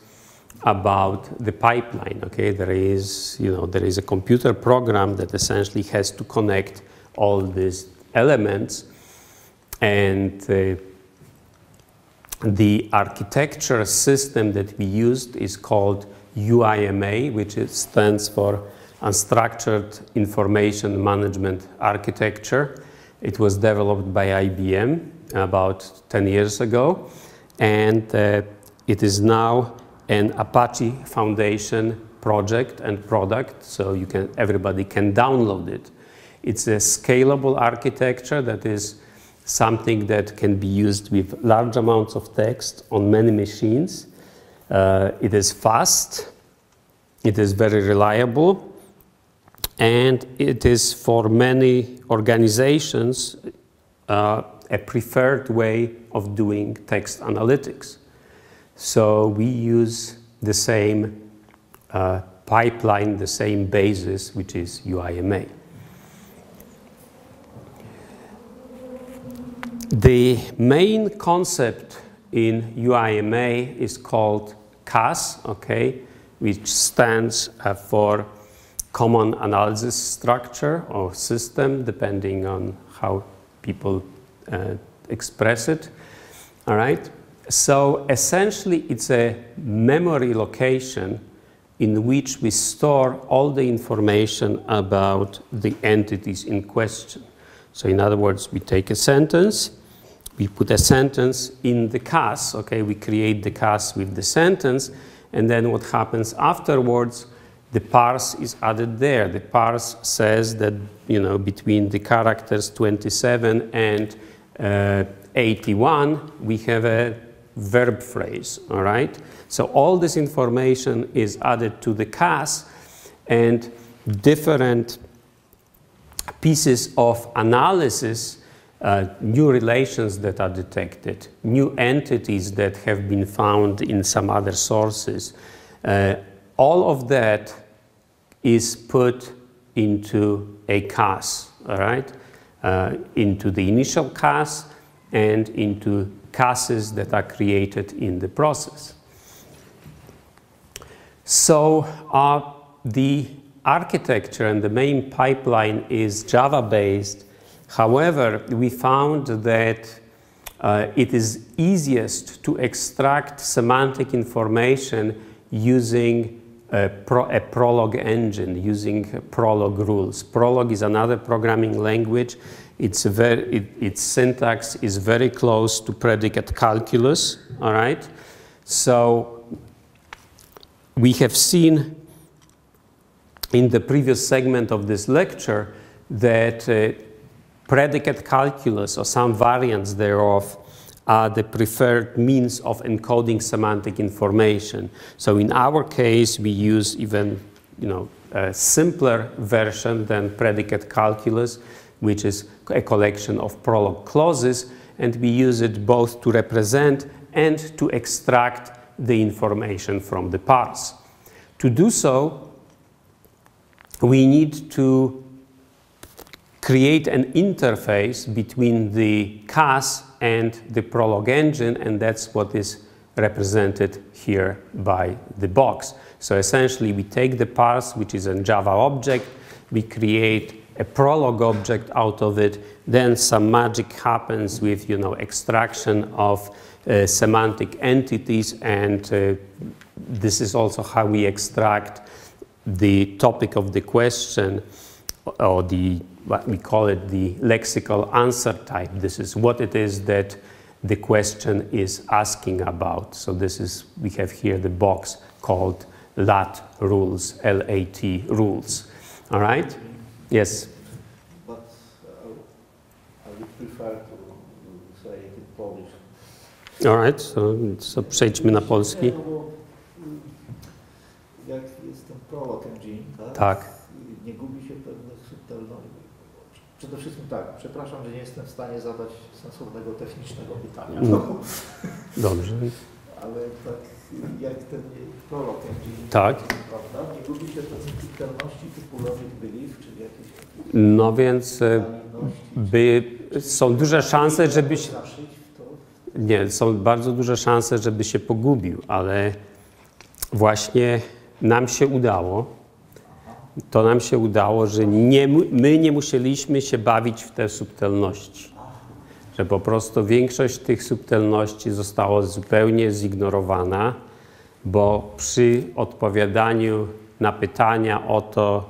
about the pipeline. Okay, there is a computer program that essentially has to connect all these elements, and the architecture system that we used is called UIMA, which stands for Unstructured Information Management Architecture. It was developed by IBM about 10 years ago, and it is now an Apache Foundation project and product, so everybody can download it. It's a scalable architecture that is something that can be used with large amounts of text on many machines. It is fast, it is very reliable, and it is for many organizations a preferred way of doing text analytics. So we use the same pipeline, the same basis, which is UIMA. The main concept in UIMA is called CAS, okay, which stands for Common Analysis Structure or System, depending on how people express it. All right. So essentially, it's a memory location in which we store all the information about the entities in question. So in other words, we take a sentence, we put a sentence in the CAS, okay, we create the CAS with the sentence, and then what happens afterwards, the parse is added there. The parse says that, you know, between the characters 27 and 81, we have a verb phrase, all right? So all this information is added to the CAS, and different pieces of analysis, new relations that are detected, new entities that have been found in some other sources, all of that is put into a CAS, all right? Into the initial CAS and into CASes that are created in the process. So the architecture and the main pipeline is Java-based. However, we found that it is easiest to extract semantic information using a Prolog engine, using Prolog rules. Prolog is another programming language. Its syntax is very close to predicate calculus, all right? So we have seen in the previous segment of this lecture that predicate calculus or some variants thereof are the preferred means of encoding semantic information. So in our case, we use even, you know, a simpler version than predicate calculus, which is a collection of Prolog clauses, and we use it both to represent and to extract the information from the parse. To do so, we need to create an interface between the CAS and the Prolog engine, and that's what is represented here by the box. So essentially, we take the parse, which is a Java object, we create a Prolog object out of it, then some magic happens with, you know, extraction of semantic entities, and this is also how we extract the topic of the question, or what we call it, the lexical answer type. This is what it is that the question is asking about. So this is, we have here the box called LAT rules, L-A-T rules. All right? Yes?
But I would prefer to say it in Polish.
All right, so przejdźmy na polski.
Nie, no bo jak jest ten Prolog engine, tak?
Tak.
Nie gubi się pewnych subtelności. Przede wszystkim tak, przepraszam, że nie jestem w stanie zadać sensownego, technicznego pytania.
No. Dobrze.
Ale tak jak ten Prolog engine,
tak,
prawda? Nie gubi się pewnych subtelności typu logic belief, czyli jakieś...
No więc są duże szanse, żeby się... Nie, są bardzo duże szanse, żeby się pogubił, ale właśnie nam się udało. To nam się udało, że my nie musieliśmy się bawić w te subtelności. Że po prostu większość tych subtelności została zupełnie zignorowana, bo przy odpowiadaniu na pytania o to,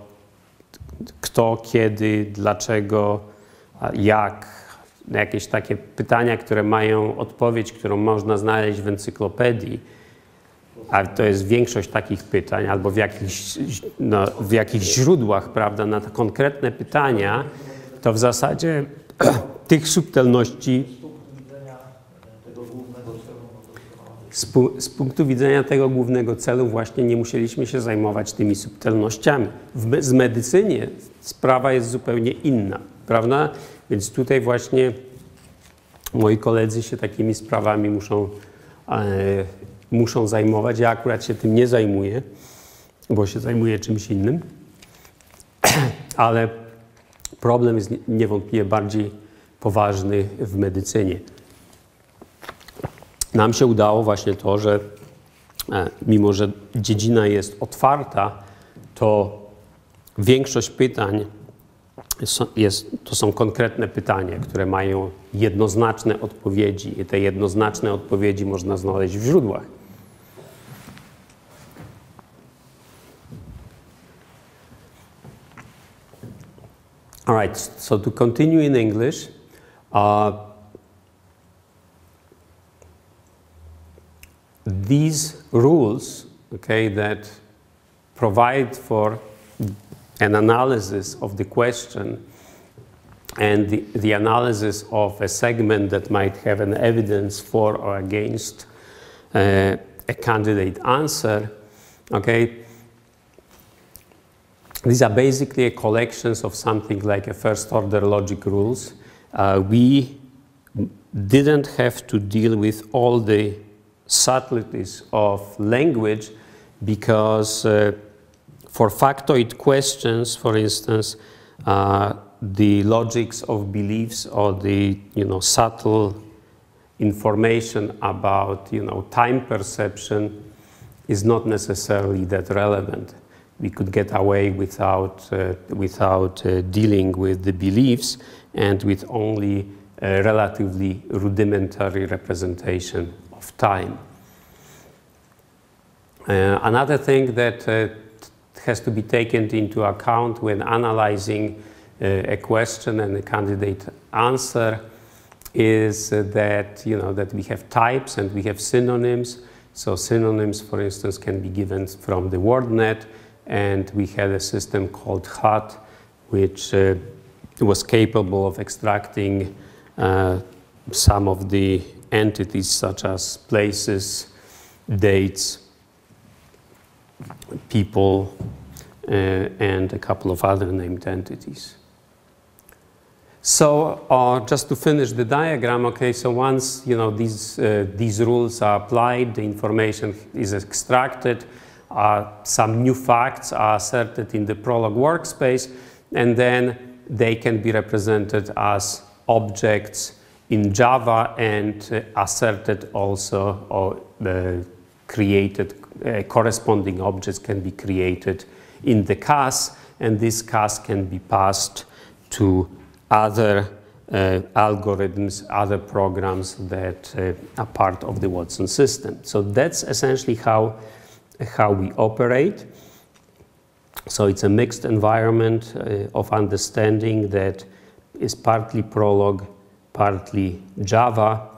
kto, kiedy, dlaczego, jak, jakieś takie pytania, które mają odpowiedź, którą można znaleźć w encyklopedii, a to jest większość takich pytań, albo w jakichś źródłach, prawda, na te konkretne pytania, to w zasadzie tych subtelności z punktu widzenia tego głównego celu właśnie nie musieliśmy się zajmować tymi subtelnościami. W medycynie sprawa jest zupełnie inna, prawda? Więc tutaj właśnie moi koledzy się takimi sprawami muszą zajmować. Ja akurat się tym nie zajmuję, bo się zajmuję czymś innym, ale problem jest niewątpliwie bardziej poważny w medycynie. Nam się udało właśnie to, że mimo że dziedzina jest otwarta, to większość pytań to są konkretne pytania, które mają jednoznaczne odpowiedzi i te jednoznaczne odpowiedzi można znaleźć w źródłach. All right, so to continue in English, these rules, okay, that provide for an analysis of the question and the analysis of a segment that might have an evidence for or against a candidate answer, okay, these are basically collections of something like a first-order logic rules. We didn't have to deal with all the subtleties of language because for factoid questions, for instance, the logics of beliefs or the subtle information about time perception is not necessarily that relevant. We could get away without dealing with the beliefs and with only a relatively rudimentary representation of time. Another thing that has to be taken into account when analyzing a question and a candidate answer is that that we have types and we have synonyms. So synonyms, for instance, can be given from the WordNet, and we had a system called HUT, which was capable of extracting some of the entities such as places, dates, people, and a couple of other named entities. So just to finish the diagram, okay, so once these rules are applied, the information is extracted, some new facts are asserted in the Prolog workspace, and then they can be represented as objects in Java and asserted also, or created, corresponding objects can be created in the CAS, and this CAS can be passed to other algorithms, other programs that are part of the Watson system. So that's essentially how we operate. So it's a mixed environment of understanding that is partly Prolog, partly Java,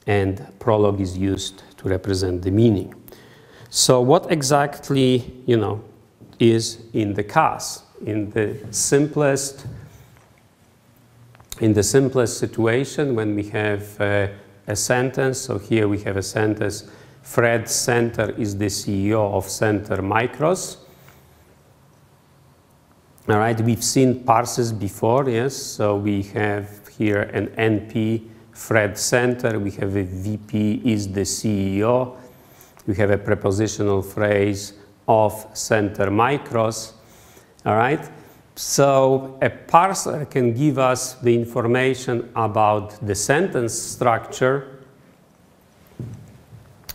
and Prolog is used to represent the meaning. So what exactly, is in the CAS? In the simplest situation, when we have a sentence, so here we have a sentence, Fred Center is the CEO of Center Micros. All right, we've seen parses before, yes, so we have here an NP, Fred Center, we have a VP is the CEO, we have a prepositional phrase of Center Micros, all right? So a parser can give us the information about the sentence structure,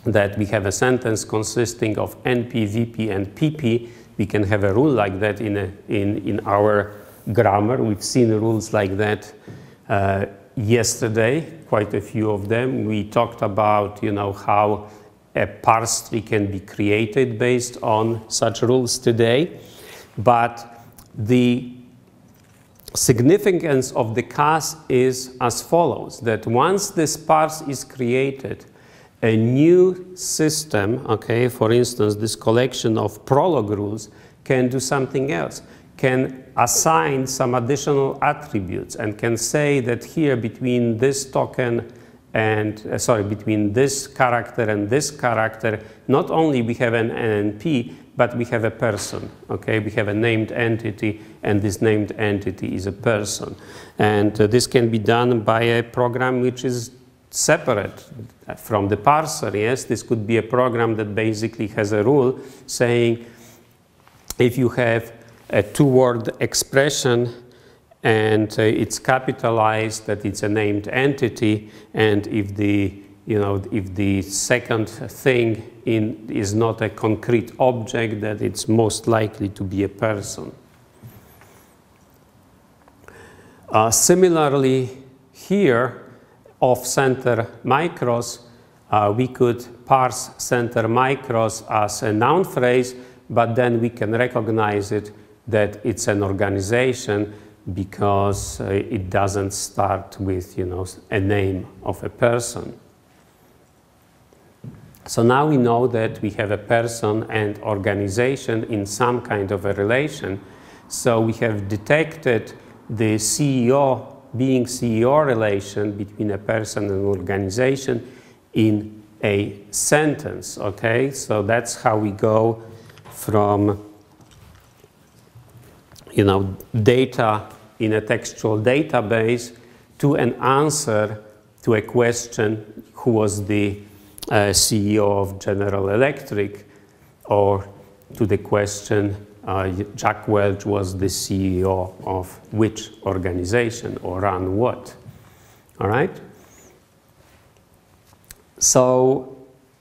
that we have a sentence consisting of NP, VP, and PP. We can have a rule like that in our grammar. We've seen rules like that yesterday, quite a few of them. We talked about how a parse tree can be created based on such rules today. But the significance of the CAS is as follows, that once this parse is created, a new system, okay, for instance, this collection of Prolog rules can do something else, can assign some additional attributes and can say that here between this token and between this character and this character, not only we have an NNP, but we have a person, okay? We have a named entity, and this named entity is a person. And this can be done by a program which is separate from the parser, yes? This could be a program that basically has a rule saying if you have a two-word expression and it's capitalized, that it's a named entity, and if the second thing is not a concrete object, that it's most likely to be a person. Similarly, here, of center micros, we could parse center micros as a noun phrase, but then we can recognize it that it's an organization because it doesn't start with, a name of a person. So now we know that we have a person and organization in some kind of a relation. So we have detected the being CEO relation between a person and organization in a sentence, okay? So that's how we go from data in a textual database to an answer to a question, who was the CEO of General Electric, or to the question, Jack Welch was the CEO of which organization or ran what, all right? So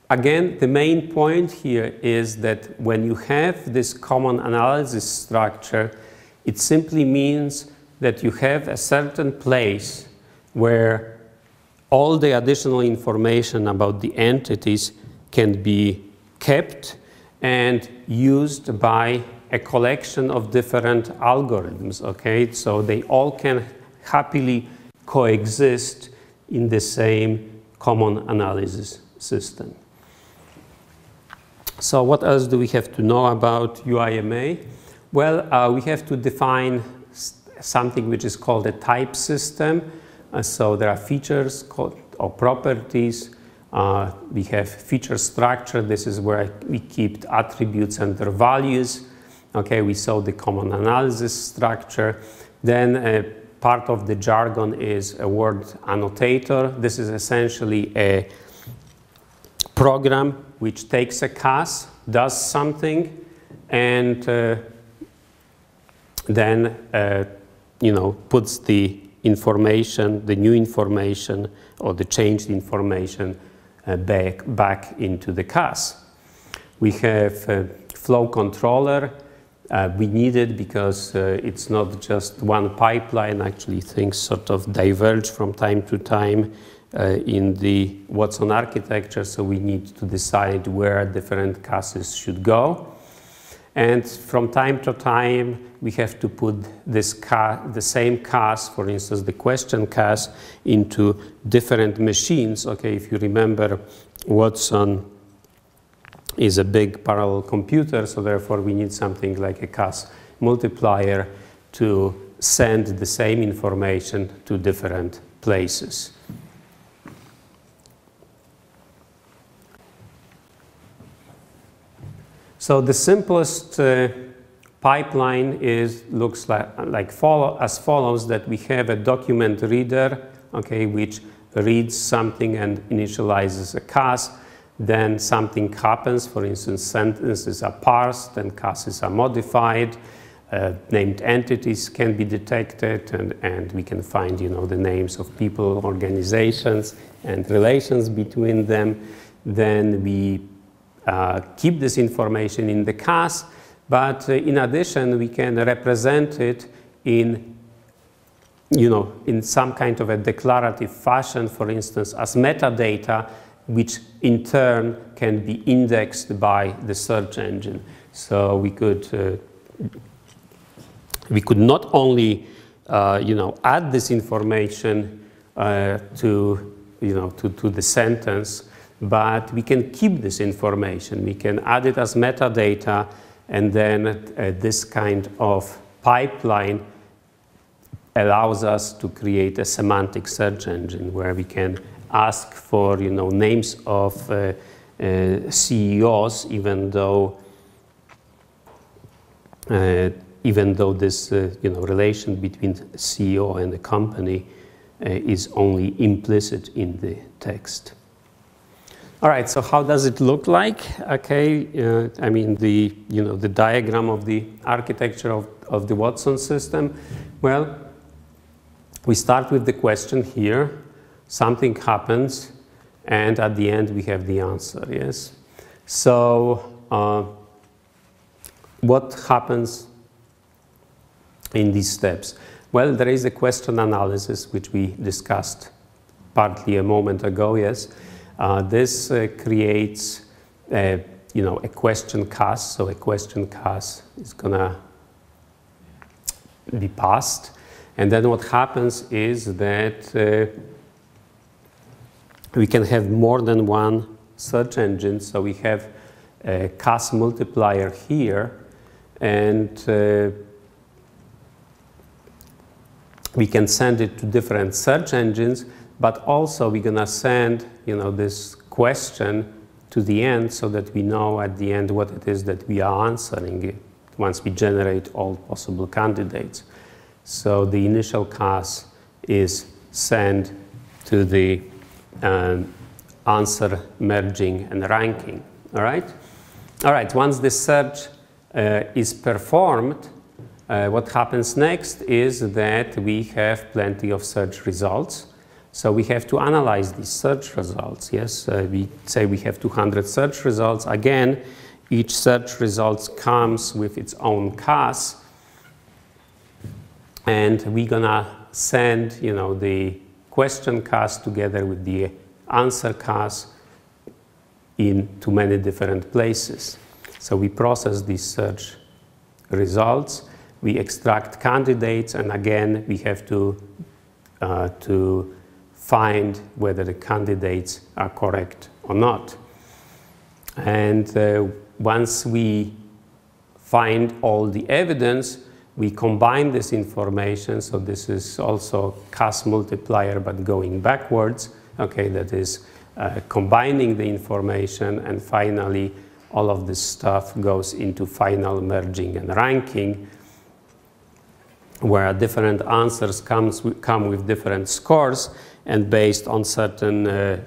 again, the main point here is that when you have this common analysis structure, it simply means that you have a certain place where all the additional information about the entities can be kept and used by a collection of different algorithms, okay? So they all can happily coexist in the same common analysis system. So what else do we have to know about UIMA? Well, we have to define something which is called a type system. So there are features or properties. We have feature structure. This is where we keep attributes and their values. Okay, we saw the common analysis structure. Then part of the jargon is a word annotator. This is essentially a program which takes a class, does something, and then puts the information, the new information or the changed information back into the class. We have flow controller. We need it because it's not just one pipeline. Actually, things sort of diverge from time to time in the Watson architecture, so we need to decide where different classes should go. And from time to time, we have to put this the same class, for instance, the question class, into different machines. Okay, if you remember, Watson is a big parallel computer, so therefore we need something like a class multiplier to send the same information to different places. So the simplest pipeline looks as follows, that we have a document reader, okay, which reads something and initializes a class. Then something happens, for instance, sentences are parsed and classes are modified. Named entities can be detected, and we can find, the names of people, organizations, and relations between them. Then we keep this information in the class, but in addition, we can represent it in some kind of a declarative fashion, for instance, as metadata, which in turn can be indexed by the search engine. So we could not only add this information to the sentence, but we can keep this information. We can add it as metadata, and then this kind of pipeline allows us to create a semantic search engine where we can ask for, names of CEOs, even though this, relation between CEO and the company is only implicit in the text. All right, so how does it look like? Okay, I mean the diagram of the architecture of the Watson system. Well, we start with the question here. Something happens, and at the end we have the answer. Yes. So what happens in these steps? Well, there is a question analysis which we discussed partly a moment ago. Yes. This creates a question cast. So a question cast is gonna be passed, and then what happens is that we can have more than one search engine. So we have a cast multiplier here, and we can send it to different search engines. But also we're gonna send, this question to the end so that we know at the end what it is that we are answering once we generate all possible candidates. So the initial cast is sent to the answer merging and ranking. All right. All right. Once the search is performed, what happens next is that we have plenty of search results. So we have to analyze these search results. Yes, we say we have 200 search results. Again, each search result comes with its own cast, and we're gonna send, the question cast together with the answer cast into many different places. So we process these search results, we extract candidates, and again we have to find whether the candidates are correct or not. And once we find all the evidence, we combine this information. So this is also cast multiplier, but going backwards. Okay, that is combining the information, and finally all of this stuff goes into final merging and ranking, where different answers come with different scores, and based on certain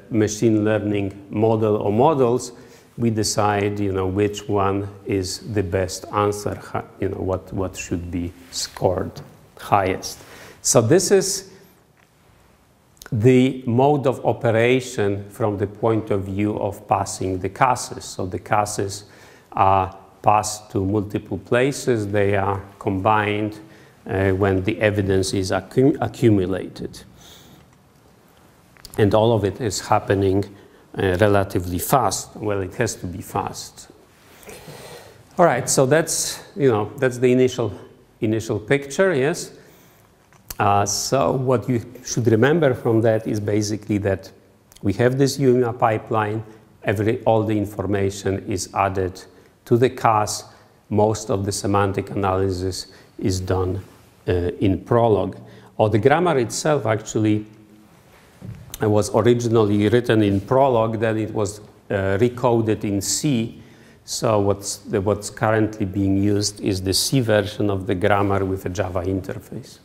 machine learning model or models, we decide, which one is the best answer, what should be scored highest. So this is the mode of operation from the point of view of passing the cases. So the cases are passed to multiple places. They are combined when the evidence is accumulated. And all of it is happening relatively fast. Well, it has to be fast. All right, so that's the initial picture. Yes. So what you should remember from that is basically that we have this UMA pipeline. All the information is added to the cast. Most of the semantic analysis is done in Prolog. Or the grammar itself actually was originally written in Prolog, then it was recoded in C. So what's currently being used is the C version of the grammar with a Java interface.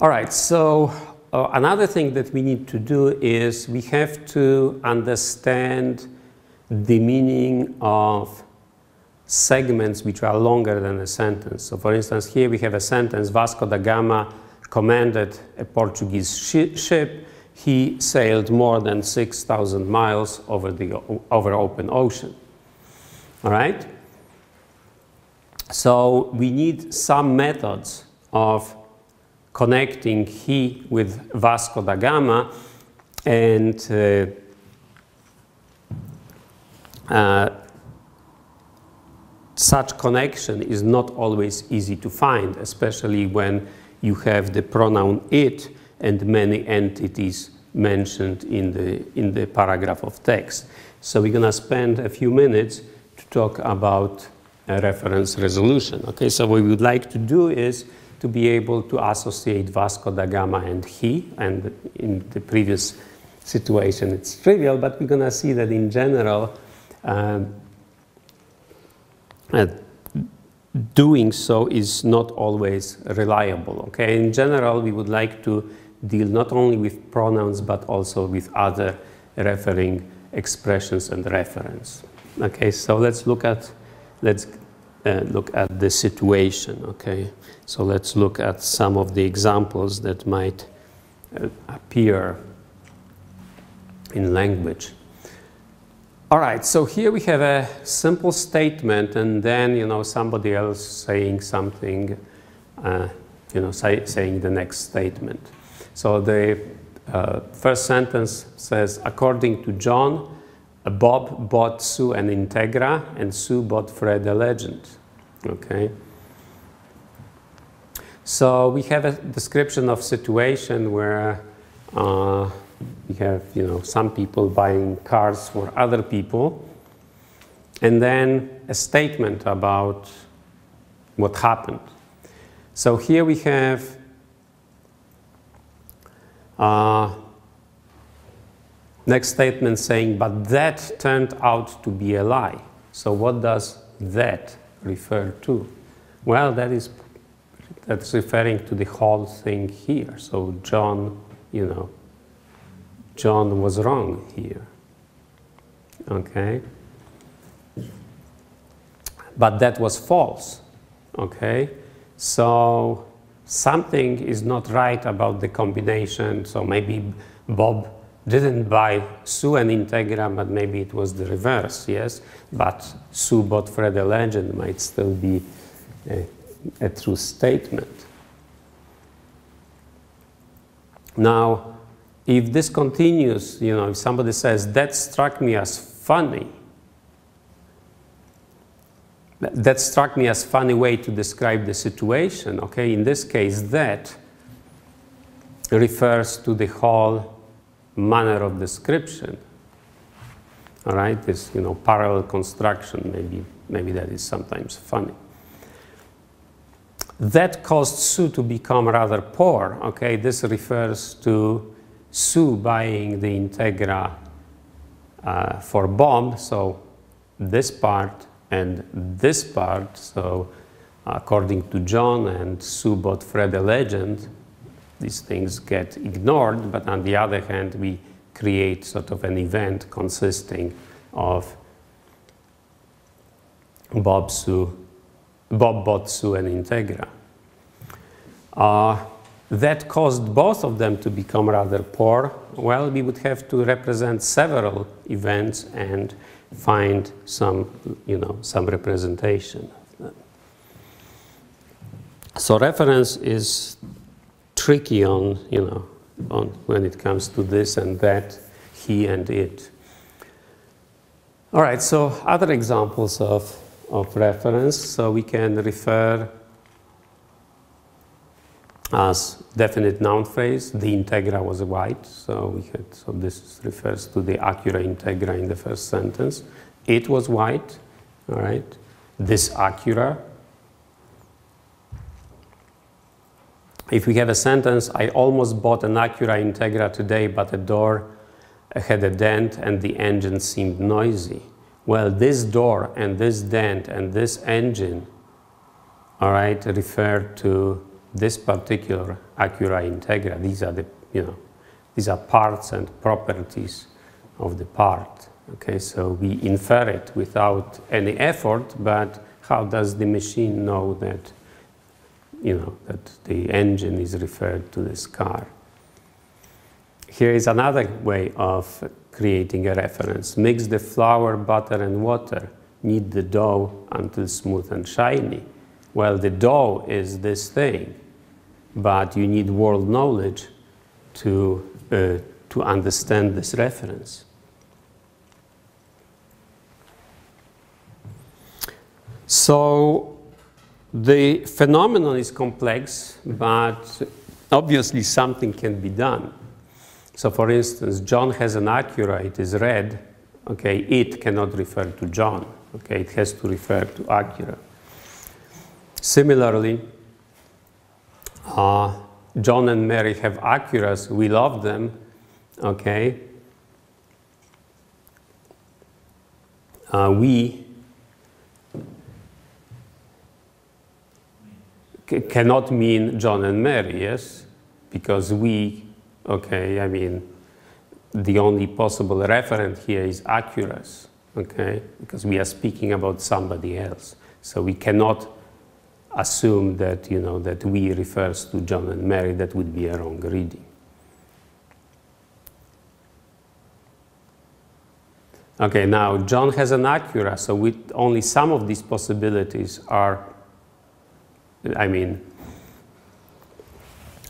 All right, so another thing that we need to do is we have to understand the meaning of segments which are longer than a sentence. So for instance, here we have a sentence: Vasco da Gama commanded a Portuguese ship. He sailed more than 6,000 miles over open ocean. All right? So we need some methods of connecting he with Vasco da Gama, and such connection is not always easy to find, especially when you have the pronoun it and many entities mentioned in the paragraph of text. So we're going to spend a few minutes to talk about a reference resolution. Okay, so what we would like to do is to be able to associate Vasco da Gama and he, and in the previous situation it's trivial, but we're going to see that in general doing so is not always reliable. Okay, in general we would like to deal not only with pronouns but also with other referring expressions and reference. Okay, so let's look at the situation. Okay, so let's look at some of the examples that might appear in language. All right, so here we have a simple statement, and then somebody else saying something, saying the next statement. So the first sentence says, according to John, Bob bought Sue an Integra, and Sue bought Fred a Legend. Okay. So we have a description of situation where we have, some people buying cars for other people, and then a statement about what happened. So here we have next statement saying, but that turned out to be a lie. So what does that refer to? Well, that's referring to the whole thing here. So John, John was wrong here. Okay? But that was false. Okay? So something is not right about the combination. So maybe Bob didn't buy Sue an Integra, but maybe it was the reverse, yes? But Sue bought Fred a Legend might still be a true statement. Now, if this continues, if somebody says, that struck me as funny, that struck me as funny way to describe the situation, okay? In this case, that refers to the whole manner of description. All right, this parallel construction, maybe that is sometimes funny. That caused Sue to become rather poor. Okay, this refers to Sue buying the Integra for Bob. So this part and this part. So according to John, and Sue bought Fred a Legend, these things get ignored, but on the other hand, we create sort of an event consisting of Bob bought Sue an Integra. That caused both of them to become rather poor. Well, we would have to represent several events and find some, some representation of them. So reference is tricky on when it comes to this and that, he and it. All right, so other examples of reference. So we can refer as definite noun phrase. The Integra was white, so this refers to the Acura Integra in the first sentence. It was white. All right, this Acura. If we have a sentence, I almost bought an Acura Integra today, but the door had a dent and the engine seemed noisy. Well, this door and this dent and this engine, all right, refer to this particular Acura Integra. These are these are parts and properties of the part. Okay, so we infer it without any effort, but how does the machine know that that the engine is referred to this car? Here is another way of creating a reference. Mix the flour, butter, and water. Knead the dough until smooth and shiny. Well, the dough is this thing, but you need world knowledge to understand this reference. So the phenomenon is complex, but obviously something can be done. So for instance, John has an Acura, it is red. Okay, it cannot refer to John. Okay, it has to refer to Acura. Similarly, John and Mary have Acuras, we love them, okay? We cannot mean John and Mary, yes? Because we, okay, I mean, the only possible referent here is Acuras, okay? Because we are speaking about somebody else. So we cannot assume that, you know, that we refers to John and Mary. That would be a wrong reading. Okay, now John has an Acura, so with only some of these possibilities are, I mean,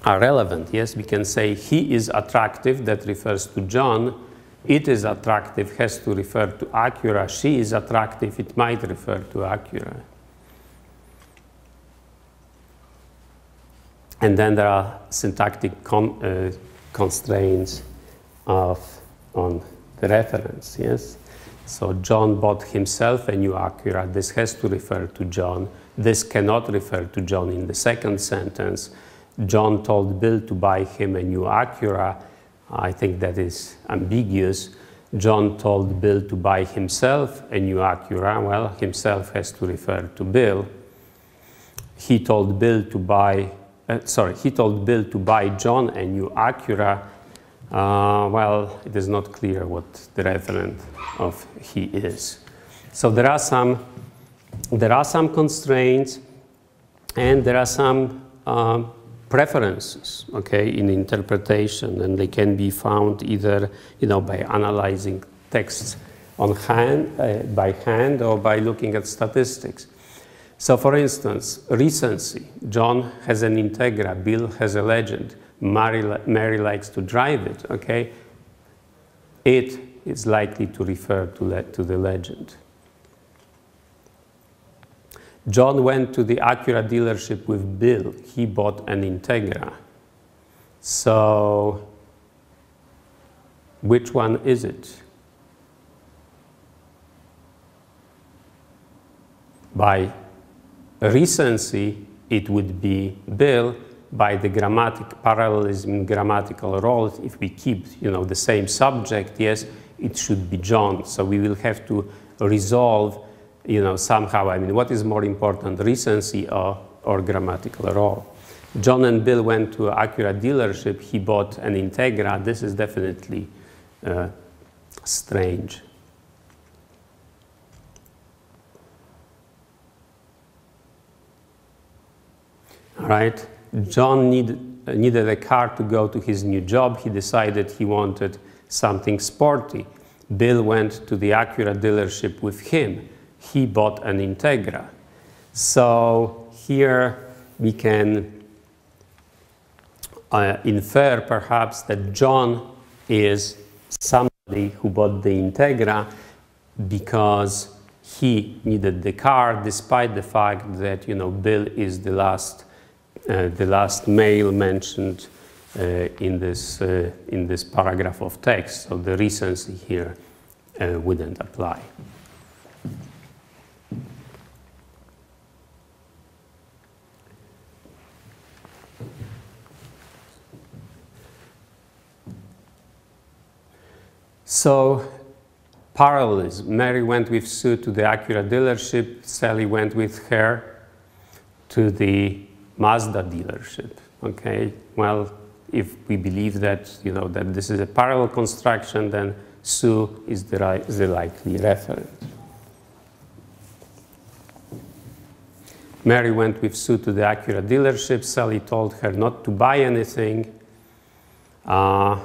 are relevant. Yes, we can say he is attractive, that refers to John. It is attractive has to refer to Acura. She is attractive, it might refer to Acura. And then there are syntactic constraints on the reference, yes? So John bought himself a new Acura. This has to refer to John. This cannot refer to John in the second sentence. John told Bill to buy him a new Acura. I think that is ambiguous. John told Bill to buy himself a new Acura. Well, himself has to refer to Bill. He told Bill to buy John a new Acura. Well, it is not clear what the referent of he is. So there are some constraints, and there are some preferences, okay, in interpretation, and they can be found either, you know, by analyzing texts on hand, by hand, or by looking at statistics. So, for instance, recency. John has an Integra, Bill has a Legend, Mary likes to drive it, okay? It is likely to refer to the Legend. John went to the Acura dealership with Bill. He bought an Integra. So, which one is it? By recency, it would be Bill. By the parallelism, grammatical role, if we keep, you know, the same subject, yes, it should be John. So we will have to resolve, you know, somehow, I mean, what is more important, recency or grammatical role? John and Bill went to an Acura dealership. He bought an Integra. This is definitely strange. All right. John needed a car to go to his new job. He decided he wanted something sporty. Bill went to the Acura dealership with him. He bought an Integra. So here we can infer perhaps that John is somebody who bought the Integra because he needed the car, despite the fact that, you know, Bill is the last male mentioned in this paragraph of text. So the recency here wouldn't apply. So, parallelism. Mary went with Sue to the Acura dealership. Sally went with her to the Mazda dealership. Okay. Well, if we believe that, you know, that this is a parallel construction, then Sue is the likely referent. Mary went with Sue to the Acura dealership. Sally told her not to buy anything. Well,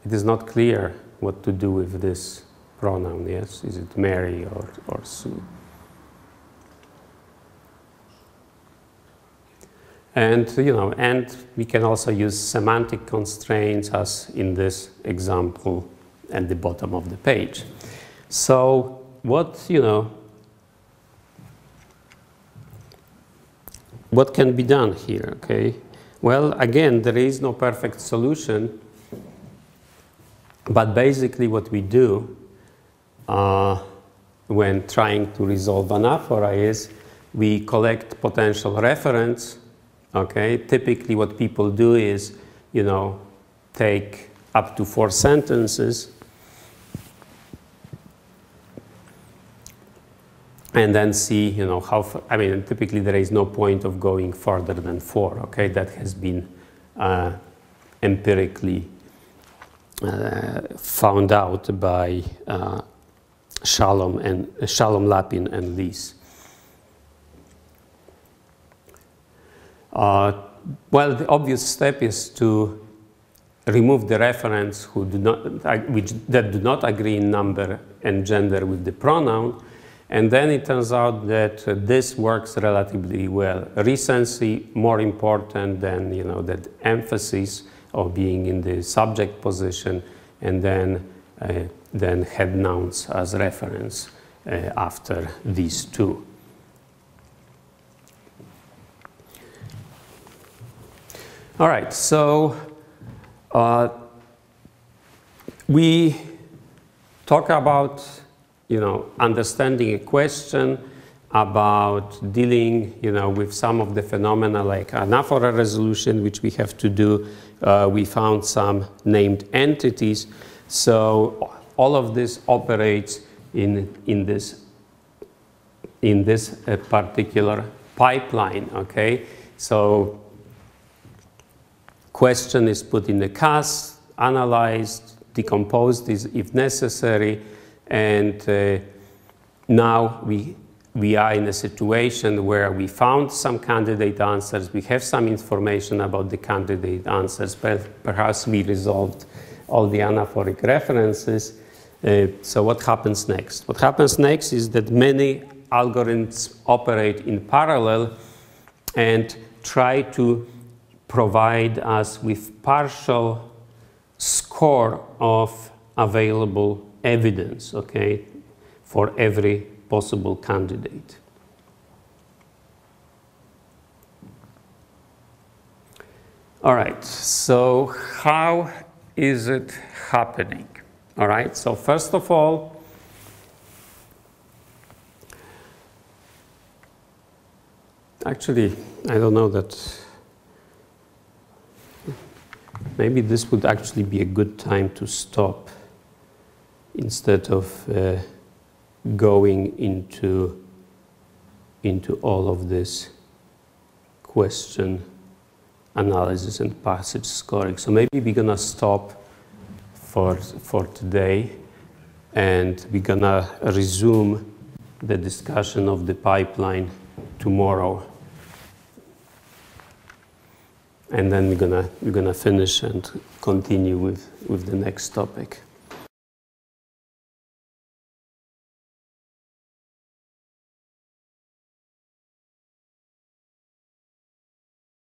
it is not clear what to do with this pronoun, yes? Is it Mary or Sue? And, you know, and we can also use semantic constraints as in this example at the bottom of the page. So what, you know, what can be done here, okay? Well, again, there is no perfect solution. But basically what we do when trying to resolve anaphora is we collect potential reference. Okay, typically what people do is, take up to 4 sentences and then see, typically there is no point of going further than 4. Okay, that has been empirically found out by Shalom, Lapin, and Lees. Well, the obvious step is to remove the reference that do not agree in number and gender with the pronoun, and then it turns out that this works relatively well. Recency more important than that emphasis of being in the subject position, and then head nouns as reference after these two. All right, so we talk about understanding a question, about dealing with some of the phenomena like anaphora resolution, which we have to do. We found some named entities. So all of this operates in this particular pipeline. Okay, so question is put in the CAS, analyzed, decomposed if necessary, and now we are in a situation where we found some candidate answers, we have some information about the candidate answers, perhaps we resolved all the anaphoric references. So what happens next? What happens next is that many algorithms operate in parallel and try to provide us with partial score of available evidence, okay, for every possible candidate. All right, so how is it happening? All right, so first of all, actually, I don't know that. Maybe this would actually be a good time to stop instead of going into all of this question analysis and passage scoring. So maybe we're gonna stop for today, and we're gonna resume the discussion of the pipeline tomorrow. And then we're gonna finish and continue with the next topic.